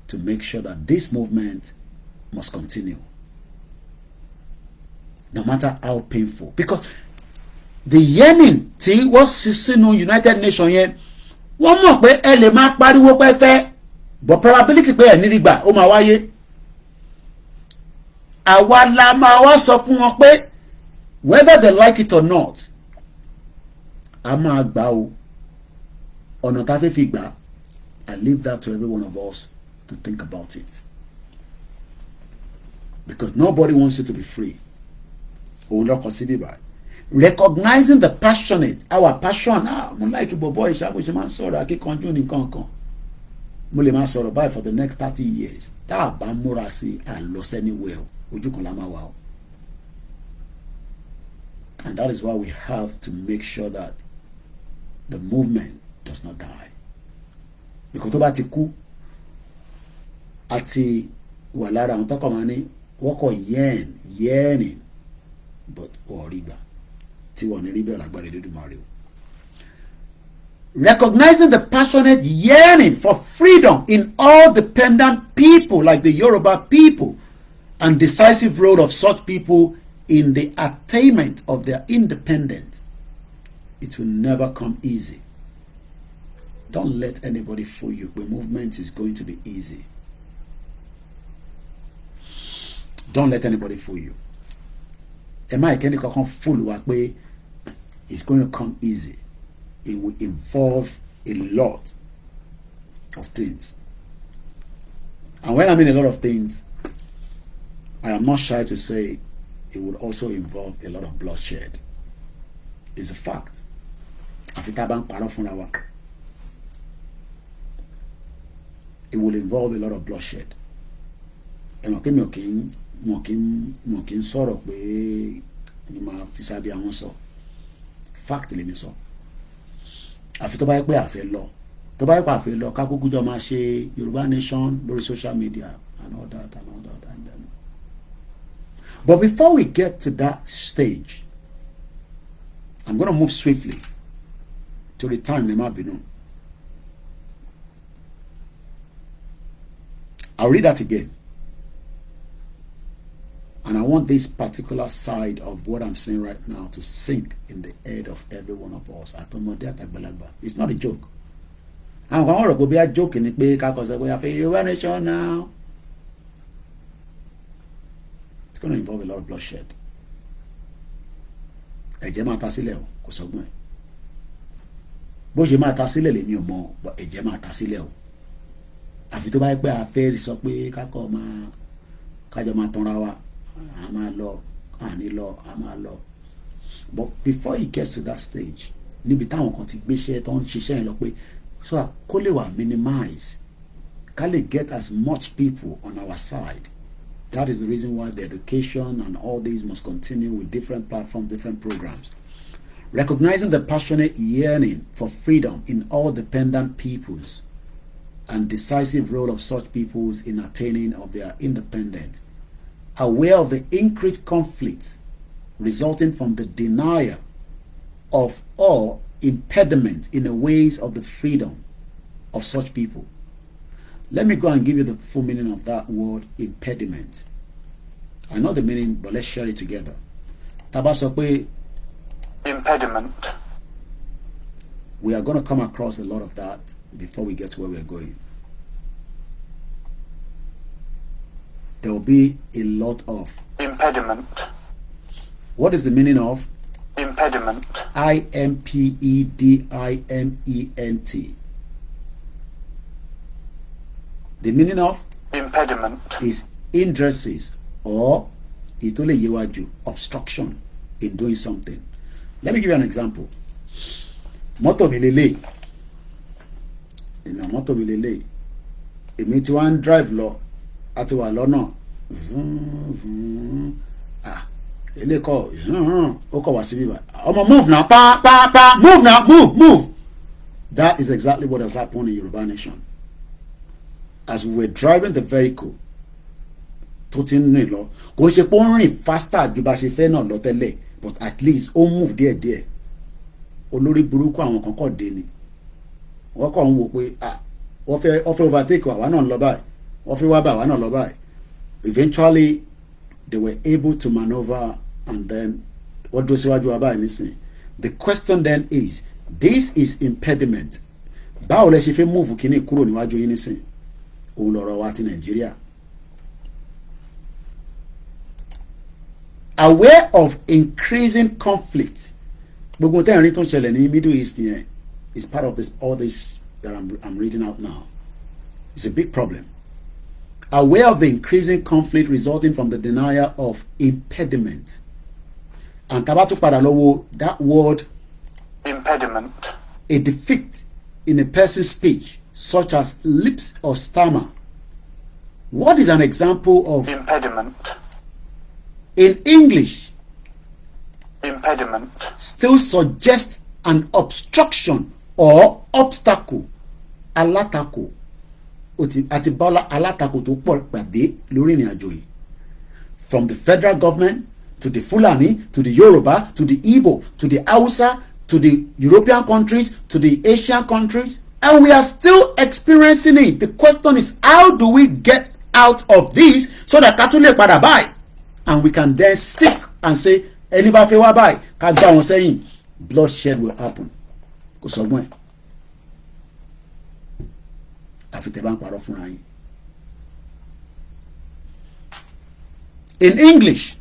to make sure that this movement must continue, no matter how painful. Because the yearning tí wọ́n sì sínú United Nations yẹn, wọ́n mọ̀ pé ẹ lè máa pariwo pé fẹ́, but probability pé ẹ̀ nírí gbà ó máa wáyé. Àwa la máa wá sọ fún wọn pé whether they like it or not, a máa gbà o. Ọ̀nà tá fẹ́ fi gbà, I leave that to every one of us to think about it. Because nobody wants you to be free. Recognizing the passionate, our passion, mo like bobo ìṣàbò ṣe máa ń sọ̀rọ̀ akíkanjú nìkan kan. Mo lè máa sọ̀rọ̀ báyìí for the next 30 years. Tá a bá múra sí àlọ́ anywhere, ojú kan la máa wà o. And that is why we have to make sure that the movement does not die. Because tó bá ti kú, àti wà lára àwọn tọ́kọ̀ máa ní wọ́n kọ̀ yearning but ọ̀rí gbà tí wọ́n ní rí bẹ́ẹ̀ lágbára Olódùmarè o. Recognizing the passionate yearning for freedom in all dependent people like the Yoruba people and decisive role of such people in the attainment of their independence. It will never come easy. Don't let anybody fool you. The movement is going to be easy. Don't let anybody fool you. Am I can come fool way? It's going to come easy. It will involve a lot of things. And when I mean a lot of things, I am not shy to say it would also involve a lot of bloodshed. It's a fact. It will involve a lot of bloodshed. And mo kì í sọ̀rọ̀ pé ni máa fi sábẹ́ àwọn sọ. Fact lèmi sọ. Àfi tó bá yẹ pé àfẹ́ lọ. Tó bá yẹ pé àfẹ́ lọ, ká kúkú jọ máa ṣe Yorùbá Nation lórí social media and all that. And then. But before we get to that stage, I'm going to move swiftly to the time Nema Binu. I'll read that again. And I want this particular side of what I'm saying right now to sink in the head of every one of us. It's not a joke. I'm going to be a joke in it. We have nation now. It's going to involve a lot of bloodshed. Ẹ̀jẹ̀ máa ta sílẹ̀ o, kò sọ́gbọ́n ẹ̀. Bó ṣe máa ta sílẹ̀ lèmi ò mọ̀, but ẹ̀jẹ̀ máa ta sílẹ̀ o. Àfi tó bá yẹ pé a fẹ́ sọ pé kájọ máa tanra wa, a máa lọ, àní lọ, a máa lọ. But before it gets to that stage, níbi táwọn kan ti gbéṣẹ́ tó ń ṣiṣẹ́ yẹn lọ pé so kó lè wà minimize, ká lè get as much people on our side. That is the reason why the education and all these must continue with different platforms, different programs. Recognizing the passionate yearning for freedom in all dependent peoples and decisive role of such peoples in attaining of their independence. Aware of the increased conflicts resulting from the denial of all impediment in the ways of the freedom of such people. Let me go and give you the full meaning of that word impediment. I know the meaning, but let's share it together. Tabasope. Impediment. We are going to come across a lot of that before we get to where we're going. There will be a lot of impediment. What is the meaning of impediment? impediment. The meaning of impediment, is hindrances or itole yewaju obstruction in doing something. Let me give you an example. Mọ́tò mi lélẹ̀, mọ́tò mi lélẹ̀, èmi tí wọ́n drive lọ àti wà lọ́nà elékọ̀ ó kọ̀ wá síbí bá ọmọ move now pa move now move. That is exactly what has happened in Yoruba Nation. As we were driving the vehicle tó ti ń rìn lọ kò ṣe pé ó ń rìn faster ju bá ṣe fẹ́ náà lọ tẹ́lẹ̀ but at least ó move díẹ̀díẹ̀. Olórí burúkú àwọn kan kọ̀ dé ni wọ́n kọ̀ ń wò pé wọ́n fẹ́ overtake àwa náà lọ báyìí wọ́n fẹ́ wá bá àwa náà lọ báyìí. Eventually they were able to maneuver and then wọ́n dó síwájú wa báyìí nísìnyí. The question then is, this is impediment. Báwo lẹ ṣe fẹ́ move kíní kúrò níwájú yín nísìnyí? Òun lọ̀rọ̀ wa ti Nàìjíríà. Aware of increasing conflict. Gbogbo tẹ́ ìrìn tó ń ṣẹlẹ̀ ní Middle East yẹn is part of all this that I'm reading out now. It's a big problem. Aware of the increasing conflict resulting from the denial of impediment. And tabatu padà lọ́wọ́ that word impediment, a defect in a person's speech such as lips or stammer. What is an example of impediment? In English, impediment still suggests an obstruction or obstacle. Alátakò àti bọ́lá alátakò tó pọ̀ pàdé lórí ìrìn àjò yìí. From the federal government to the Fulani to the Yoruba to the Igbo to the Hausa to the European countries to the Asian countries, and we are still experiencing it. The question is, how do we get out of this so that ká tún lè padà báyìí? And we can then stick and say, ẹni bá fẹ́ wá báyìí ká gbá wọn sẹ́yìn, bloodshed will happen. Kò sọgbọ́n ẹ̀. Àfi tẹ́ bá ń parọ́ fúnra yín. In English,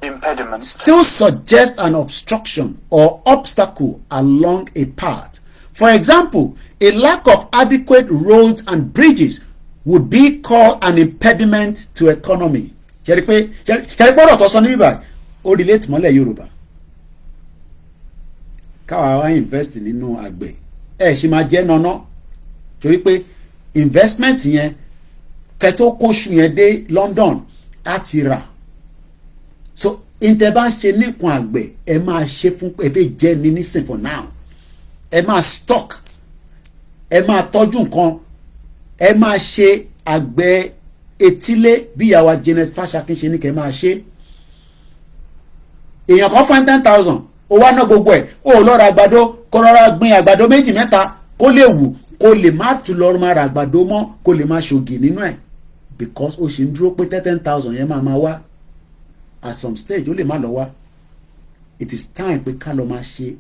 impediment still suggests an obstruction or obstacle along a path. For example, a lack of adequate roads and bridges would be called an impediment to economy. Ṣé gbọ́dọ̀ tó sọ ní bíbá ó relate mọ́lẹ̀ Yorùbá. Káwa wá invest nínú àgbẹ̀ ṣì máa jẹ́ nọ́nà torí pé investment yẹn kẹ́tó kóṣù yẹn dé London á ti rà. So ìtẹ̀ bá ń ṣe nìkan àgbẹ̀ ẹ máa ṣe fún ẹ fẹ́ jẹ́ ní nísìn for now. Ẹ máa stock, ẹ máa tọ́jú nǹkan, ẹ máa ṣe àgbẹ̀ etílé bí ìyàwó Janet Fashakin ṣe ní kẹ́ máa ṣe. Èèyàn kan fún 10,000 ó wá ná gbogbo ẹ̀ ó lọ ra àgbàdo kó rọra gbin àgbàdo méjì mẹ́ta kó lè wù kó lè má tún lọ máa ra àgbàdo mọ́ kó lè má ṣògì nínú ẹ̀ because ó ṣe ń dúró pé 10,000 yẹn máa wá at some stage ó lè má lọ wá. It is time pé ká lọ máa ṣe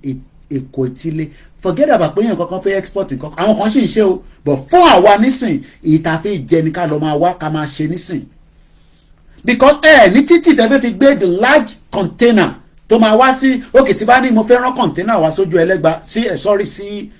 èkó etílé. Forget about pé yẹn kankan fẹ́ export nǹkan àwọn kan sì ń ṣe o but fún àwa nísìn ìta fẹ́ jẹ ní ká lọ máa wá ká máa ṣe nísìn because ní títì tẹ́ fẹ́ fi gbé the large container tó máa wá sí òkè tí bá ní mo fẹ́ rán container wá sójú Ẹlẹ́gbà sí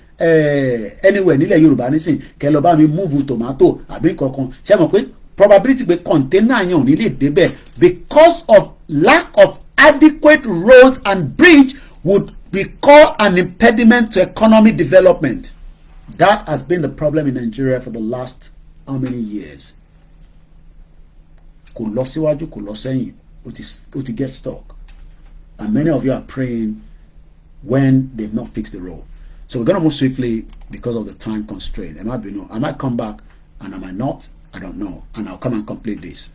anywhere nílẹ̀ Yorùbá nísìn kẹ́ lọ bá mi move tomato àbí kankan ṣé mọ̀ pé probability pé container yẹn ò ní lè débẹ̀ because of lack of adequate roads and bridge would be called an impediment to economic development. That has been the problem in Nigeria for the last how many years? Kò lọ síwájú, kò lọ sẹ́yìn, ó ti get stuck. And many of you are praying when they've not fixed the road. So we're going to move swiftly because of the time constraint. I might come back and I might not. I don't know. And I'll come and complete this.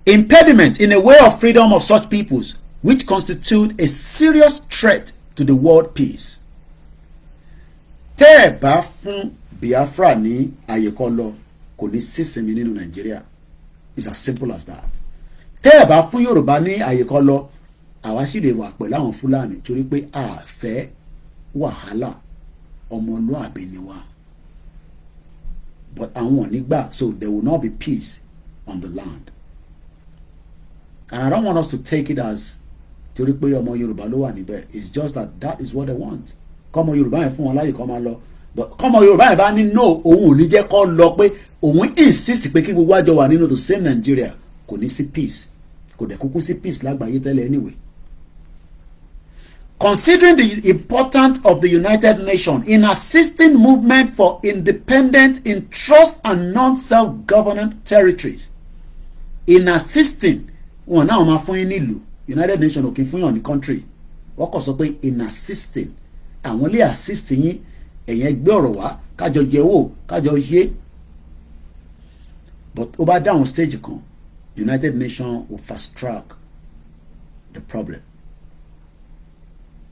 Impediment in a way of freedom of such peoples which constitute a serious threat to the world peace. Tẹ́ ẹ bá fún Biafra ní àyè kó lọ kò ní sísinmi nínú Nàìjíríà. It's as simple as that. Tẹ́ ẹ bá fún Yorùbá ní àyè kó lọ àwa sì lè wà pẹ̀lú àwọn Fúlàní torí pé a fẹ́ wàhálà ọmọlúàbí ni wá. But àwọn ò ní gbà, so there will not be peace on the land. And I don't want us to take it as torí pé ọmọ Yorùbá ló wà níbẹ̀. It's just that is what they want. Kọ́mọ Yorùbá yẹn fún wọn láyè kó máa lọ. but kọ́mọ Yorùbá yẹn bá ní no òun ò ní jẹ́ kó lọ pé òun insist pé kí gbogbo àjọ wà nínú the same Nigeria kò ní sí peace kò dẹ̀ kúkú sí peace lágbàáyé tẹ́lẹ̀ anyway. Considering the importance of the United Nations in assisting movement for independence in trust and non-self-governed territories, in assisting wọn náà máa fún yín nílùú United Nations ò kí ń fún yàn ní country wọ́n kàn sọ pé in assisting àwọn lè assist yín ẹ̀yẹn gbé ọ̀rọ̀ wá kájọ jẹ owó kájọ yé but ó bá dáhùn stage kan United Nations will fast track the problem.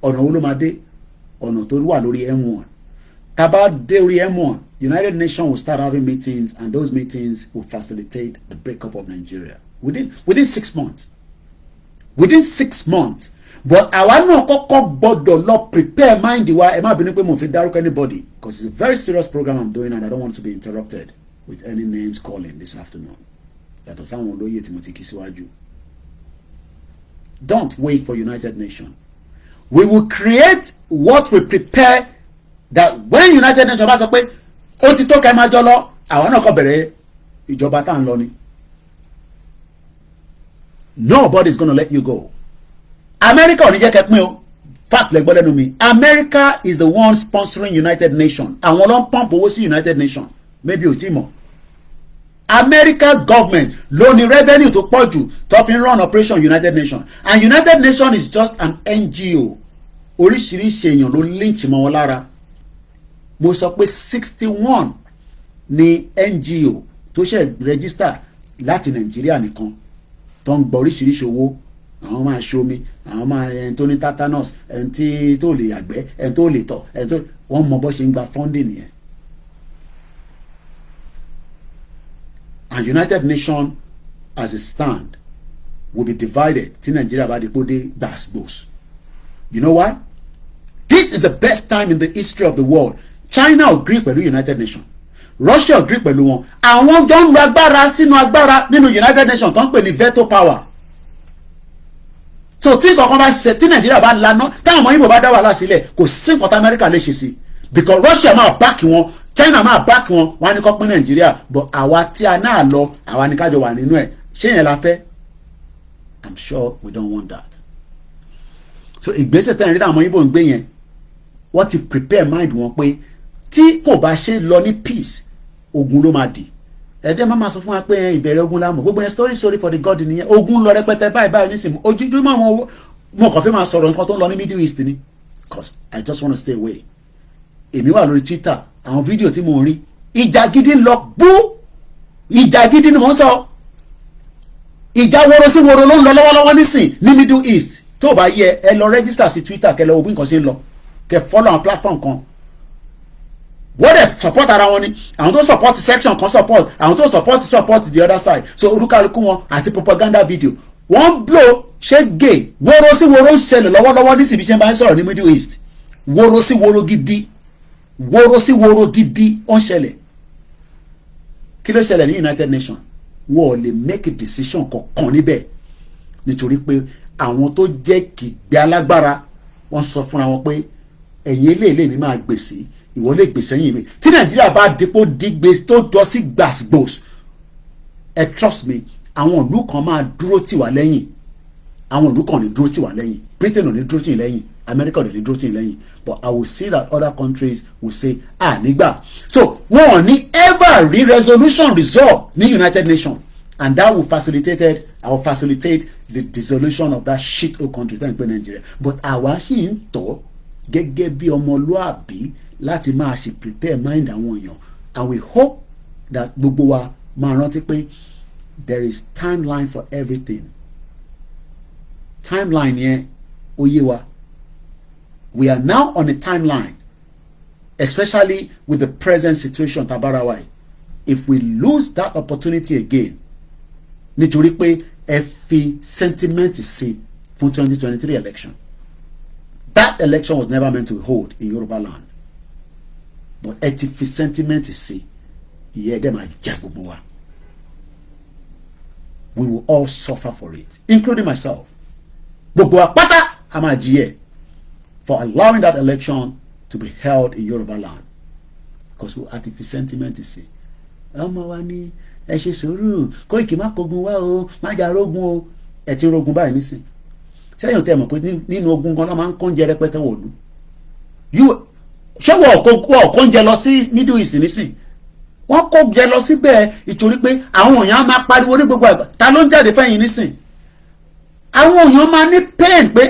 Ọ̀nà wo ló máa dé ọ̀nà tó wà lórí M1 tá bá dé orí M1 United Nations will start having meetings and those meetings will facilitate the breakup of Nigeria within 6 months. Within 6 months. But àwa náà kọ́kọ́ gbọ́dọ̀ lọ prepare mind wa ẹ má bínú pé mo fi dárúkọ anybody because it's a very serious program I'm doing and I don't want to be interrupted with any names calling this afternoon. Yàtọ̀ sáwọn olóyè tí mo ti kí síwájú. Don't wait for United Nations. We will create what we prepare that when United Nations bá sọ pé ó ti tó ká ẹ máa jọ lọ àwọn náà kọ́ bẹ̀rẹ̀ ìjọba tá à ń lọ ni. Nobody is gonna let you go. America ò ní jẹ́ kẹ́ pín o fact lẹ gbọ́ lẹ́nu mi America is the one sponsoring United Nations àwọn ló ń pump owó sí United Nations maybe ò tí mọ̀ America government ló ní revenue tó pọ̀ jù tó fi ń run operation United Nations and United Nations is just an NGO oríṣiríṣi èèyàn ló lynch mọ́ wọn lára mo sọ pé 61 ní NGO tó ṣe register láti Nàìjíríà nìkan tó ń gba oríṣiríṣi owó àwọn máa ṣomi àwọn máa ẹni tó ní tetanus ẹni tí tó lè yàgbẹ́ ẹni tó lè tọ̀ ẹni tó wọ́n mọ bó ṣe ń gba funding yẹn. And United Nations as a stand will be divided tí Nigeria bá di kó dé gbàsgbòs. You know why? This is the best time in the history of the world. China agree pẹ̀lú United Nations. Russia agree pẹ̀lú wọn. Àwọn jọ ń lo agbára sínú agbára nínú United Nations tó ń pè ní veto power. So tí kankan bá ṣe tí Nigeria bá lana táwọn ọmọ Igbo bá dá wàhálà sílẹ̀ kò sí nǹkan tí America lè ṣe sí because Russia máa back wọn China máa back wọn wọn á ní kó pín Nigeria but àwa tí a náà lọ àwa ní kájọ wà nínú ẹ̀ ṣé yẹn la fẹ́? I'm sure we don't want that. So ìgbésẹ̀ tẹ́lẹ̀ ní táwọn ọmọ Igbo ń gbé yẹn wọ́n ti prepare mind wọn pé tí kò bá ṣe lọ ní peace ogun ló máa dì ẹ̀dẹ́ máa sọ fún wa pé ìbẹ̀rẹ̀ ogun lámọ̀ gbogbo yẹn story for the god nìyẹn ogun lọ rẹpẹtẹ báyìí nísìnyí ojoojúmọ́ wọn mo kàn fẹ́ máa sọ̀rọ̀ nǹkan tó ń lọ ní Middle East ni because I just want to stay away. Èmi wà lórí Twitter àwọn fídíò tí mo ń rí ìjà gidi ń lọ bú ìjà gidi ni mò ń sọ ìjà woro sí woro ló ń lọ lọ́wọ́lọ́wọ́ nísìn ní Middle East tó bá yẹ ẹ lọ register sí Twitter kẹ lọ wo bí nǹkan ṣe ń lọ kẹ follow àwọn platform kan wọ́n dẹ̀ support ara wọn ni àwọn tó support section kan support àwọn tó support the other side so olúkálukú wọn àti propaganda video wọ́n blow ṣé gay woro sí woro ń ṣẹlẹ̀ lọ́wọ́lọ́wọ́ ní síbi ṣe ń bá ń sọ̀rọ̀ ní Middle East woro sí woro gidi ó ń ṣẹlẹ̀ kí ló ṣẹlẹ̀ ní United Nations wọ́n lè make a decision kankan níbẹ̀ nítorí pé àwọn tó jẹ́ kìgbẹ́ alágbára wọ́n sọ fúnra wọn pé ẹ̀yin eléèlé mi máa gbèsè ìwọ lè gbèsè yín mi tí Nàìjíríà bá dípò dígbèsè tó jọ sí gbàsgbòs ẹ trust me àwọn ìlú kan máa dúró tì wá lẹ́yìn àwọn ìlú kan ní dúró tì wá lẹ́yìn Britain ò ní dúró tì yín lẹ́yìn America ò ní dúró tì yín lẹ́yìn but I will see that other countries will say nígbà so wọn ò ní ever resolution resolve ní United Nations and that will facilitate the dissolution of that shit hole country tẹ́ ń pè Nigeria but àwa sì ń tọ́ gẹ́gẹ́ bí ọmọlúàbí láti máa ṣe prepare mind àwọn èèyàn and we hope that gbogbo wa máa rántí pé there is timeline for everything timeline yẹn ó yé wa we are now on a timeline especially with the present situation tabarawa if we lose that opportunity again nítorí pé ẹ fi sentiment sí fún 2023 election that election was never meant to hold in Yoruba land but ẹ ti fi sentiment sí ìyẹn dẹ́ máa jẹ́ gbogbo wa we will all suffer for it including myself gbogbo wa pátá a máa jìyẹ for allowing that election to be held in Yoruba land because a ti fi sentiment sí ọmọ wa ní ẹ ṣe sùúrù Koiki má kógun wá o má jà rógun o ẹ ti rógun báyìí nísìn sẹ́yìn tẹ́ mọ̀ pé nínú ogun gan náà máa ń kóúnjẹ rẹpẹtẹ wọ̀lú ṣé wọ́n kóúnjẹ lọ sí Middle East nísìn wọ́n kóúnjẹ lọ síbẹ̀ ìtorí pé àwọn èèyàn máa pariwo ní gbogbo àgbà ta ló ń jáde fẹ́yìn nísìn àwọn èèyàn máa ní pain pé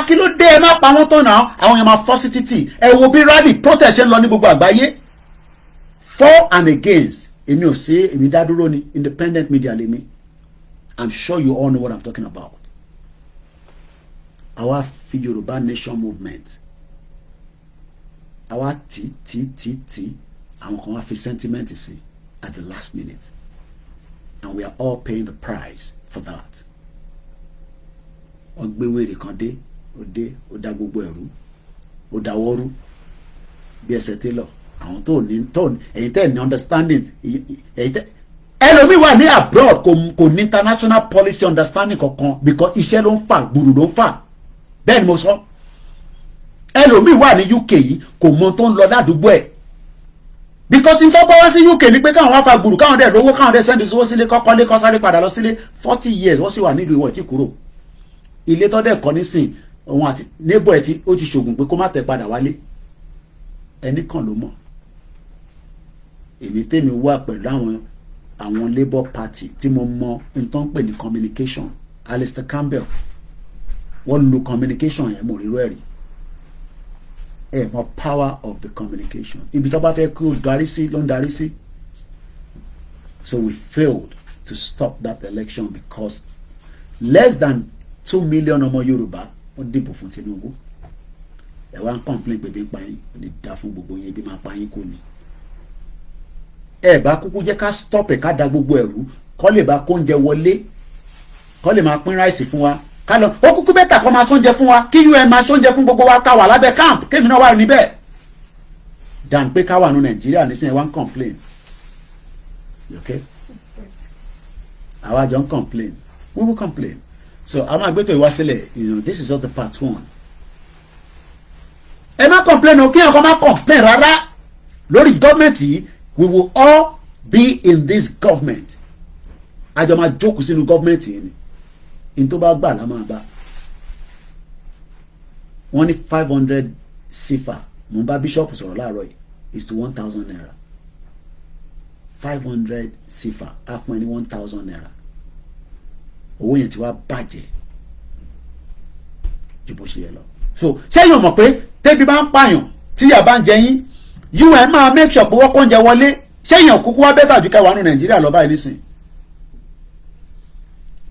kí ló dé ẹ má pa wọ́n tó náà àwọn èèyàn máa fọ́ sí títì ẹ wo bí rally protest ṣe ń lọ ní gbogbo àgbáyé for and against èmi ò sí èmi dá dúró ní independent media lèmi I'm sure you all know what I'm talking about. Àwa fi Yorùbá nation movement àwa tí àwọn kan wá fi sentiment sí at the last minute and we are all paying the price for that. Wọ́n gbé wèrè kan dé ó dá gbogbo ẹ̀rú ó dáwọ́rú bí ẹsẹ̀ télọ̀ àwọn tó ní ẹ̀yin tẹ́ ní understanding ẹ̀yin tẹ́ ẹlòmíì wà ní abroad kò ní international policy understanding kankan because iṣẹ́ ló ń fà gbùrù ló ń fà bẹ́ẹ̀ ni mo sọ ẹlòmíì wà ní UK yìí kò mọ tó ń lọ ládùúgbò ẹ̀ because n tó bọ́ wá sí UK ní pé káwọn wá fa gbùrù káwọn dẹ̀ lówó káwọn dẹ̀ sẹ́ndì sówó sílé kọ́kọ́lé kọ́ sáré padà lọ sílé 40 years wọ́n sì wà nílùú ìwọ̀ tí kúrò ilé tó dẹ̀ kọ́ nísìn òun àti neighbor ẹ̀ tí ó ti ṣògùn pé kó má tẹ̀ padà wálé ẹnì kan ló mọ̀ èmi tèmi wà pẹ̀lú àwọn Labour Party tí mo mọ nǹkan pè ní communication Alistair Campbell wọ́n lo communication yẹn mo rírọ́ ẹ̀rí mọ power of the communication ibi tó bá fẹ́ kó darí sí ló ń darí sí so we failed to stop that election because less than 2 million ọmọ Yorùbá wọ́n dìbò fún Tinubu ẹ wá ń complain pé bí ń pa yín ò ní dá fún gbogbo yín bí máa pa yín kò ní ẹ bá kúkú jẹ́ ká stop ẹ̀ ká da gbogbo ẹ̀rú kọ́ lè bá kóúnjẹ wọlé kọ́ lè máa pín ráìsì fún wa ká lọ ó kúkú bẹ́tà kọ́ máa sóúnjẹ fún wa kí UN máa sóúnjẹ fún gbogbo wa ká wà lábẹ́ camp kémi náà wà níbẹ̀ dan pé ká wà ní Nàìjíríà nísìnyí wá ń complain okay àwa jọ ń complain we will complain so a máa gbé tó ìwá sílẹ̀ this is all the part 1 ẹ má complain o kí ẹ̀kọ́ má complain rárá lórí gọ́ọ̀mẹ̀ntì yìí we will all be in this government àjọ máa jókòó sínú gọ́ọ̀mẹ̀ntì yìí ni in tó bá gbà la máa bá wọ́n ní 500 sífà mo ń bá bíṣọ́ọ̀pù sọ̀rọ̀ láàárọ̀ yìí is to 1,000 naira 500 sífà á pín ní 1,000 naira owó yẹn ti wá bàjẹ́ ju bó ṣe yẹ lọ so ṣé yóò mọ̀ pé tẹ́bí bá ń pààyàn tíyà bá ń jẹ yín UN máa make sure pé wọ́n kó oúnjẹ wọlé ṣé èèyàn kúkú wá bẹ́tà ju kẹwàá nù Nàìjíríà lọ báyìí nísìn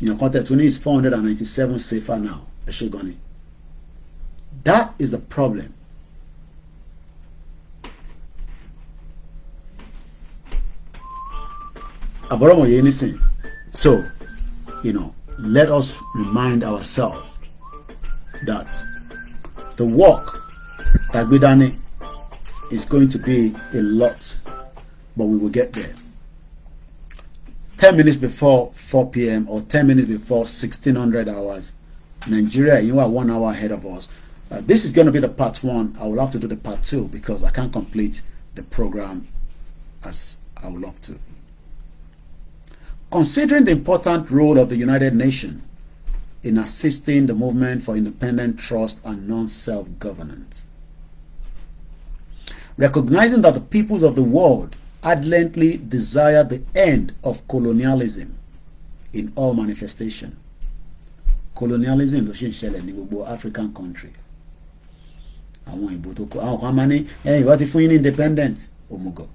èèyàn kan tẹ̀tún ní is 497 safer now ẹ ṣe gan ni that is the problem àbọ̀rọ̀mọ̀ yẹn nísìn so let us remind ourselves that the work tagbedani is going to be a lot, but we will get there. 10 minutes before 4 p.m. or 10 minutes before 1600 hours, Nigeria, you are 1 hour ahead of us. This is going to be the part 1. I will have to do the part 2 because I can't complete the program as I would love to. Considering the important role of the United Nations in assisting the movement for independent trust and non-self-governance, recognizing that the peoples of the world ardently desire the end of colonialism in all manifestation. Colonialism ló ṣe ń ṣẹlẹ̀ ní gbogbo African country. Àwọn ìbò tó kọ àwọn kan máa ní ìwà ti fún yín ní independent òmùgọ̀.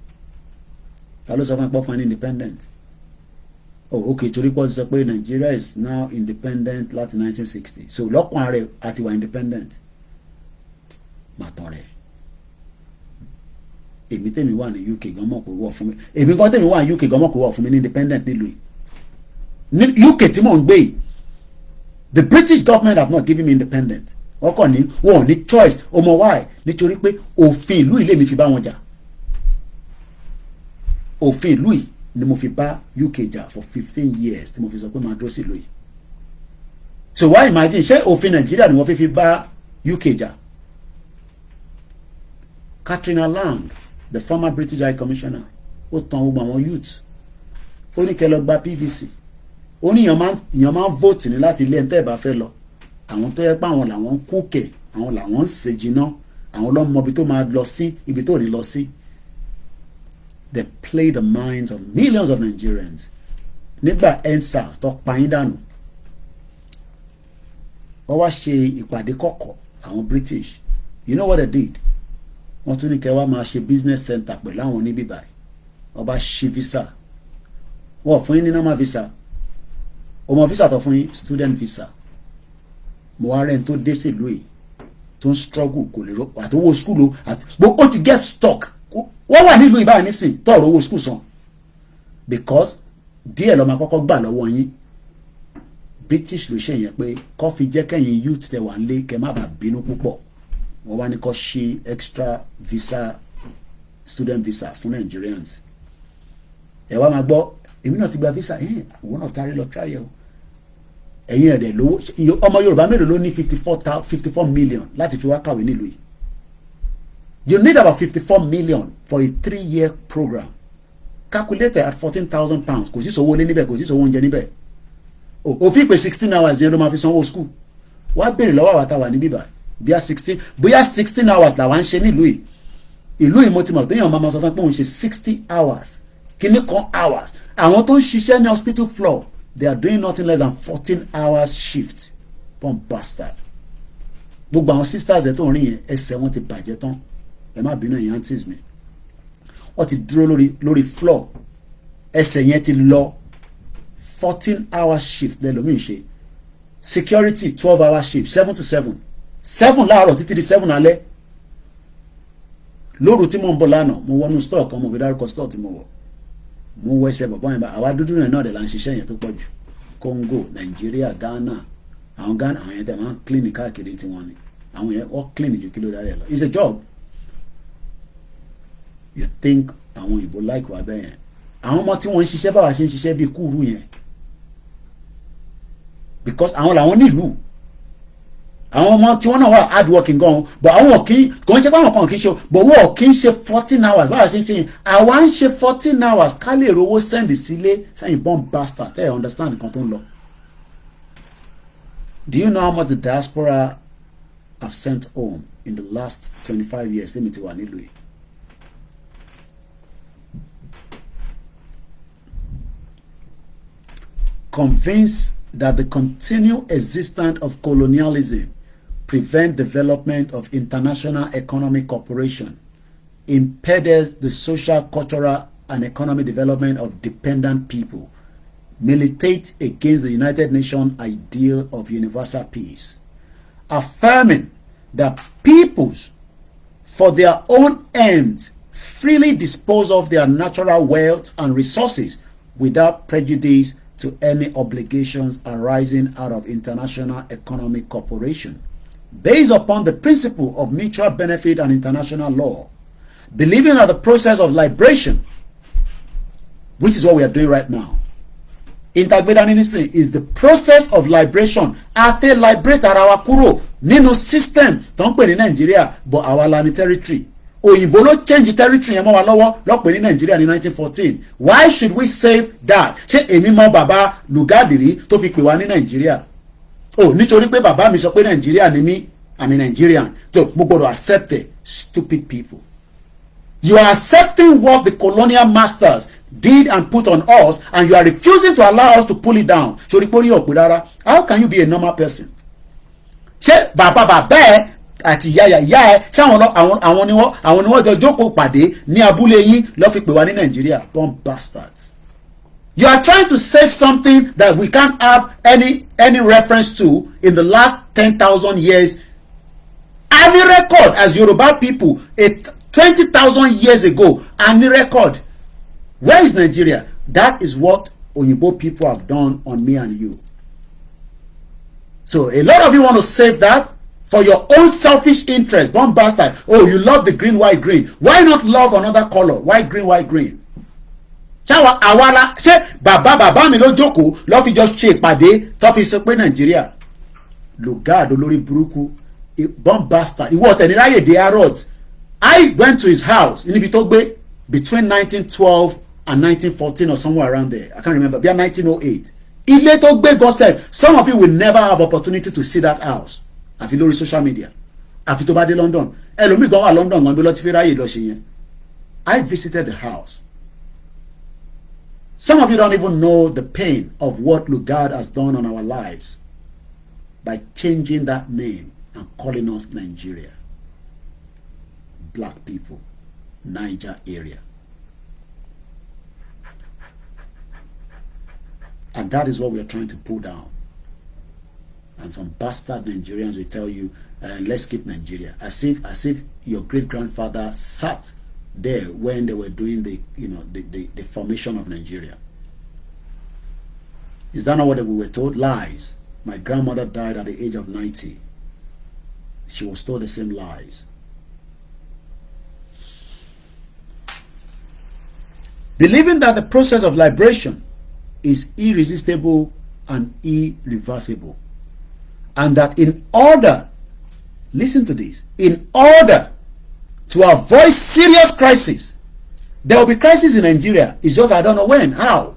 Ta ló sọ fún ẹ pé fún yín ní independent? Oh, okay, torí pọ́ ti sọ pé Nigeria is now independent láti 1960. So lọ́kàn rẹ̀ àti wà independent. Màtàn rẹ̀. Èmi tèmi wà ní UK gan mọ̀ pé wọ́n fún mi. Èmi gan tèmi wà ní UK gan mọ̀ pé wọ́n fún mi ní independent nílùú yìí. Ní UK tí mò ń gbé yìí. The British government have not given me independent. Wọ́n kàn ní wọn ò ní choice. Ọmọ why? Nítorí pé òfin ìlú ilé mi fi bá wọn jà. Òfin ìlú yìí ni mo fi bá UK jà for 15 years tí mo fi sọ pé máa dúró sí ìlú yìí. So why imagine ṣé òfin Nàìjíríà ni wọ́n fi bá UK jà? Katrina Lang the former British High Commissioner, ó tan gbogbo àwọn youth, ó ní kẹ́ lọ gba PVC, ó ní èèyàn máa ń vote ní láti ilé ẹ̀ńtẹ́ ìbá fẹ́ lọ, àwọn tó yẹ pé àwọn làwọn ń kúkẹ̀, àwọn làwọn ń ṣe jiná, àwọn ló mọ ibi tó máa lọ sí, ibi tó ní lọ sí. They play the minds of millions of Nigerians. Nígbà EndSARS tó pa yín dànù, ó wá ṣe ìpàdé kọ̀kọ̀ àwọn British. You know what they did? Wọ́n tún ní kẹ́ wá máa ṣe business center pẹ̀lú àwọn oníbí báyìí. Wọ́n bá ṣe visa. Wọ́n fún yín ní normal visa. Ọmọ visa tó fún yín student visa. Mo wá rẹ̀ ń tó dé sílùú yìí tó ń struggle kò lè rọ́pò àtọwọ́ school o ó ti get stuck. Wọ́n wà nílùú ìbára nísìn tọ̀rọ̀ owó school san because díẹ̀ lọ́mọ akọ́kọ́ gbà lọ́wọ́ yín. British ló ṣe yẹn pé kọ́ fi jẹ́ kẹ́yìn youth tẹ̀ wá lé kẹ́ má bàa bínú púpọ̀. Wọ́n wá ní kọ́ ṣe extra visa student visa fún Nigerians. Ẹ wá máa gbọ́ èmi náà ti gba visa òun náà kárí lọ try o. Ẹ̀yin ẹ̀dẹ̀ lówó ọmọ Yorùbá mélòó ló ní 54 million láti fi wá kàwé nílùú yìí. You need about 54 million for a 3-year program. Calculated at £14,000. Kò sí sówó lé níbẹ̀, kò sí sówó oúnjẹ níbẹ̀. Òfin pé 16 hours yẹn ló máa fi sanwó school. Wá béèrè lọ́wọ́ àwọn àtàwà ní bíbá. Bóyá 16 hours làwa ń ṣe nílùú yìí. Ìlú yìí mo ti mọ̀ pé èèyàn máa sọ fún pé òun ṣe 60 hours. Kíní kan hours. Àwọn tó ń ṣiṣẹ́ ní hospital floor, they are doing nothing less than 14 hours shift. Pump bastard. Gbogbo àwọn sisters ẹ̀ tó ń rìn yẹn ẹsẹ̀ wọn ti bàjẹ́ tán. Ẹ má bínú ẹ̀yin aunties mi. Wọ́n ti dúró lórí floor. Ẹsẹ̀ yẹn ti lọ 14 hours shift lẹ́lòmíì ṣe. Security 12 hours shift 7 to 7. 7 láàárọ̀ títí di 7 alẹ́. Lóru tí mo ń bọ̀ lánàá mo wọnú store kan mo fi dárúkọ store tí mo wọ̀. Mo wọ ẹsẹ̀ bàbá yẹn bá àwa dúdú yẹn náà dẹ̀ la ń ṣiṣẹ́ yẹn tó pọ̀ jù. Congo, Nigeria, Ghana. Àwọn Ghana àwọn yẹn tẹ̀ máa ń clean káàkiri tí wọ́n ní. Àwọn yẹn wọ́n clean ju kí ló dára ẹ̀ lọ. It's a job. You think àwọn òyìnbó like wa bẹ́ẹ̀ yẹn. Àwọn ọmọ tí wọ́n ń ṣiṣẹ́ báwa ṣe ń ṣiṣẹ́ bíi kúrú yẹn. Because àwọn làwọn nílùú. Àwọn ọmọ tí wọ́n náà wà hard working gan but àwọn kò ń ṣe pé àwọn kan kì í ṣe but wọ́n kì í ṣe 14 hours báwa ṣe ń ṣe yẹn. Àwa ń ṣe 14 hours ká lè rówó send sílé sẹ́yìn bomb bastard tẹ́ ẹ̀ understand nǹkan tó ń lọ. Do you know how much the diaspora have sent home in the last 25 years? Let me tell you, Louis. Convinced that the continued existence of colonialism prevent development of international economic cooperation, impeded the social, cultural, and economic development of dependent people, militate against the United Nations ideal of universal peace, affirming that peoples, for their own ends, freely dispose of their natural wealth and resources without prejudice to any obligations arising out of international economic cooperation, based upon the principle of mutual benefit and international law, believing that the process of liberation, which is what we are doing right now, intergbedaninism is the process of liberation. A fẹ́ liberate ara wa kúrò nínú system tó ń pè ní Nigeria but àwa la ní territory. Òyìnbó ló change territory yẹn mọ́ wa lọ́wọ́ lọ́pẹ́ ní Nigeria ní 1914. Why should we save that? Ṣé èmi mọ bàbá Lùgádìrí tó fi pè wá ní Nigeria? Nítorí pé bàbá mi sọ pé Nigeria ni mí, I'm a Nigerian. So mo gbọ́dọ̀ accept it. Stupid people. You are accepting what the colonial masters did and put on us, and you are refusing to allow us to pull it down. How can you be a normal person? Ṣé bàbá ẹ̀ àti ìyá ẹ̀ ṣé àwọn ni wọ́n jọ jókòó pàdé ní abúlé yín ló fi pè wá ní Nàìjíríà? Bomb bastards. You are trying to save something that we can't have any reference to in the last 10,000 years. Any record as Yoruba people 20,000 years ago, any record. Where is Nigeria? That is what Oyinbo people have done on me and you. So a lot of you want to save that for your own selfish interest. Bomb bastard. You love the green, white, green. Why not love another color? White, green, white, green. Ṣáwa àwara ṣé bàbá mi ló jókòó ló fi jọ ṣe ìpàdé tó fi sọ pé Nàìjíríà lògáàdó lórí burúkú bomb bastard. Ìwọ tẹ̀níráyè dé arrot I went to his house in Ibitogbe between 1912 and 1914 or somewhere around there. I can't remember. Bia 1908. Ilé tó gbé God said, some of you will never have opportunity to see that house. Àfi lórí social media. Àfi tó bá dé London. Ẹlòmíì gan wà London gan bí lọ ti fi ráyè lọ ṣe yẹn. I visited the house. Some of you don't even know the pain of what Lugard has done on our lives by changing that name and calling us Nigeria. Black people, Niger area. And that is what we are trying to pull down. And some bastard Nigerians will tell you, let's keep Nigeria. As if your great-grandfather sat there when they were doing the formation of Nigeria. Is that not what we were told? Lies. My grandmother died at the age of 90. She was told the same lies. Believing that the process of liberation is irresistible and irreversible, and that in order, listen to this, in order to avoid serious crisis, there will be crisis in Nigeria. It's just I don't know when, how.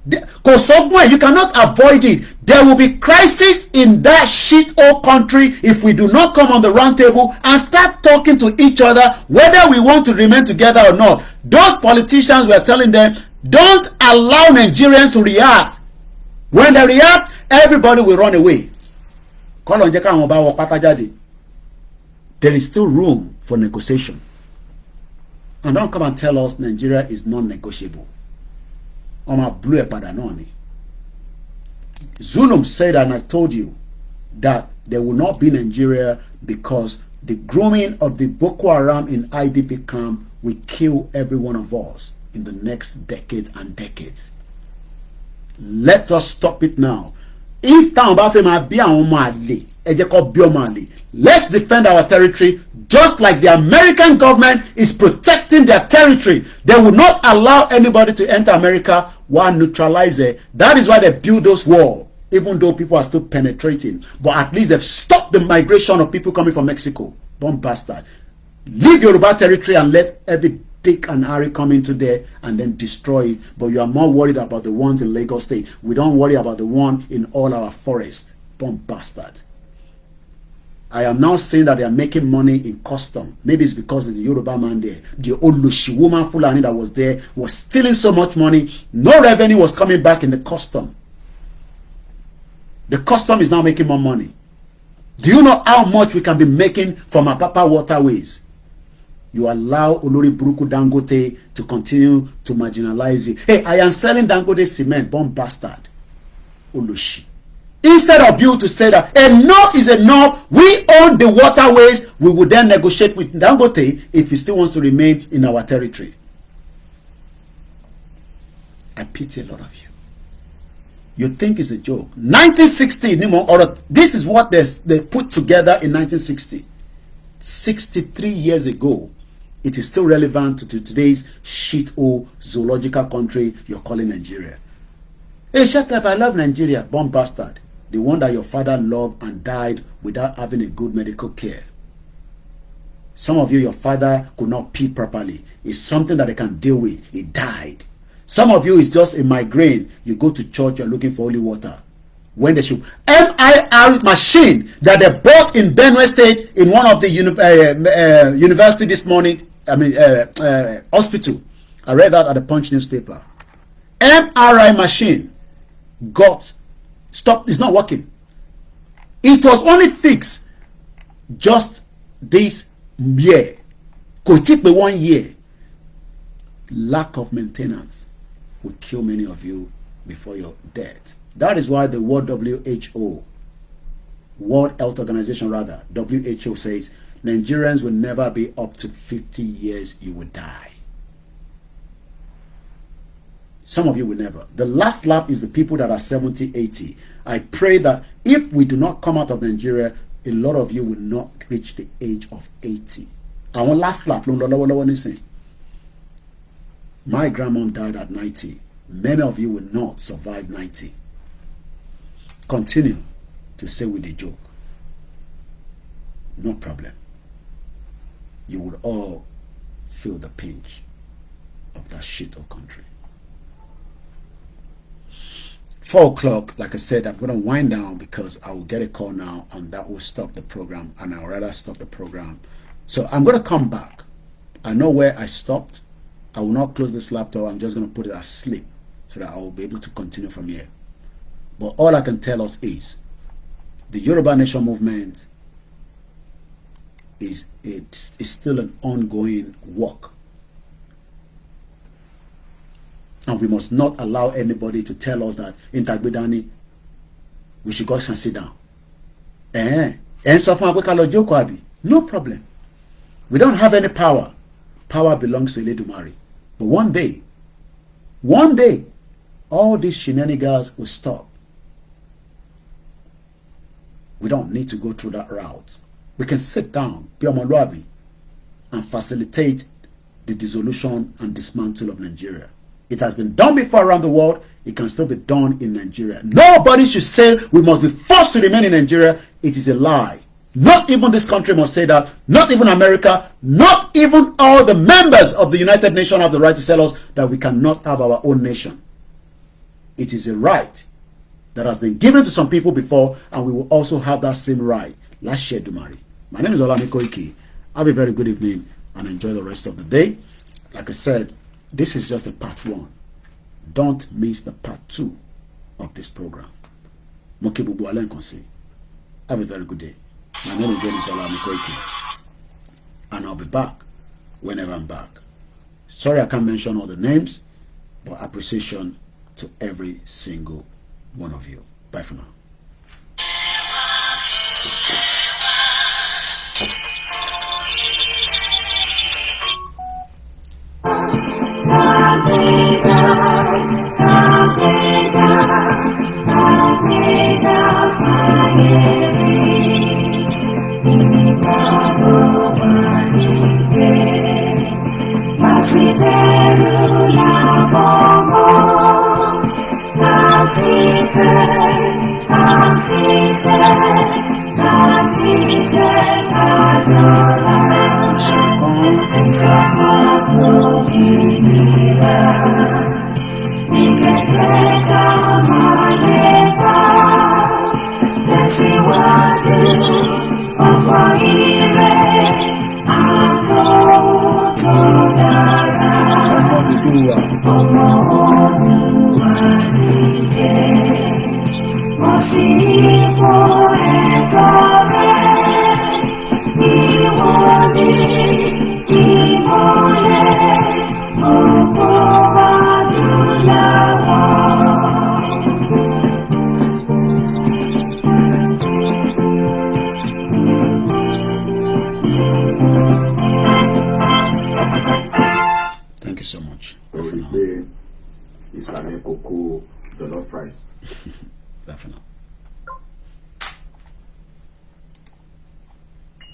Because somewhere you cannot avoid it. There will be crisis in that shit old country if we do not come on the round table and start talking to each other whether we want to remain together or not. Those politicians were telling them, don't allow Nigerians to react. When they react, everybody will run away. There is still room for negotiation. And don't come and tell us Nigeria is non-negotiable. Zulum said, and I told you, that there will not be Nigeria because the grooming of the Boko Haram in IDP camp will kill every one of us in the next decade and decades. Let us stop it now. If let's defend our territory just like the American government is protecting their territory. They will not allow anybody to enter America while neutralize it. That is why they build those walls, even though people are still penetrating. But at least they've stopped the migration of people coming from Mexico. Don't bastard. Leave Yoruba territory and let every Dick and Harry come into there and then destroy it. But you are more worried about the ones in Lagos State. We don't worry about the one in all our forests. Don't bastard. I am now saying that they are making money in custom. Maybe it's because of the Yoruba man there. The old Lushi woman Fulani that was there was stealing so much money. No revenue was coming back in the custom. The custom is now making more money. Do you know how much we can be making from our Papa waterways? You allow Olori Buruku Dangote to continue to marginalize it. Hey, I am selling Dangote cement, bomb bastard. Olushi. Instead of you to say that enough is enough, we own the waterways, we will then negotiate with Dangote if he still wants to remain in our territory. I pity a lot of you. You think it's a joke. 1960, this is what they put together in 1960. 63 years ago. It is still relevant to today's shit-hole zoological country you're calling Nigeria. Hey, shut up, I love Nigeria, bomb bastard. The one that your father loved and died without having a good medical care. Some of you, your father could not pee properly. It's something that they can deal with. He died. Some of you, it's just a migraine. You go to church, you're looking for holy water. When they should MIR machine that they bought in Benue State in one of the university this morning, hospital. I read that at the Punch newspaper. MRI machine got stopped. It's not working. It was only fixed just this year. Could take 1 year. Lack of maintenance will kill many of you before your death. That is why the World Health Organization rather, WHO says Nigerians will never be up to 50 years, you will die. Some of you will never. The last lap is the people that are 70, 80. I pray that if we do not come out of Nigeria, a lot of you will not reach the age of 80. Our last lap, my grandmom died at 90. Many of you will not survive 90. Continue to say with a joke. No problem. you would all feel the pinch of that shithole country. 4 o'clock, like I said, I'm going to wind down because I will get a call now and that will stop the program, and I'll rather stop the program. So I'm going to come back. I know where I stopped. I will not close this laptop. I'm just going to put it asleep so that I will be able to continue from here. But all I can tell us is the Yoruba Nation movement is still an ongoing work. And we must not allow anybody to tell us that in Tagbedani we should go and sit down. No problem. We don't have any power. Power belongs to Eledumare. But one day, all these shenanigans will stop. We don't need to go through that route. We can sit down, be Omoluabi, and facilitate the dissolution and dismantle of Nigeria. It has been done before around the world. It can still be done in Nigeria. Nobody should say we must be forced to remain in Nigeria. It is a lie. Not even this country must say that. Not even America. Not even all the members of the United Nations have the right to tell us that we cannot have our own nation. It is a right that has been given to some people before, and we will also have that same right. Let's share Dumari. My name is Olamide Koiki. Have a very good evening and enjoy the rest of the day. Like I said, this is just a part 1. Don't miss the part 2 of this program. Mokebubu Alenkonsi. Have a very good day. My name again is Olamide Koiki. And I'll be back whenever I'm back. Sorry I can't mention all the names, but appreciation to every single one of you. Bye for now. Thank you so much. It's a cocoa jollof rice. Definitely.